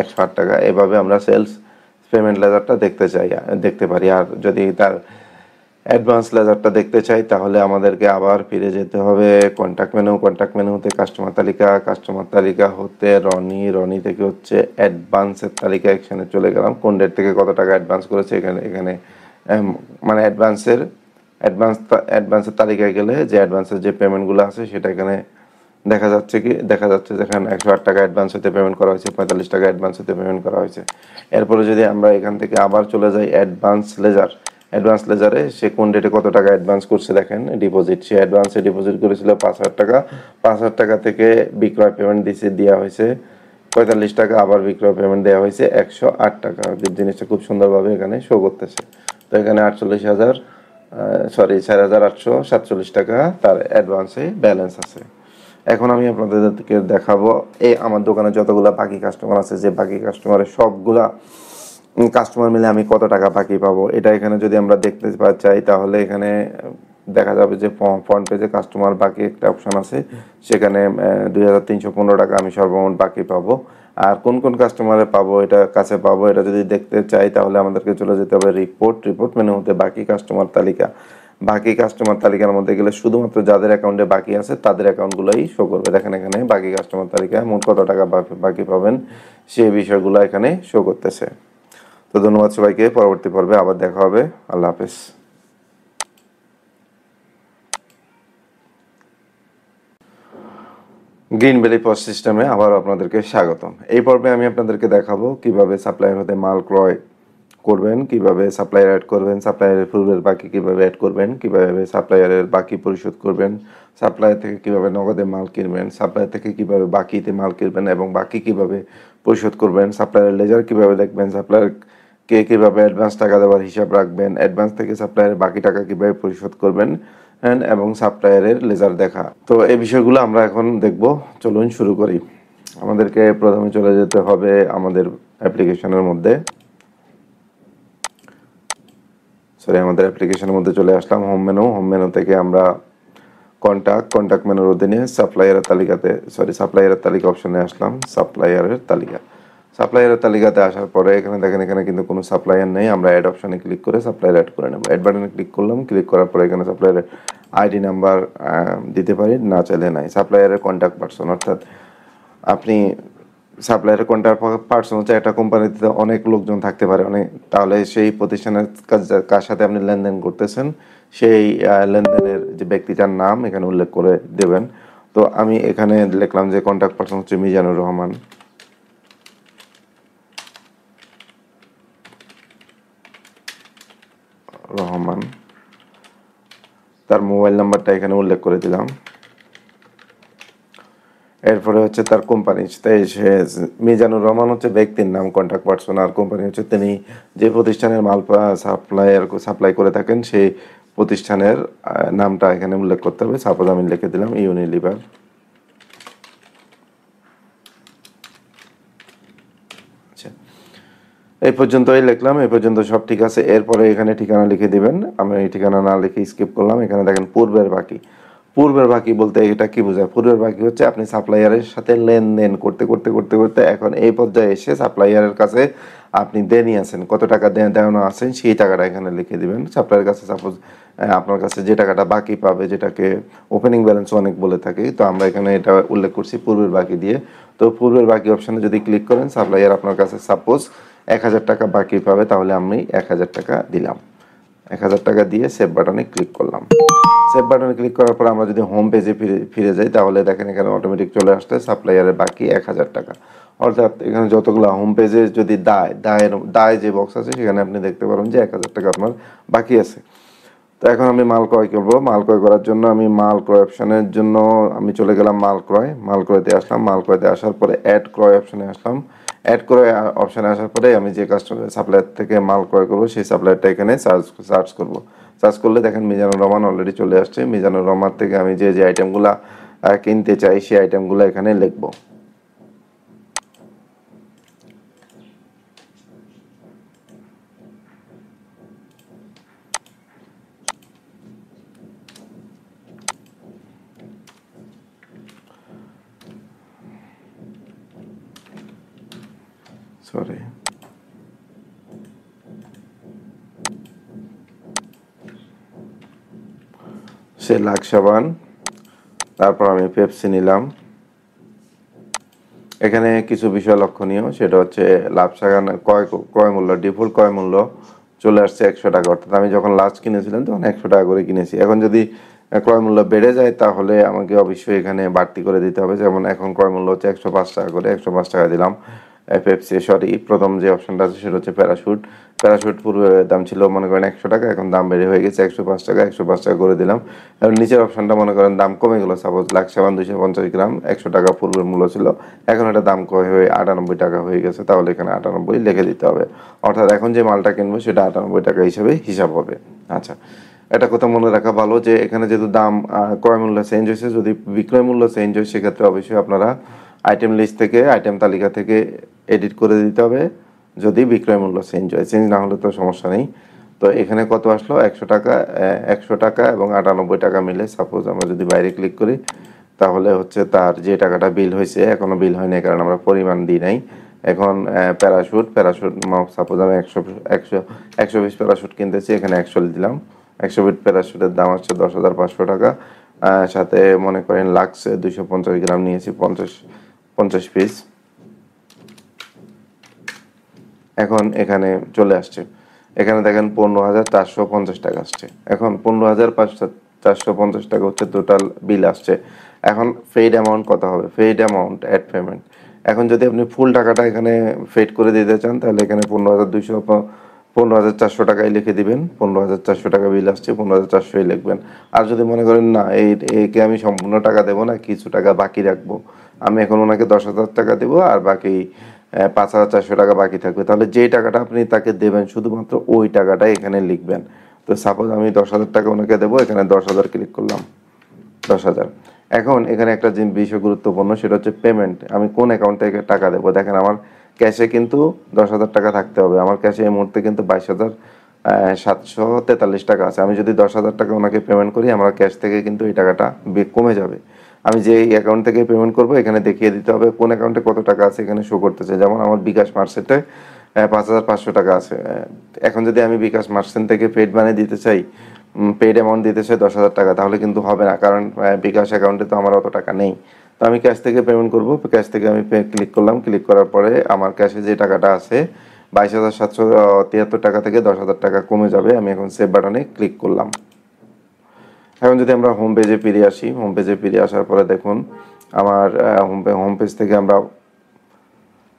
A: 108 টাকা। এভাবে আমরা সেলস পেমেন্ট লেজারটা দেখতে পারি। আর যদি তার অ্যাডভান্স লেজারটা দেখতে চাই তাহলে আমাদেরকে আবার ফিরে যেতে হবে কন্ট্যাক্ট মেনুতে কাস্টমার তালিকা হতে রনি থেকে হচ্ছে অ্যাডভান্সের তালিকা, এখানে চলে গেলাম। কোন ডেট থেকে কত টাকা অ্যাডভান্স করেছে এখানে মানে অ্যাডভান্সের তালিকায় গেলে যে অ্যাডভান্সের যে পেমেন্টগুলো আছে সেটা এখানে দেখা যাচ্ছে যেখানে 108 টাকা অ্যাডভান্স হতে পেমেন্ট করা হয়েছে, 45 টাকা অ্যাডভান্স হতে পেমেন্ট করা হয়েছে। এরপরে যদি আমরা এখান থেকে আবার চলে যাই অ্যাডভান্স লেজারে সে কোন ডেটে কত টাকা অ্যাডভান্স করছে, দেখেন ডিপোজিট, সে অ্যাডভান্সে ডিপোজিট করেছিল 5,000 টাকা। 5,000 টাকা থেকে বিক্রয় পেমেন্ট দেওয়া হয়েছে 45 টাকা, আবার বিক্রয় পেমেন্ট দেওয়া হয়েছে 108 টাকা। জিনিসটা খুব সুন্দরভাবে এখানে শো করতেছে। তো এখানে 4,847 টাকা তার অ্যাডভান্সে ব্যালেন্স আছে। এখন আমি আপনাদেরকে দেখাবো এই আমার দোকানে যতগুলা বাকি কাস্টমার আছে, যে বাকি কাস্টমারের সবগুলা কাস্টমার মিলে আমি কত টাকা বাকি পাবো, এটা এখানে যদি আমরা দেখতে চাই তাহলে এখানে দেখা যাবে যে ফ্রন্ট পেজে কাস্টমার বাকি একটা অপশন আছে, সেখানে 2315 টাকা আমি সর্বমোট বাকি পাবো। আর কোন কোন কাস্টমারে পাবো, এটা কাছে পাবো, এটা যদি দেখতে চাই তাহলে আমাদেরকে চলে যেতে হবে রিপোর্ট মেনু হতে বাকি কাস্টমার তালিকা। বাকি কাস্টমার তালিকার মধ্যে গেলে শুধুমাত্র যাদের অ্যাকাউন্টে বাকি আছে তাদের অ্যাকাউন্টগুলোই শো করবে। দেখেন এখানে বাকি কাস্টমার তালিকায় মোট কত টাকা বাকি পাবেন সেই বিষয়গুলো এখানে শো করতেছে। তো ধন্যবাদ সবাইকে, পরবর্তী পর্বে আবার দেখা হবে। আল্লাহ হাফেজ। গ্রিন ভ্যালি পজ সিস্টেমে আবার আপনাদেরকে স্বাগতম। এই পর্বে আমি আপনাদেরকে দেখাবো কিভাবে সাপ্লায়ার হতে মাল ক্রয় করবেন, কিভাবে সাপ্লায়ার অ্যাড করবেন, সাপ্লায়ারের পূর্বের বাকি কিভাবে অ্যাড করবেন, কিভাবে সাপ্লায়ারের বাকি পরিশোধ করবেন, সাপ্লায়ার থেকে কিভাবে নগদে মাল কিনবেন, সাপ্লায়ার থেকে কিভাবে বাকিতে মাল কিনবেন এবং বাকি কিভাবে পরিশোধ করবেন, সাপ্লায়ারের লেজার কিভাবে দেখবেন, সাপ্লায়ার কে কিভাবে অ্যাডভান্স টাকা দেওয়ার হিসাব রাখবেন, অ্যাডভান্স থেকে সাপ্লায়ারের বাকি টাকা কিভাবে পরিশোধ করবেন এবং সাপ্লায়ারের লেজার দেখা। তো এই বিষয়গুলো আমরা এখন দেখব। চলুন শুরু করি। আমাদেরকে প্রথমে চলে যেতে হবে আমাদের অ্যাপ্লিকেশনের মধ্যে। আমাদের অ্যাপ্লিকেশনের মধ্যে চলে আসলাম। হোম মেনু থেকে আমরা কন্ট্যাক্ট মেনুর অধীনে সাপ্লায়ারের তালিকা অপশনে আসলাম। সাপ্লায়ারের তালিকাতে আসার পরে এখানে দেখেন, এখানে কিন্তু কোনো সাপ্লায়ার নেই। আমরা অ্যাড অপশনে ক্লিক করে সাপ্লায়ার অ্যাড করে নেব। অ্যাড বাটনে ক্লিক করলাম। ক্লিক করার পরে এখানে সাপ্লায়ারের আইডি নাম্বার দিতে পারি, না চাইলে নাই। সাপ্লায়ারের কন্ট্যাক্ট পারসন, অর্থাৎ আপনি সাপ্লায়ারের কন্ট্যাক্ট পারসন হচ্ছে একটা কোম্পানিতে অনেক লোকজন থাকতে পারে, তাহলে সেই প্রতিষ্ঠানের কার সাথে আপনি লেনদেন করতেছেন সেই লেনদেনের যে ব্যক্তিটার নাম এখানে উল্লেখ করে দেবেন। তো আমি এখানে লিখলাম যে কন্ট্যাক্ট পারসন হচ্ছে মিজানুর রহমান। তার মোবাইল নাম্বারটা এখানে উল্লেখ করে দিলাম। এরপরে হচ্ছে তার কোম্পানি, মিজানুর রহমান হচ্ছে ব্যক্তির নাম, কন্ট্যাক্ট পারসন, আর কোম্পানি হচ্ছে তিনি যে প্রতিষ্ঠানের মাল সাপ্লাই করে থাকেন সেই প্রতিষ্ঠানের নামটা এখানে উল্লেখ করতে হবে। সাপোজ আমি লিখে দিলাম ইউনিলিভার। আচ্ছা, এই পর্যন্তই লিখলাম, এই পর্যন্ত সব ঠিক আছে। এরপরে এখানে ঠিকানা লিখে দিবেন। আমি এই ঠিকানা না লিখে স্কিপ করলাম। এখানে দেখেন পূর্বের বাকি বলতে এটা কি বোঝায়? পূর্বের বাকি হচ্ছে আপনি সাপ্লায়ারের সাথে লেনদেন করতে এখন এই পর্যায়ে এসে সাপ্লায়ারের কাছে আপনি দেনি আছেন, কত টাকা দেওয়ানো আছেন সেই টাকাটা এখানে লিখে দিবেন। সাপ্লায়ারের কাছে সাপোজ আপনার কাছে যে টাকাটা বাকি পাবে, যেটাকে ওপেনিং ব্যালেন্স অনেক বলে থাকি, তো আমরা এখানে এটা উল্লেখ করছি পূর্বের বাকি দিয়ে। তো পূর্বের বাকি অপশানে যদি ক্লিক করেন, সাপ্লায়ার আপনার কাছে সাপোজ 1000 টাকা বাকি পাবে, তাহলে আমি 1000 টাকা দিলাম। 1000 টাকা দিয়ে সেভ বাটনে ক্লিক করলাম। সেভ বাটনে ক্লিক করার পর আমরা যদি হোম পেজে ফিরে যাই তাহলে দেখেন এখানে অটোমেটিক চলে আসছে সাপ্লায়ারের বাকি 1000 টাকা। অর্থাৎ এখানে যতগুলো হোম পেজে যদি দায় যে বক্স আছে সেখানে আপনি দেখতে পারেন যে 1000 টাকা আপনার বাকি আছে। তো এখন আমি মাল ক্রয় করবো। মাল ক্রয় করার জন্য আমি মাল ক্রয় অপশানের জন্য আমি চলে গেলাম মাল ক্রয়তে আসলাম। মাল ক্রয়তে আসার পরে অ্যাড ক্রয় অপশানে আসলাম। অ্যাড ক্রয় অপশানে আসার পরে আমি যে সাপ্লায়ার থেকে মাল ক্রয় করবো সেই সাপ্লায়ারটা এখানে সার্চ করবো। সার্চ করলে দেখেন মিজানুর রহমান অলরেডি চলে আসছে। মিজানুর রহমান থেকে আমি যে আইটেমগুলো কিনতে চাই সেই আইটেমগুলো এখানে লিখবো। সে লাক্স সাবান, তারপর আমি পেপসি নিলাম। এখানে কিছু বিষয় লক্ষণীয়, সেটা হচ্ছে লাভ সাবান ক্রয় মূল্য, ডিফল্ট ক্রয় মূল্য চলে আসছে 100 টাকা। অর্থাৎ আমি যখন লাস্ট কিনেছিলাম তখন 100 টাকা করে কিনেছি। এখন যদি ক্রয় মূল্য বেড়ে যায় তাহলে আমাকে অবশ্যই এখানে বাড়তি করে দিতে হবে। যেমন এখন ক্রয় মূল্য হচ্ছে 105 টাকা করে, 105 টাকা দিলাম। প্রথম যে অপশনটা আছে সেটা হচ্ছে প্যারাশুট পূর্বে দাম ছিল মনে করেন 100 টাকা, এখন দাম বেড়ে হয়ে গেছে 105 টাকা করে দিলাম। এবং নিচের অপশনটা মনে করেন দাম কমে গেলো, সাপোজ লাক্স সাবান 250 গ্রাম 100 টাকা পূর্বের মূল্য ছিল, এখন এটা দাম কমে হয়ে 98 টাকা হয়ে গেছে, তাহলে এখানে 98 লিখে দিতে হবে। অর্থাৎ এখন যে মালটা কিনবো সেটা 98 টাকা হিসেবে হিসাব হবে। আচ্ছা, এটা কথা মনে রাখা ভালো যে এখানে যেহেতু দাম ক্রয় মূল্য চেঞ্জ হয়েছে, যদি বিক্রয় মূল্য চেঞ্জ হয় সেক্ষেত্রে অবশ্যই আপনারা আইটেম লিস্ট থেকে, আইটেম তালিকা থেকে এডিট করে দিতে হবে যদি বিক্রয় মূল্য চেঞ্জ হয়, চেঞ্জ না হলে তো সমস্যা নেই। তো এখানে কত আসলো 100 টাকা, 100 টাকা এবং 98 টাকা মিলে সাপোজ আমরা যদি বাইরে ক্লিক করি তাহলে হচ্ছে তার যে টাকাটা বিল হয়েছে এখনো বিল হয়নি, কারণ আমরা পরিমাণ দিই নাই। এখন প্যারাশুট সাপোজ আমি 100 পিস প্যারাশুট কিনতেছি, এখানে 100 দিলাম। 100 পিস প্যারাশুটের দাম হচ্ছে 10,500 টাকা। সাথে মনে করেন লাক্স 250 গ্রাম নিয়েছি, 50 পিস। এখন এখানে চলে আসছে, এখানে দেখেন 15,450 টাকা আসছে। এখন 15,450 টাকা হচ্ছে টোটাল বিল আসছে। এখন পেইড অ্যামাউন্ট কত হবে? Paid amount add payment. এখন যদি আপনি ফুল টাকাটা এখানে পেইড করে দিতে চান তাহলে এখানে 15,400 টাকাই লিখে দিবেন। 15,400 টাকা বিল আসছে, 15,400ই লিখবেন। আর যদি মনে করেন না একে আমি সম্পূর্ণ টাকা দেবো না, কিছু টাকা বাকি রাখবো, আমি এখন ওনাকে 10,000 টাকা দেবো আর বাকি 5,400 টাকা বাকি থাকবে, তাহলে যেই টাকাটা আপনি তাকে দেবেন শুধুমাত্র ওই টাকাটাই এখানে লিখবেন। তো সাপোজ আমি 10,000 টাকা ওনাকে দেবো, এখানে 10,000 ক্লিক করলাম, 10,000। এখন এখানে একটা যে বিষয় গুরুত্বপূর্ণ সেটা হচ্ছে পেমেন্ট। আমি কোন অ্যাকাউন্ট থেকে টাকা দেবো? দেখেন আমার ক্যাশে কিন্তু 10,000 টাকা থাকতে হবে। আমার ক্যাশে এই মুহূর্তে কিন্তু 22,743 টাকা আছে। আমি যদি 10,000 টাকা ওনাকে পেমেন্ট করি আমার ক্যাশ থেকে কিন্তু এই টাকাটা কমে যাবে। আমি যে অ্যাকাউন্ট থেকে পেমেন্ট করব এখানে দেখিয়ে দিতে হবে কোন অ্যাকাউন্টে কত টাকা আছে, এখানে শো করতেছে। যেমন আমার বিকাশ মার্চেন্টে 5,500 টাকা আছে। এখন যদি আমি বিকাশ মার্চেন্ট থেকে পেড মানি দিতে চাই, পেইড অ্যামাউন্ট দিতে চাই 10,000 টাকা, তাহলে কিন্তু হবে না, কারণ বিকাশ অ্যাকাউন্টে তো আমার অত টাকা নেই। তো আমি ক্যাশ থেকে পেমেন্ট করব। ক্যাশ থেকে আমি ক্লিক করলাম, ক্লিক করার পরে আমার ক্যাশে যে টাকাটা আছে 22,773 টাকা থেকে 10,000 টাকা কমে যাবে। আমি এখন সেভ বাটনে ক্লিক করলাম। এখন যদি আমরা হোম পেজে ফিরে আসি, হোম পেজে ফিরে আসার পরে দেখুন আমার হোম পেজ থেকে আমরা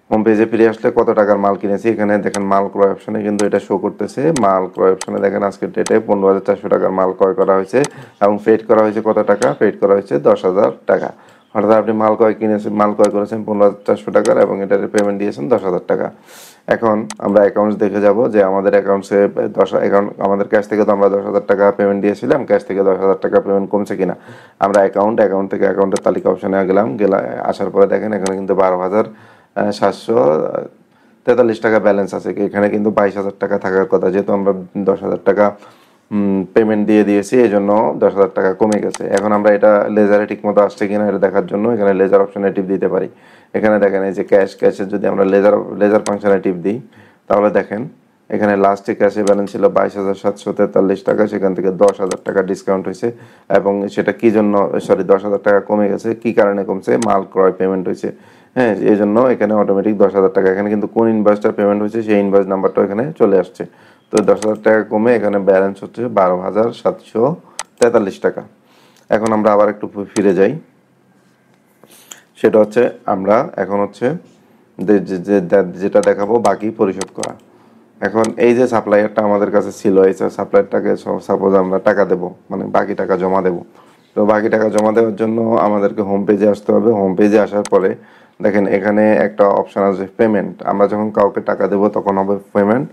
A: হোম পেজে ফিরে আসলে কত টাকার মাল কিনেছি এখানে দেখেন মাল ক্রয় অপশনে কিন্তু এটা শো করতেছে। মাল ক্রয় অপশনে দেখেন আজকের ডেটে 15,400 টাকার মাল ক্রয় করা হয়েছে এবং পেড করা হয়েছে কত টাকা? পেড করা হয়েছে 10,000 টাকা। অর্থাৎ আপনি মাল ক্রয় করেছেন 15,400 টাকার এবং এটার পেমেন্ট দিয়েছেন 10,000 টাকা। এখন আমরা অ্যাকাউন্টস দেখে যাব যে আমাদের অ্যাকাউন্টসে আমাদের ক্যাশ থেকে তো আমরা 10,000 টাকা পেমেন্ট দিয়েছিলাম, ক্যাশ থেকে 10,000 টাকা পেমেন্ট কমছে কিনা। আমরা অ্যাকাউন্ট থেকে অ্যাকাউন্টের তালিকা অপশনে আসার পরে দেখেন এখানে কিন্তু 12,743 টাকা ব্যালেন্স আছে। এখানে কিন্তু 22,000 টাকা থাকার কথা, যেহেতু আমরা 10,000 টাকা পেমেন্ট দিয়ে দিয়েছি এই জন্য 10,000 টাকা কমে গেছে। এখন আমরা এটা লেজারে ঠিকমতো আসছে কিনা এটা দেখার জন্য এখানে লেজার অপশনে টিপ দিতে পারি। এখানে দেখেন এই যে ক্যাশের যদি আমরা লেজার ফাংশনে টিপ দিই তাহলে দেখেন এখানে লাস্টে ক্যাশে ব্যালেন্স ছিল 22,743 টাকা, সেখান থেকে 10,000 টাকা ডিসকাউন্ট হয়েছে এবং সেটা কি জন্য 10,000 টাকা কমে গেছে, কি কারণে কমছে? মাল ক্রয় পেমেন্ট হয়েছে। হ্যাঁ, এই জন্য এখানে অটোমেটিক 10,000 টাকা, এখানে কিন্তু কোন ইনভয়েসটা পেমেন্ট হয়েছে সেই ইনভয়েস নাম্বারটাও এখানে চলে আসছে। তো 10,000 টাকা কমে এখানে ব্যালেন্স হচ্ছে 12,743 টাকা। এখন আমরা আবার একটু ফিরে যাই, সেটা হচ্ছে আমরা এখন হচ্ছে যেটা দেখাবো বাকি পরিশোধ করা। এখন এই যে সাপ্লায়ারটা আমাদের কাছে ছিল, এই সাপ্লায়ারটাকে সাপোজ আমরা টাকা দেব, মানে বাকি টাকা জমা দেব। তো বাকি টাকা জমা দেওয়ার জন্য আমাদেরকে হোম পেজে আসতে হবে। হোম পেজে আসার পরে দেখেন এখানে একটা অপশান আছে পেমেন্ট। আমরা যখন কাউকে টাকা দেব তখন হবে পেমেন্ট,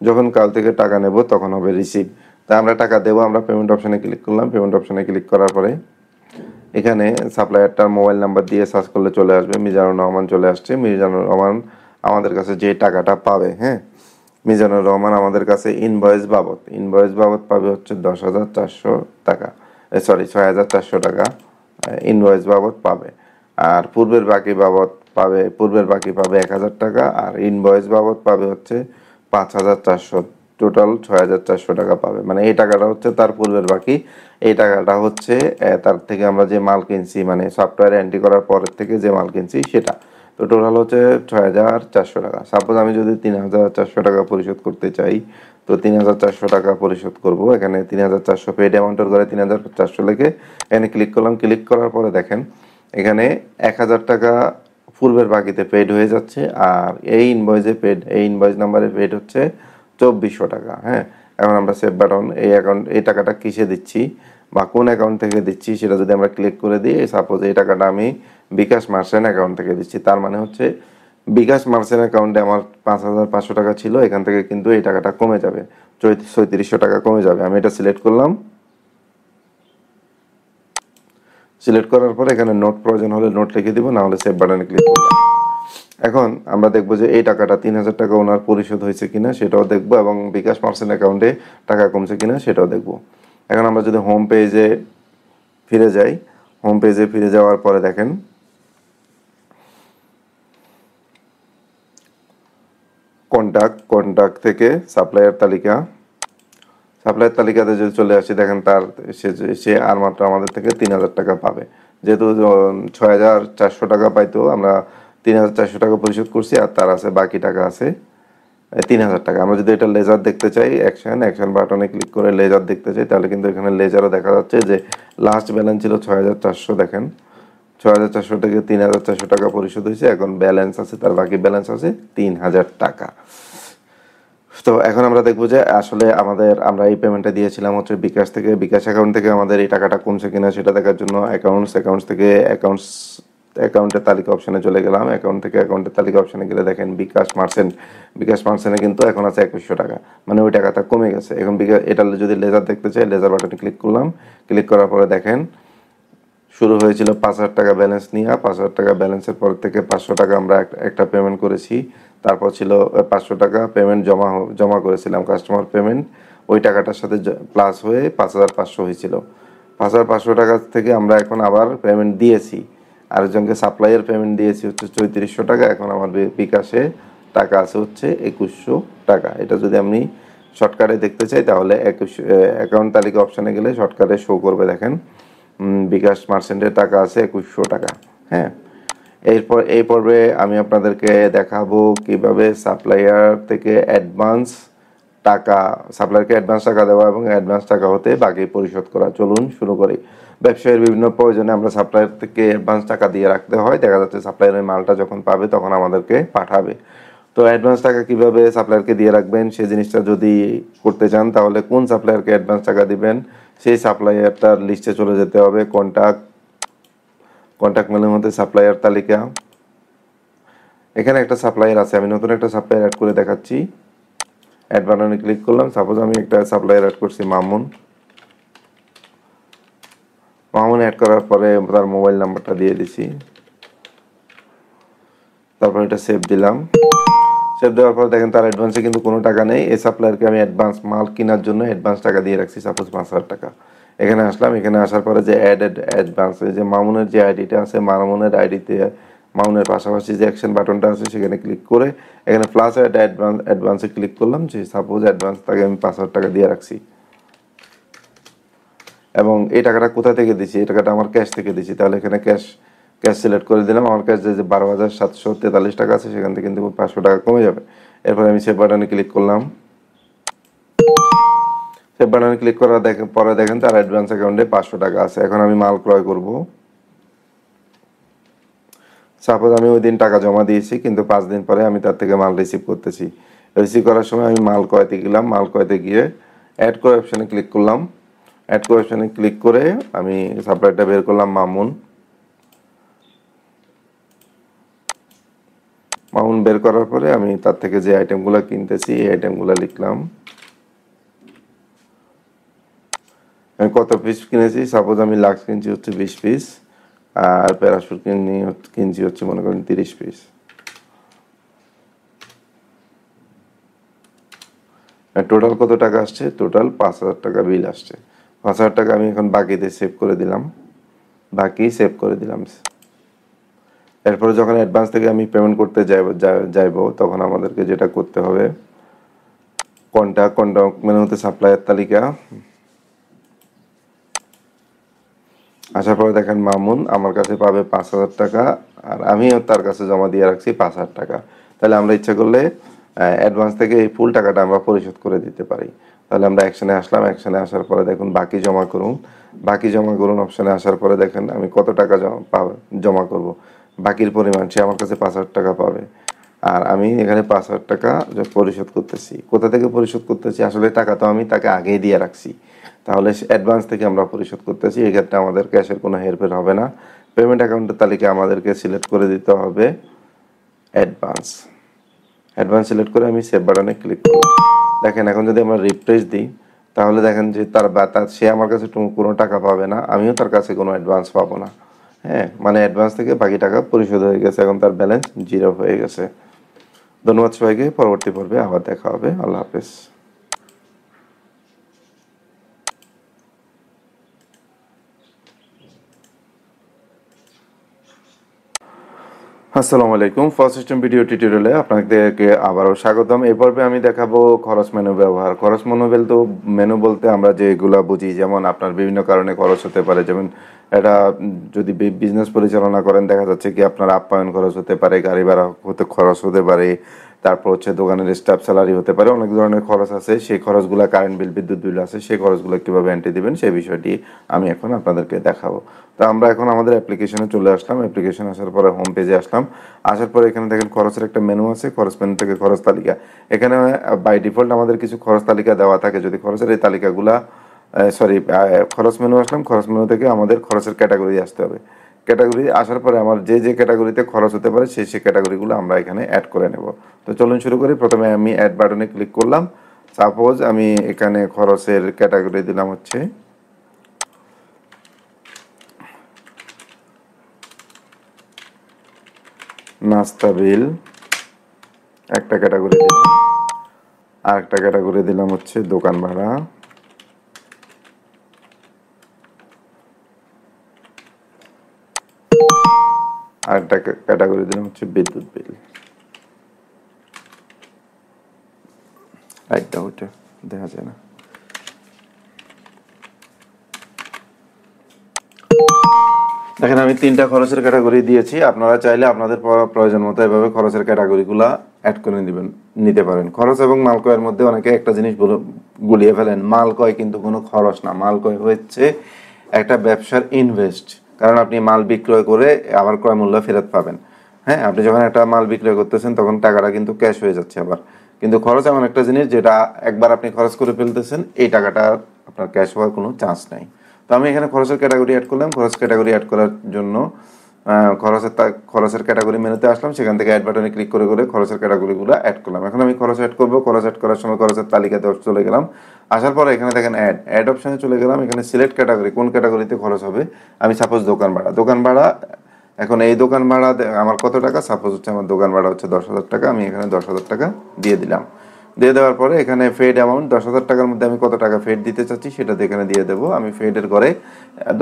A: যখন কাউ থেকে টাকা নেব তখন হবে রিসিভ। তা আমরা টাকা দেবো, আমরা পেমেন্ট অপশানে ক্লিক করলাম। পেমেন্ট অপশানে ক্লিক করার পরে এখানে সাপ্লায়ারটার মোবাইল নাম্বার দিয়ে সার্চ করলে চলে আসবে, মিজানুর রহমান চলে আসছে। মিজানুর রহমান আমাদের কাছে যে টাকাটা পাবে, হ্যাঁ, মিজানুর রহমান আমাদের কাছে ইনভয়েস বাবদ পাবে হচ্ছে 10,400 টাকা, 6,400 টাকা ইনভয়েস বাবদ পাবে। আর পূর্বের বাকি পাবে 1,000 টাকা আর ইনভয়েস বাবদ পাবে হচ্ছে 5,400, টোটাল 6,400 টাকা পাবে। মানে এই টাকাটা হচ্ছে তার পূর্বের বাকি, এই টাকাটা হচ্ছে তার থেকে আমরা যে মাল কিনছি, মানে সফটওয়্যারে এন্ট্রি করার পরের থেকে যে মাল কিনছি সেটা। তো টোটাল হচ্ছে 6,400 টাকা। সাপোজ আমি যদি 3,400 টাকা পরিশোধ করতে চাই তো 3,400 টাকা পরিশোধ করব। এখানে 3,400 পেড অ্যামাউন্টের করে 3,400 লিখে এখানে ক্লিক করলাম। ক্লিক করার পরে দেখেন এখানে 1,000 টাকা পূর্বের বাকিতে পেড হয়ে যাচ্ছে আর এই ইনভয়েস নাম্বারে পেড হচ্ছে 2,400 টাকা। হ্যাঁ, এখন আমরা সেভ বাটন, এই টাকাটা কিসে দিচ্ছি বা কোন অ্যাকাউন্ট থেকে দিচ্ছি সেটা যদি আমরা ক্লিক করে দিই, সাপোজ এই টাকাটা আমি বিকাশ মার্চেন্ট অ্যাকাউন্ট থেকে দিচ্ছি, তার মানে হচ্ছে বিকাশ মার্চেন্ট অ্যাকাউন্টে আমার 5,500 টাকা ছিল, এখান থেকে কিন্তু এই টাকাটা কমে যাবে, 3,400 টাকা কমে যাবে। আমি এটা সিলেক্ট করলাম। সিলেক্ট করার পরে এখানে নোট প্রয়োজন হলে নোট লিখে দিব, না হলে সেভ বাটনে ক্লিক করলাম। এখন আমরা দেখবো যে এই টাকাটা 3,000 টাকা ওনার পরিশোধ হয়েছে কিনা সেটাও দেখবো, এবং বিকাশ মার্চেন্ট অ্যাকাউন্টে টাকা কমছে কিনা সেটাও দেখবো। এখন আমরা যদি হোম পেজে ফিরে যাই, হোম পেজে ফিরে যাওয়ার পরে দেখেন কন্টাক্ট থেকে সাপ্লায়ার তালিকাতে যদি চলে আসি, দেখেন তার সে আর মাত্র আমাদের থেকে 3,000 টাকা পাবে। যেহেতু 6,400 টাকা পাইতো, আমরা 3,400 টাকা পরিশোধ করছি, আর তার আছে বাকি টাকা আছে 3,000 টাকা। আমরা যদি এটা লেজার দেখতে চাই, অ্যাকশন বাটনে ক্লিক করে লেজার দেখতে চাই, তাহলে কিন্তু এখানে লেজারও দেখা যাচ্ছে যে লাস্ট ব্যালেন্স ছিল 6,400। দেখেন 6,400 থেকে 3,400 টাকা পরিশোধ হয়েছে, এখন ব্যালেন্স আছে, তার বাকি ব্যালেন্স আছে 3,000 টাকা। তো এখন আমরা দেখবো যে আসলে আমরা এই পেমেন্টটা দিয়েছিলাম হচ্ছে বিকাশ থেকে, বিকাশ অ্যাকাউন্ট থেকে আমাদের এই টাকাটা কমছে কিনা সেটা দেখার জন্য অ্যাকাউন্টস থেকে অ্যাকাউন্টের তালিকা অপশনে চলে গেলাম। অ্যাকাউন্ট থেকে অ্যাকাউন্টের তালিকা অপশনে গেলে দেখেন বিকাশ মার্চেন্টে কিন্তু এখন আছে 2,100 টাকা, মানে ওই টাকাটা কমে গেছে। এখন এটা যদি লেজার দেখতে চাই, লেজার বাটনে ক্লিক করলাম। ক্লিক করার পরে দেখেন শুরু হয়েছিল 5,000 টাকা ব্যালেন্স নিয়ে। 5,000 টাকা ব্যালেন্সের পর থেকে 500 টাকা আমরা একটা পেমেন্ট করেছি। তারপর ছিল 500 টাকা পেমেন্ট জমা করেছিলাম, কাস্টমার পেমেন্ট। ওই টাকাটার সাথে প্লাস হয়ে 5,500 হয়েছিল। 5,500 টাকা থেকে আমরা এখন আবার পেমেন্ট দিয়েছি, আরেকজনকে সাপ্লাইয়ের পেমেন্ট দিয়েছি হচ্ছে 3,400 টাকা। এখন আমার বিকাশে টাকা আছে হচ্ছে 2,100 টাকা। এটা যদি আমি শর্টকাটে দেখতে চাই, তাহলে অ্যাকাউন্ট তালিকা অপশানে গেলে শর্টকাটে শো করবে। দেখেন বিকাশ মার্চেন্টের টাকা আছে 2,100 টাকা। হ্যাঁ, এই পর্বে আমি আপনাদেরকে দেখাবো কিভাবে সাপ্লাইয়ারকে অ্যাডভান্স টাকা দেওয়া এবং অ্যাডভান্স টাকা হতে বাকি পরিশোধ করা। চলুন শুরু করি। ব্যবসায়ের বিভিন্ন প্রয়োজনে আমরা সাপ্লায়ার থেকে অ্যাডভান্স টাকা দিয়ে রাখতে হয়। দেখা যাচ্ছে সাপ্লায়ার ওই মালটা যখন পাবে তখন আমাদেরকে পাঠাবে। তো অ্যাডভান্স টাকা কিভাবে সাপ্লায়ারকে দিয়ে রাখবেন সেই জিনিসটা যদি করতে চান, তাহলে কোন সাপ্লায়ারকে অ্যাডভান্স টাকা দিবেন সেই সাপ্লায়ারটার লিস্টে চলে যেতে হবে। কন্ট্যাক্ট মেনুর মধ্যে সাপ্লায়ার তালিকা, এখানে একটা সাপ্লায়ার আছে, আমি নতুন একটা সাপ্লায়ার অ্যাড করে দেখাচ্ছি। অ্যাড বাটনে ক্লিক করলাম। সাপোজ আমি একটা সাপ্লায়ার অ্যাড করছি মামুন অ্যাড করার পরে তার মোবাইল নাম্বারটা দিয়ে দিছি, তারপর এটা সেভ দিলাম। সেভ দেওয়ার পর দেখেন তার অ্যাডভান্সে কিন্তু কোনো টাকা নেই। এই সাপ্লায়ারকে আমি অ্যাডভান্স মাল কেনার জন্য অ্যাডভান্স টাকা দিয়ে রাখছি, সাপোজ 5,000 টাকা। এখানে আসলাম, এখানে আসার পরে যে অ্যাডভান্স, যে মামুনের যে আইডিটা আছে, মামুনের আইডিতে মামুনের পাশাপাশি যে অ্যাকশন বাটনটা আছে সেখানে ক্লিক করে এখানে প্লাস অ্যাডভান্সে ক্লিক করলাম। যে সাপোজ অ্যাডভান্স তাকে আমি 5,000 টাকা দিয়ে রাখছি, এবং এই টাকাটা কোথা থেকে দিছি, এই টাকাটা আমার ক্যাশ থেকে দিছি। তাহলে এখানে ক্যাশ সিলেক্ট করে দিলাম। আমার কাছে যে 12,743 টাকা আছে সেখান থেকে কিন্তু 500 টাকা কমে যাবে। এরপর আমি সেভ বাটনে ক্লিক করলাম। সেভ বাটনে ক্লিক করার পরে দেখেন তার অ্যাডভান্স অ্যাকাউন্টে 500 টাকা আছে। এখন আমি মাল ক্রয় করব। সাপোজ আমি ওই দিন টাকা জমা দিয়েছি, কিন্তু 5 দিন পরে আমি তার থেকে মাল রিসিভ করতেছি। রিসিভ করার সময় আমি মাল ক্রয়তে গেলাম। মাল ক্রয়তে গিয়ে অ্যাড ক্রয় অপশানে ক্লিক করলাম। অ্যাড ক্রয় অপশানে ক্লিক করে আমি সাপ্লায়ারটা বের করলাম মামুন বের করার পরে আমি তার থেকে যে আইটেমগুলো কিনতেছি এই আইটেমগুলো লিখলাম। আমি কত পিস কিনেছি, সাপোজ আমি লাক্স কিনছি হচ্ছে 20 পিস, আর প্যারাশুট কিনছি হচ্ছে মনে করেন 30 পিস। টোটাল কত টাকা আসছে? টোটাল 5,000 টাকা বিল আসছে। 5,000 টাকা আমি এখন বাকিতে সেভ করে দিলাম। এরপরে যখন অ্যাডভান্স থেকে আমি পেমেন্ট করতে যাইব তখন আমাদেরকে যেটা করতে হবে, কন্ট্যাক্ট মেনুতে সাপ্লায়ার তালিকা আসার পরে দেখেন মামুন আমার কাছে পাবে 5,000 টাকা, আর আমিও তার কাছে জমা দিয়ে রাখছি 5,000 টাকা। তাহলে আমরা ইচ্ছা করলে অ্যাডভান্স থেকে এই ফুল টাকাটা আমরা পরিশোধ করে দিতে পারি। তাহলে আমরা অ্যাকশনে আসলাম। অ্যাকশনে আসার পরে দেখুন বাকি জমা করুন অপশানে আসার পরে দেখেন আমি কত টাকা জমা করব। বাকির পরিমাণ সে আমার কাছে 5,000 টাকা পাবে, আর আমি এখানে 5,000 টাকা পরিশোধ করতেছি। কোথা থেকে পরিশোধ করতেছি? আসলে টাকা তো আমি তাকে আগেই দিয়ে রাখছি, তাহলে অ্যাডভান্স থেকে আমরা পরিশোধ করতেছি। এক্ষেত্রে আমাদের ক্যাশের কোনো হেরফের হবে না। পেমেন্ট অ্যাকাউন্টের তালিকায় আমাদেরকে সিলেক্ট করে দিতে হবে অ্যাডভান্স সিলেক্ট করে আমি সেভ বাটনে ক্লিক করব। দেখেন এখন যদি আমরা রিফ্রেশ দিই, তাহলে দেখেন যে সে আমার কাছে কোনো টাকা পাবে না, আমিও তার কাছে কোনো অ্যাডভান্স পাবো না। হ্যাঁ, মানে অ্যাডভান্স থেকে বাকি টাকা পরিশোধ হয়ে গেছে, এখন তার ব্যালেন্স জিরো হয়ে গেছে। ধন্যবাদ সবাইকে, পরবর্তী পর্বে আবার দেখা হবে। আল্লাহ হাফেজ। আসসালামু আলাইকুম, ফার্স্ট সিস্টেম ভিডিও টিউটোরিয়ালে আপনাদেরকে আবারও স্বাগতম। এই পর্বে আমি দেখাবো খরচ মেনু ব্যবহার। খরচ মেনু বলতে আমরা যেগুলা বুঝি, যেমন আপনার বিভিন্ন কারণে খরচ হতে পারে, যেমন এটা যদি বিজনেস পরিচালনা করেন, দেখা যাচ্ছে কি আপনার আপ্যায়ন খরচ হতে পারে, গাড়ি ভাড়া হতে খরচ হতে পারে, তারপর হচ্ছে দোকানের স্টাফ স্যালারি হতে পারে, অনেক ধরনের খরচ আছে। সেই খরচগুলো, কারেন্ট বিল, বিদ্যুৎ বিল আছে, সেই খরচগুলো কীভাবে এন্ট্রি দিবেন সেই বিষয়টি আমি এখন আপনাদেরকে দেখাবো। তো আমরা এখন আমাদের অ্যাপ্লিকেশনে চলে আসলাম। অ্যাপ্লিকেশন আসার পরে হোম পেজে আসলাম। আসার পরে এখানে দেখেন খরচের একটা মেনু আছে, খরচ মেনু থেকে খরচ তালিকা। এখানে বাই ডিফল্ট আমাদের কিছু খরচ তালিকা দেওয়া থাকে। যদি খরচের এই তালিকাগুলা খরচ মেনু আসলাম, খরচ মেনু থেকে আমাদের খরচের ক্যাটাগরি আসতে হবে। ক্যাটাগরি আসার পরে আমার যে যে ক্যাটাগরিতে খরচ হতে পারে সেই সেই ক্যাটাগরিগুলো আমরা এখানে অ্যাড করে নেব। তো চলুন শুরু করি। প্রথমে আমি অ্যাড বাটনে ক্লিক করলাম। সাপোজ আমি এখানে খরচের ক্যাটাগরি দিলাম হচ্ছে নাস্তা বিল, একটা ক্যাটাগরি দিলাম। আর একটা ক্যাটাগরি দিলাম হচ্ছে দোকান ভাড়া, আর একটা ক্যাটাগরি দিলাম হচ্ছে বিদ্যুৎ বিল। লাইটটা ওটা দেখা যায় না। দেখেন আমি 3টা খরচের ক্যাটাগরি দিয়েছি। আপনারা চাইলে আপনাদের প্রয়োজন মতো এভাবে খরচের ক্যাটাগরিগুলো অ্যাড করে নিতে পারেন। খরচ এবং মাল ক্রয়ের মধ্যে অনেকে একটা জিনিস গুলিয়ে ফেলেন, মাল ক্রয় কিন্তু কোনো খরচ না। মাল ক্রয় হচ্ছে একটা ব্যবসার ইনভেস্ট, কারণ আপনি মাল বিক্রয় করে আবার ক্রয় মূল্য ফেরত পাবেন। হ্যাঁ, আপনি যখন একটা মাল বিক্রয় করতেছেন তখন টাকাটা কিন্তু ক্যাশ হয়ে যাচ্ছে আবার। কিন্তু খরচ এমন একটা জিনিস যেটা একবার আপনি খরচ করে ফেলতেছেন, এই টাকাটা আপনার ক্যাশ হওয়ার কোনো চান্স নাই। তো আমি এখানে খরচের ক্যাটাগরি অ্যাড করলাম। খরচ ক্যাটাগরি অ্যাড করার জন্য খরচের ক্যাটাগরি মেনুতে আসলাম। সেখান থেকে অ্যাড বাটনে ক্লিক করে করে খরচের ক্যাটাগরিগুলো অ্যাড করলাম। এখন আমি খরচ অ্যাড করবো। খরচ অ্যাড করার সময় খরচের তালিকাতে চলে গেলাম। আসার পরে এখানে দেখেন অ্যাড অপশানে চলে গেলাম। এখানে সিলেক্ট ক্যাটাগরি, কোন ক্যাটাগরিতে খরচ হবে। আমি সাপোজ দোকান ভাড়া, এখন এই দোকান ভাড়া আমার কত টাকা, সাপোজ হচ্ছে আমার দোকান ভাড়া হচ্ছে 10,000 টাকা। আমি এখানে 10,000 টাকা দিয়ে দিলাম। দিয়ে দেওয়ার পরে এখানে ফেড অ্যামাউন্ট 10,000 টাকার মধ্যে আমি কত টাকা ফেড দিতে চাচ্ছি সেটা এখানে দিয়ে দেবো। আমি ফেডের ঘরে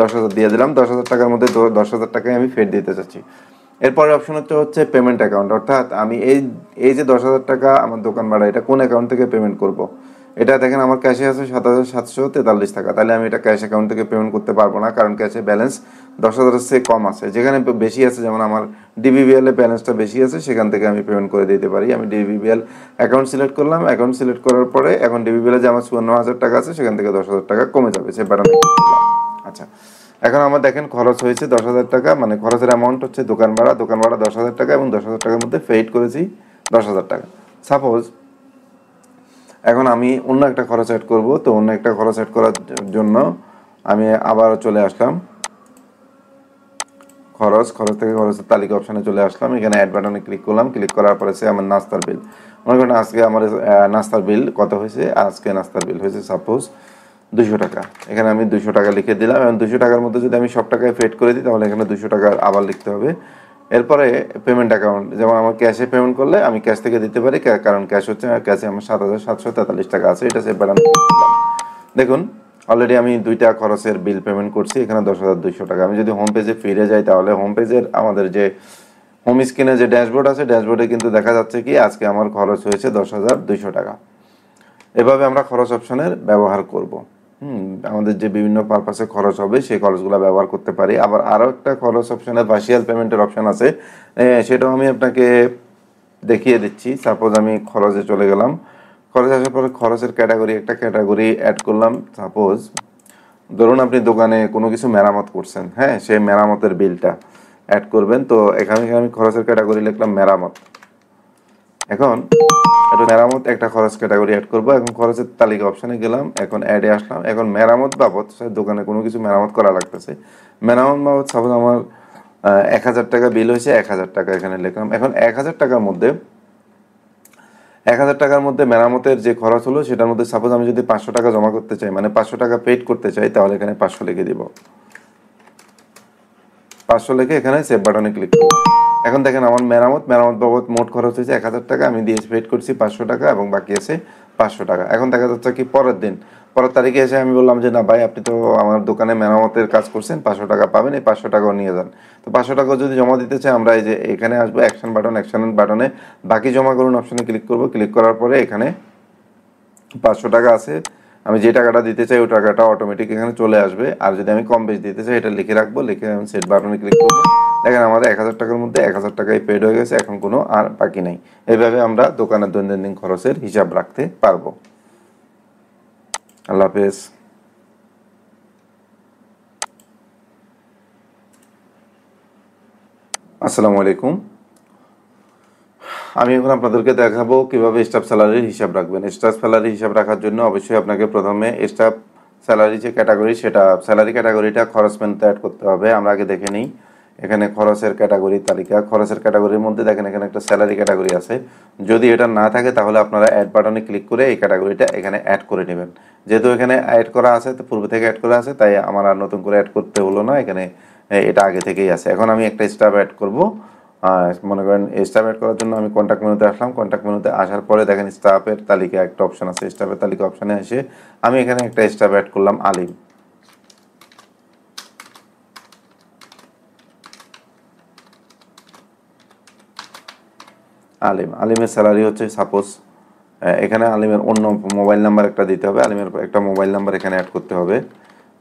A: 10,000 দিয়ে দিলাম। 10,000 টাকার মধ্যে 10,000 টাকায় আমি ফেড দিতে চাচ্ছি। এরপরে অপশন হচ্ছে পেমেন্ট অ্যাকাউন্ট, অর্থাৎ আমি এই যে 10,000 টাকা আমার দোকান ভাড়া, এটা কোন অ্যাকাউন্ট থেকে পেমেন্ট করব। এটা দেখেন আমার ক্যাশে আছে 7,743 টাকা, তাহলে আমি এটা ক্যাশ অ্যাকাউন্ট থেকে পেমেন্ট করতে পারবো না, কারণ ক্যাশে ব্যালেন্স 10,000-এর চেয়ে কম আছে। যেখানে বেশি আছে, যেমন আমার ডিবিবিএল এ ব্যালেন্সটা বেশি আছে, সেখান থেকে আমি পেমেন্ট করে দিতে পারি। আমি ডিবিবিএল অ্যাকাউন্ট সিলেক্ট করলাম। অ্যাকাউন্ট সিলেক্ট করার পরে এখন ডিবিবিএল এ যে আমার 54,000 টাকা আছে সেখান থেকে 10,000 টাকা কমে যাবে, সে বাটনে ক্লিক করলাম। আচ্ছা, এখন আমার দেখেন খরচ হয়েছে 10,000 টাকা, মানে খরচের অ্যামাউন্ট হচ্ছে দোকান ভাড়া 10,000 টাকা, এবং 10,000 টাকার মধ্যে পেইড করেছি 10,000 টাকা। সাপোজ এখন আমি অন্য একটা খরচ অ্যাড করব। তো অন্য একটা খরচ অ্যাড করার জন্য আমি আবারও চলে আসলাম খরচ থেকে খরচের তালিকা অপশানে চলে আসলাম। এখানে অ্যাড বাটনে ক্লিক করলাম। ক্লিক করার পরে আমার নাস্তার বিল, মনে করেন আজকে আমার নাস্তার বিল কত হয়েছে। আজকে নাস্তার বিল হয়েছে সাপোজ 200 টাকা। এখানে আমি 200 টাকা লিখে দিলাম, এবং 200 টাকার মধ্যে যদি আমি সব টাকায় পেড করে দিই তাহলে এখানে 200 টাকা আবার লিখতে হবে। এরপরে পেমেন্ট অ্যাকাউন্ট, যেমন আমার ক্যাশে পেমেন্ট করলে আমি ক্যাশ থেকে দিতে পারি, কারণ ক্যাশে আমার 7,743 টাকা আছে। এটা সেভ বাটনে ক্লিক করলাম। দেখুন অলরেডি আমি 2টা খরচের বিল পেমেন্ট করছি, এখানে 10,200 টাকা। আমি যদি হোম পেজে ফিরে যাই তাহলে হোম পেজের আমাদের যে হোম স্ক্রিনে যে ড্যাশবোর্ড আছে, ড্যাশবোর্ডে কিন্তু দেখা যাচ্ছে কি আজকে আমার খরচ হয়েছে 10,200 টাকা। এভাবে আমরা খরচ অপশনের ব্যবহার করব। আমাদের যে বিভিন্ন পারপাসে খরচ হবে সেই খরচগুলো ব্যবহার করতে পারি। আবার আরও একটা খরচ অপশনে পার্শিয়াল পেমেন্টের অপশন আছে, সেটাও আমি আপনাকে দেখিয়ে দিচ্ছি। সাপোজ আমি খরচে চলে গেলাম। খরচ আসার পরে খরচের একটা ক্যাটাগরি অ্যাড করলাম। সাপোজ ধরুন আপনি দোকানে কোনো কিছু মেরামত করছেন, হ্যাঁ, সেই মেরামতের বিলটা অ্যাড করবেন। তো এখানে আমি খরচের ক্যাটাগরি লিখলাম মেরামত। এখন মেরামত একটা খরচ ক্যাটাগরি অ্যাড করবো। এখন খরচের তালিকা অপশানে গেলাম, এখন অ্যাডে আসলাম। এখন মেরামত বাবদ, দোকানে কোনো কিছু মেরামত করা লাগতেছে, মেরামত বাবদ সাপোজ আমার 1,000 টাকা বিল হয়েছে, 1,000 টাকা এখানে লিখলাম। এখন 1,000 টাকার মধ্যে মেরামতের যে খরচ হলো সেটার মধ্যে সাপোজ আমি যদি 500 টাকা জমা করতে চাই, মানে 500 টাকা পেড করতে চাই, তাহলে এখানে 500 লিখে দিব। 500 লিখে এখানে সেভ বাটনে ক্লিক করব। এখন দেখেন আমার মেরামত বাবদ মোট খরচ হয়েছে 1000 টাকা, আমি দিয়ে পেড করছি 500 টাকা এবং বাকি আছে 500 টাকা। এখন দেখা যাচ্ছে কি পরের তারিখে এসে আমি বললাম যে না ভাই আপনি তো আমার দোকানে মেরামতের কাজ করছেন, 500 টাকা পাবেন, এই 500 টাকাও নিয়ে যান। তো 500 টাকা যদি জমা দিতে চাই আমরা এই যে এখানে আসবো অ্যাকশন বাটনে বাকি জমা করুন অপশনে ক্লিক করব। ক্লিক করার পরে এখানে 500 টাকা আছে, আমি যে টাকাটা দিতে চাই ওই টাকাটা অটোমেটিক এখানে চলে আসবে। আর যদি আমি কম বেশি দিতে চাই এটা লিখে রাখবো, লিখে আমি সেট বাটনে ক্লিক করবো। দেখেন আমাদের 1000 টাকার মধ্যে 1000 টাকাই পেড হয়ে গেছে, এখন কোনো আর বাকি নেই। এইভাবে আমরা দোকানের দৈনন্দিন খরচের হিসাব রাখতে পারবো। আল্লাহ হাফেজ। আসসালামু আলাইকুম। আমি এখন আপনাদেরকে দেখাবো কিভাবে স্টাফ স্যালারির হিসাব রাখবেন। স্টাফ স্যালারি হিসাব রাখার জন্য অবশ্যই আপনাকে প্রথমে স্টাফ স্যালারি যে ক্যাটাগরি, সেটা স্যালারি ক্যাটাগরিটা খরচ মেনুতে অ্যাড করতে হবে। আমরা আগে দেখে নিই এখানে খরচের ক্যাটাগরি তালিকা। খরচের ক্যাটাগরির মধ্যে দেখেন এখানে একটা স্যালারি ক্যাটাগরি আছে। যদি এটা না থাকে তাহলে আপনারা অ্যাড বাটনে ক্লিক করে এই ক্যাটাগরিটা এখানে অ্যাড করে নেবেন। যেহেতু এখানে অ্যাড করা আছে, তো পূর্বে থেকে অ্যাড করা আছে, তাই আমার আর নতুন করে অ্যাড করতে হলো না, এখানে এটা আগে থেকেই আছে। এখন আমি একটা স্টাফ অ্যাড করব। মনে করেন স্টাফ অ্যাড করার জন্য আমি কন্ট্যাক্ট মেনুতে আসলাম। কন্ট্যাক্ট মেনুতে আসার পরে দেখেন স্টাফের তালিকা একটা অপশন আছে। স্টাফের তালিকা অপশানে এসে আমি এখানে একটা স্টাফ অ্যাড করলাম আলিম। আলিমের স্যালারি হচ্ছে সাপোজ এখানে আলিমের অন্য মোবাইল নাম্বার একটা দিতে হবে। আলিমের একটা মোবাইল নাম্বার এখানে অ্যাড করতে হবে।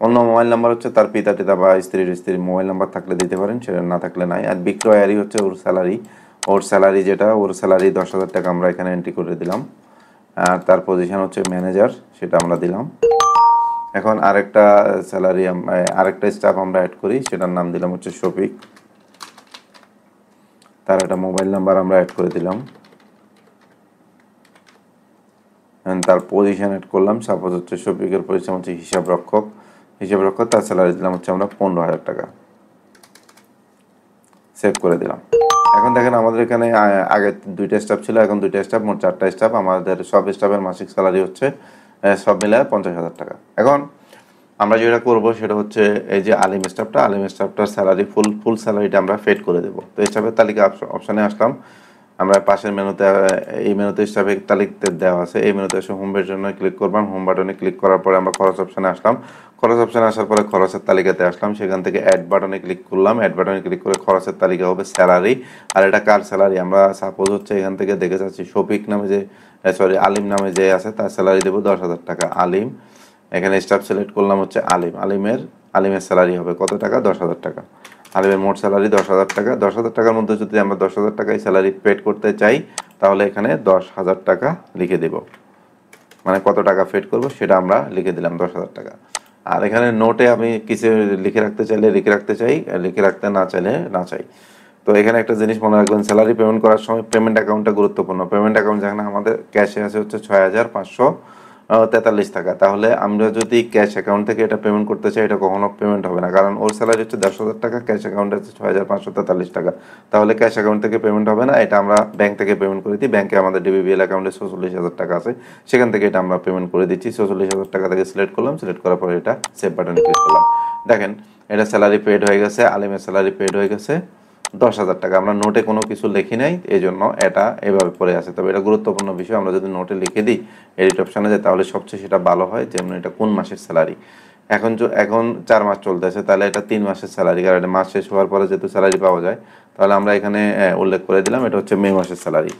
A: অন্য মোবাইল নাম্বার হচ্ছে তার পিতা বা স্ত্রীর মোবাইল নাম্বার থাকলে দিতে পারেন, সেটা না থাকলে নাই। আর বিক্রয়ারই হচ্ছে ওর স্যালারি যেটা, ওর স্যালারি 10,000 টাকা আমরা এখানে এন্ট্রি করে দিলাম। আর তার পজিশন হচ্ছে ম্যানেজার, সেটা আমরা দিলাম। এখন আরেকটা স্টাফ আমরা অ্যাড করি, সেটার নাম দিলাম হচ্ছে শফিক। তার একটা মোবাইল নাম্বার আমরা অ্যাড করে দিলাম। তার পজিশন অ্যাড করলাম, সাপোজ হচ্ছে শফিকের পজিশন হচ্ছে হিসাব রক্ষক। তার স্যালারি দিলাম হচ্ছে আমরা 15,000 টাকা। সেভ করে দিলাম। এখন দেখেন আমাদের এখানে আগে 2টা স্টাফ ছিল, এখন 2টা স্টাফ, মোট 4টা স্টাফ। আমাদের সব স্টাফের মাসিক স্যালারি হচ্ছে সব মিলে 50,000 টাকা। এখন আমরা যেটা করব সেটা হচ্ছে এই যে আলিম স্টাফটার স্যালারি ফুল স্যালারিটা আমরা ফেড করে দেবো। তো স্টাফের তালিকা অপশানে আসলাম। আমরা পাশের মেনুতে এই মেনুতে স্টাফের তালিকা দেওয়া আছে। এই মেনুতে এসে হোমের জন্য ক্লিক করলাম। হোম বাটনে ক্লিক করার পরে আমরা খরচ অপশানে আসলাম। খরচ অপশানে আসার পরে খরচের তালিকাতে আসলাম। সেখান থেকে অ্যাড বাটনে ক্লিক করলাম। অ্যাড বাটনে ক্লিক করে খরচের তালিকা হবে স্যালারি। আর এটা কার স্যালারি, আমরা সাপোজ হচ্ছে এখান থেকে দেখে যাচ্ছি শফিক নামে যে আলিম নামে যে আছে তার স্যালারি দেবো 10,000 টাকা। আলিম, এখানে স্টাফ সিলেক্ট করলাম হচ্ছে আলিমের স্যালারি হবে কত টাকা, 10,000 টাকা। আলিমের মোট স্যালারি 10,000 টাকা। 10,000 টাকার মধ্যে যদি আমরা 10,000 টাকায় স্যালারি পেড করতে চাই তাহলে এখানে 10,000 টাকা লিখে দেব। মানে কত টাকা পেড করব সেটা আমরা লিখে দিলাম 10,000 টাকা। আর এখানে নোটে আমি কিছু লিখে রাখতে চাইলে লিখে রাখতে চাই, লিখে রাখতে না চাইলে না চাই। তো এখানে একটা জিনিস মনে রাখবেন, স্যালারি পেমেন্ট করার সময় পেমেন্ট অ্যাকাউন্টটা গুরুত্বপূর্ণ। পেমেন্ট অ্যাকাউন্ট যেখানে আমাদের ক্যাশে আছে হচ্ছে 6,543 টাকা। তাহলে আমরা যদি ক্যাশ অ্যাকাউন্ট থেকে এটা পেমেন্ট করতে চাই এটা কখনো পেমেন্ট হবে না, কারণ ওর স্যালারি হচ্ছে 10,000 টাকা, ক্যাশ অ্যাকাউন্টে হচ্ছে 6,543 টাকা। তাহলে ক্যাশ অ্যাকাউন্ট থেকে পেমেন্ট হবে না, এটা আমরা ব্যাংক থেকে পেমেন্ট করে দিই। ব্যাংকে আমাদের ডিবিবিএল অ্যাকাউন্টে 46,000 টাকা আছে, সেখান থেকে এটা আমরা পেমেন্ট করে দিচ্ছি। 46,000 টাকা থেকে সিলেক্ট করলাম, সিলেক্ট করার পরে এটা সেভ বাটনে ক্লিক করলাম। দেখেন এটা স্যালারি পেড হয়ে গেছে, আলিমের স্যালারি পেড হয়ে গেছে 10,000 টাকা। আমরা নোটে কোনো কিছু লিখি নাই, এই জন্য এটা এভাবে পড়ে আছে। তবে এটা গুরুত্বপূর্ণ বিষয়, আমরা যদি নোটে লিখে দিই এডিট অপশানে যায় তাহলে সবচেয়ে সেটা ভালো হয়, যেমন এটা কোন মাসের স্যালারি। এখন 4 মাস চলতেছে, তাহলে এটা 3 মাসের স্যালারি, কারণ এটা মাস শেষ হওয়ার পরে যেহেতু স্যালারি পাওয়া যায়, তাহলে আমরা এখানে উল্লেখ করে দিলাম এটা হচ্ছে মে মাসের স্যালারি।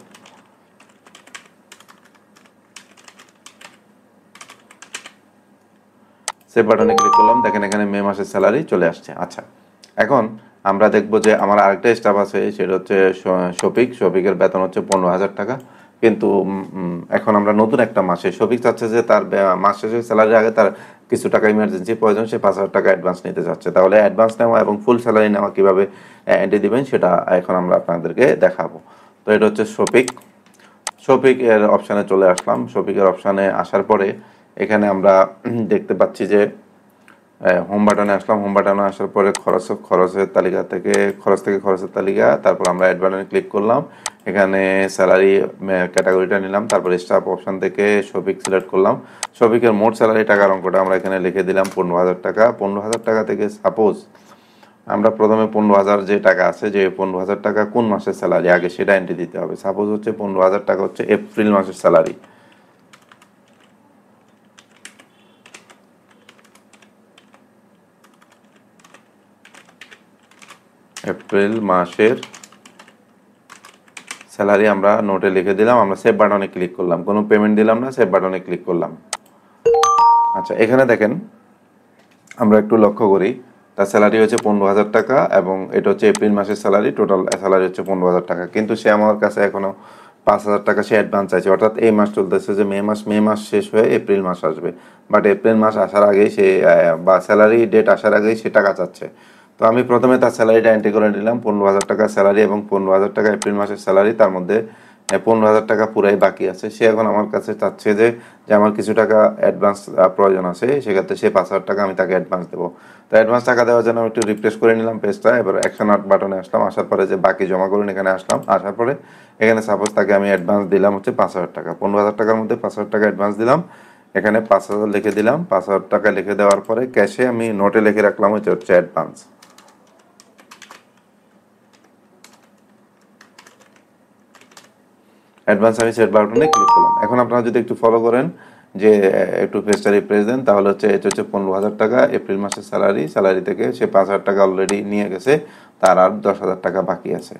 A: সেভ বাটনে ক্লিক করলাম, দেখেন এখানে মে মাসের স্যালারি চলে আসছে। আচ্ছা, এখন আমরা দেখবো যে আমার আরেকটা স্টাফ আছে, সেটা হচ্ছে শফিকের বেতন হচ্ছে 15,000 টাকা। কিন্তু এখন আমরা নতুন একটা মাসে শফিক চাচ্ছে যে তার মাস শেষের স্যালারির আগে তার কিছু টাকা ইমার্জেন্সি প্রয়োজন, সে 5,000 টাকা অ্যাডভান্স নিতে চাচ্ছে। তাহলে অ্যাডভান্স নেওয়া এবং ফুল স্যালারি নেওয়া কীভাবে এন্ট্রি দিবেন সেটা এখন আমরা আপনাদেরকে দেখাবো। তো এটা হচ্ছে শফিকের অপশানে চলে আসলাম। শফিকের অপশানে আসার পরে এখানে আমরা দেখতে পাচ্ছি যে হোম বাটনে আসলাম। হোম বাটনে আসার পরে খরচের তালিকা, তারপর আমরা অ্যাড বাটনে ক্লিক করলাম। এখানে স্যালারি ক্যাটাগরিটা নিলাম, তারপর স্টাফ অপশান থেকে শফিক সিলেক্ট করলাম। শফিকের মোট স্যালারি টাকার অঙ্কটা আমরা এখানে লিখে দিলাম 15,000 টাকা। 15,000 টাকা থেকে সাপোজ আমরা প্রথমে 15,000 যে টাকা আছে, যে 15,000 টাকা কোন মাসের স্যালারি আগে সেটা এন্ট্রি দিতে হবে। সাপোজ হচ্ছে 15,000 টাকা হচ্ছে এপ্রিল মাসের স্যালারি। এপ্রিল মাসের স্যালারি আমরা নোটে লিখে দিলাম, আমরা সেভ বাটনে ক্লিক করলাম, কোনো পেমেন্ট দিলাম না, সেভ বাটনে ক্লিক করলাম। আচ্ছা, এখানে দেখেন আমরা একটু লক্ষ্য করি, তার স্যালারি হচ্ছে 15,000 টাকা এবং এটা হচ্ছে এপ্রিল মাসের স্যালারি, টোটাল স্যালারি হচ্ছে 15,000 টাকা। কিন্তু সে আমার কাছে এখনো 5,000 টাকা সে অ্যাডভান্স চাইছে, অর্থাৎ এই মাস চলতেছে যে মে মাস শেষ হয়ে এপ্রিল মাস আসবে, বাট এপ্রিল মাস আসার আগেই সে বা স্যালারি ডেট আসার আগেই সে টাকা চাচ্ছে। তো আমি প্রথমে তার স্যালারিটা এন্ট্রি করে নিলাম, 15,000 টাকা স্যালারি এবং 15,000 টাকা এপ্রিল মাসের স্যালারি, তার মধ্যে 15,000 টাকা পুরাই বাকি আছে। সে এখন আমার কাছে চাচ্ছে যে আমার কিছু টাকা অ্যাডভান্স প্রয়োজন আছে, সেক্ষেত্রে সে 5,000 টাকা আমি তাকে অ্যাডভান্স দেবো। তো অ্যাডভান্স টাকা দেওয়ার জন্য আমি একটু রিফ্রেশ করে নিলাম পেজটা, এবার অ্যাকশন আর্ট বাটনে আসলাম, আসার পরে যে বাকি জমা করুন এখানে আসলাম, আসার পরে এখানে সাপোজ তাকে আমি অ্যাডভান্স দিলাম হচ্ছে 5,000 টাকা, 15,000 টাকার মধ্যে 5,000 টাকা অ্যাডভান্স দিলাম, এখানে 5,000 লিখে দিলাম। 5,000 টাকা লিখে দেওয়ার পরে ক্যাশে আমি নোটে লিখে রাখলাম হচ্ছে অ্যাডভান্স। অ্যাডভান্স আমি সেট বাটনে ক্লিক করলাম। এখন আপনারা যদি একটু ফলো করেন যে একটু পেজটা রিফ্রেশ দেন, তাহলে হচ্ছে এটা হচ্ছে 15,000 টাকা এপ্রিল মাসের স্যালারি থেকে সে 5,000 টাকা অলরেডি নিয়ে গেছে, তার আর 10,000 টাকা বাকি আছে।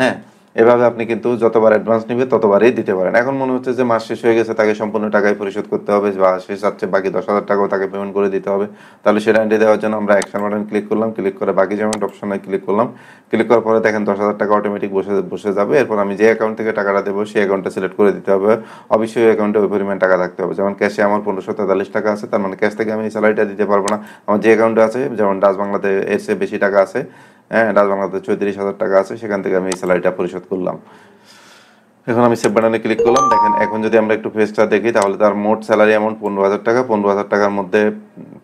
A: হ্যাঁ, এভাবে আপনি কিন্তু যতবার অ্যাডভান্স নিবে ততবারই দিতে পারেন। এখন মনে হচ্ছে যে মাস শেষ হয়ে গেছে, তাকে সম্পূর্ণ টাকাই পরিশোধ করতে হবে বা সে চাচ্ছে বাকি 10,000 টাকাও তাকে পেমেন্ট করে দিতে হবে, তাহলে সেটা এন্ট্রি দেওয়ার জন্য আমরা অ্যাকশন বাটন ক্লিক করলাম, ক্লিক করে বাকি পেমেন্ট অপশনে ক্লিক করলাম, ক্লিক করার পরে দেখেন 10,000 টাকা অটোমেটিক বসে যাবে। এরপর আমি যে অ্যাকাউন্ট থেকে টাকাটা দেবো সেই অ্যাকাউন্টটা সিলেক্ট করে দিতে হবে, অবশ্যই ওই অ্যাকাউন্টে ওই পরিমাণ টাকা থাকতে হবে। যেমন ক্যাশে আমার 1543 টাকা আছে, তার মানে ক্যাশ থেকে আমি স্যালারিটা দিতে পারবো না। আমার যে অ্যাকাউন্টে আছে, যেমন ডাচ বাংলাতে এর চেয়ে বেশি টাকা আছে, হ্যাঁ ডাচ বাংলাতে 34,000 টাকা আছে, সেখান থেকে আমি এই স্যালারিটা পরিশোধ করলাম। এখন আমি সেভ বাটনে ক্লিক করলাম। দেখেন এখন যদি আমরা একটু পেজটা দেখি, তাহলে তার মোট স্যালারি অ্যামাউন্ট 15,000 টাকা, 15,000 টাকার মধ্যে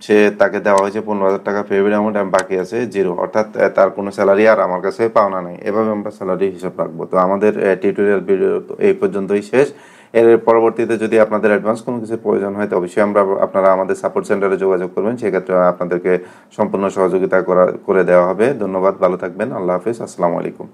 A: সে তাকে দেওয়া হয়েছে 15,000 টাকা পেমেন্ট অ্যামাউন্ট, এবং বাকি আছে 0, অর্থাৎ তার কোনো স্যালারি আর আমার কাছে পাওনা নেই। এভাবে আমরা স্যালারি হিসাব রাখবো। তো আমাদের টিউটোরিয়াল ভিডিও তো এই পর্যন্তই শেষ। এর পরবর্তীতে যদি আপনাদের অ্যাডভান্স কোনো কিছুর প্রয়োজন হয়, তো অবশ্যই আপনারা আমাদের সাপোর্ট সেন্টারে যোগাযোগ করবেন, সেক্ষেত্রে আপনাদেরকে সম্পূর্ণ সহযোগিতা করে দেওয়া হবে। ধন্যবাদ, ভালো থাকবেন, আল্লাহ হাফিজ, আসসালামু আলাইকুম।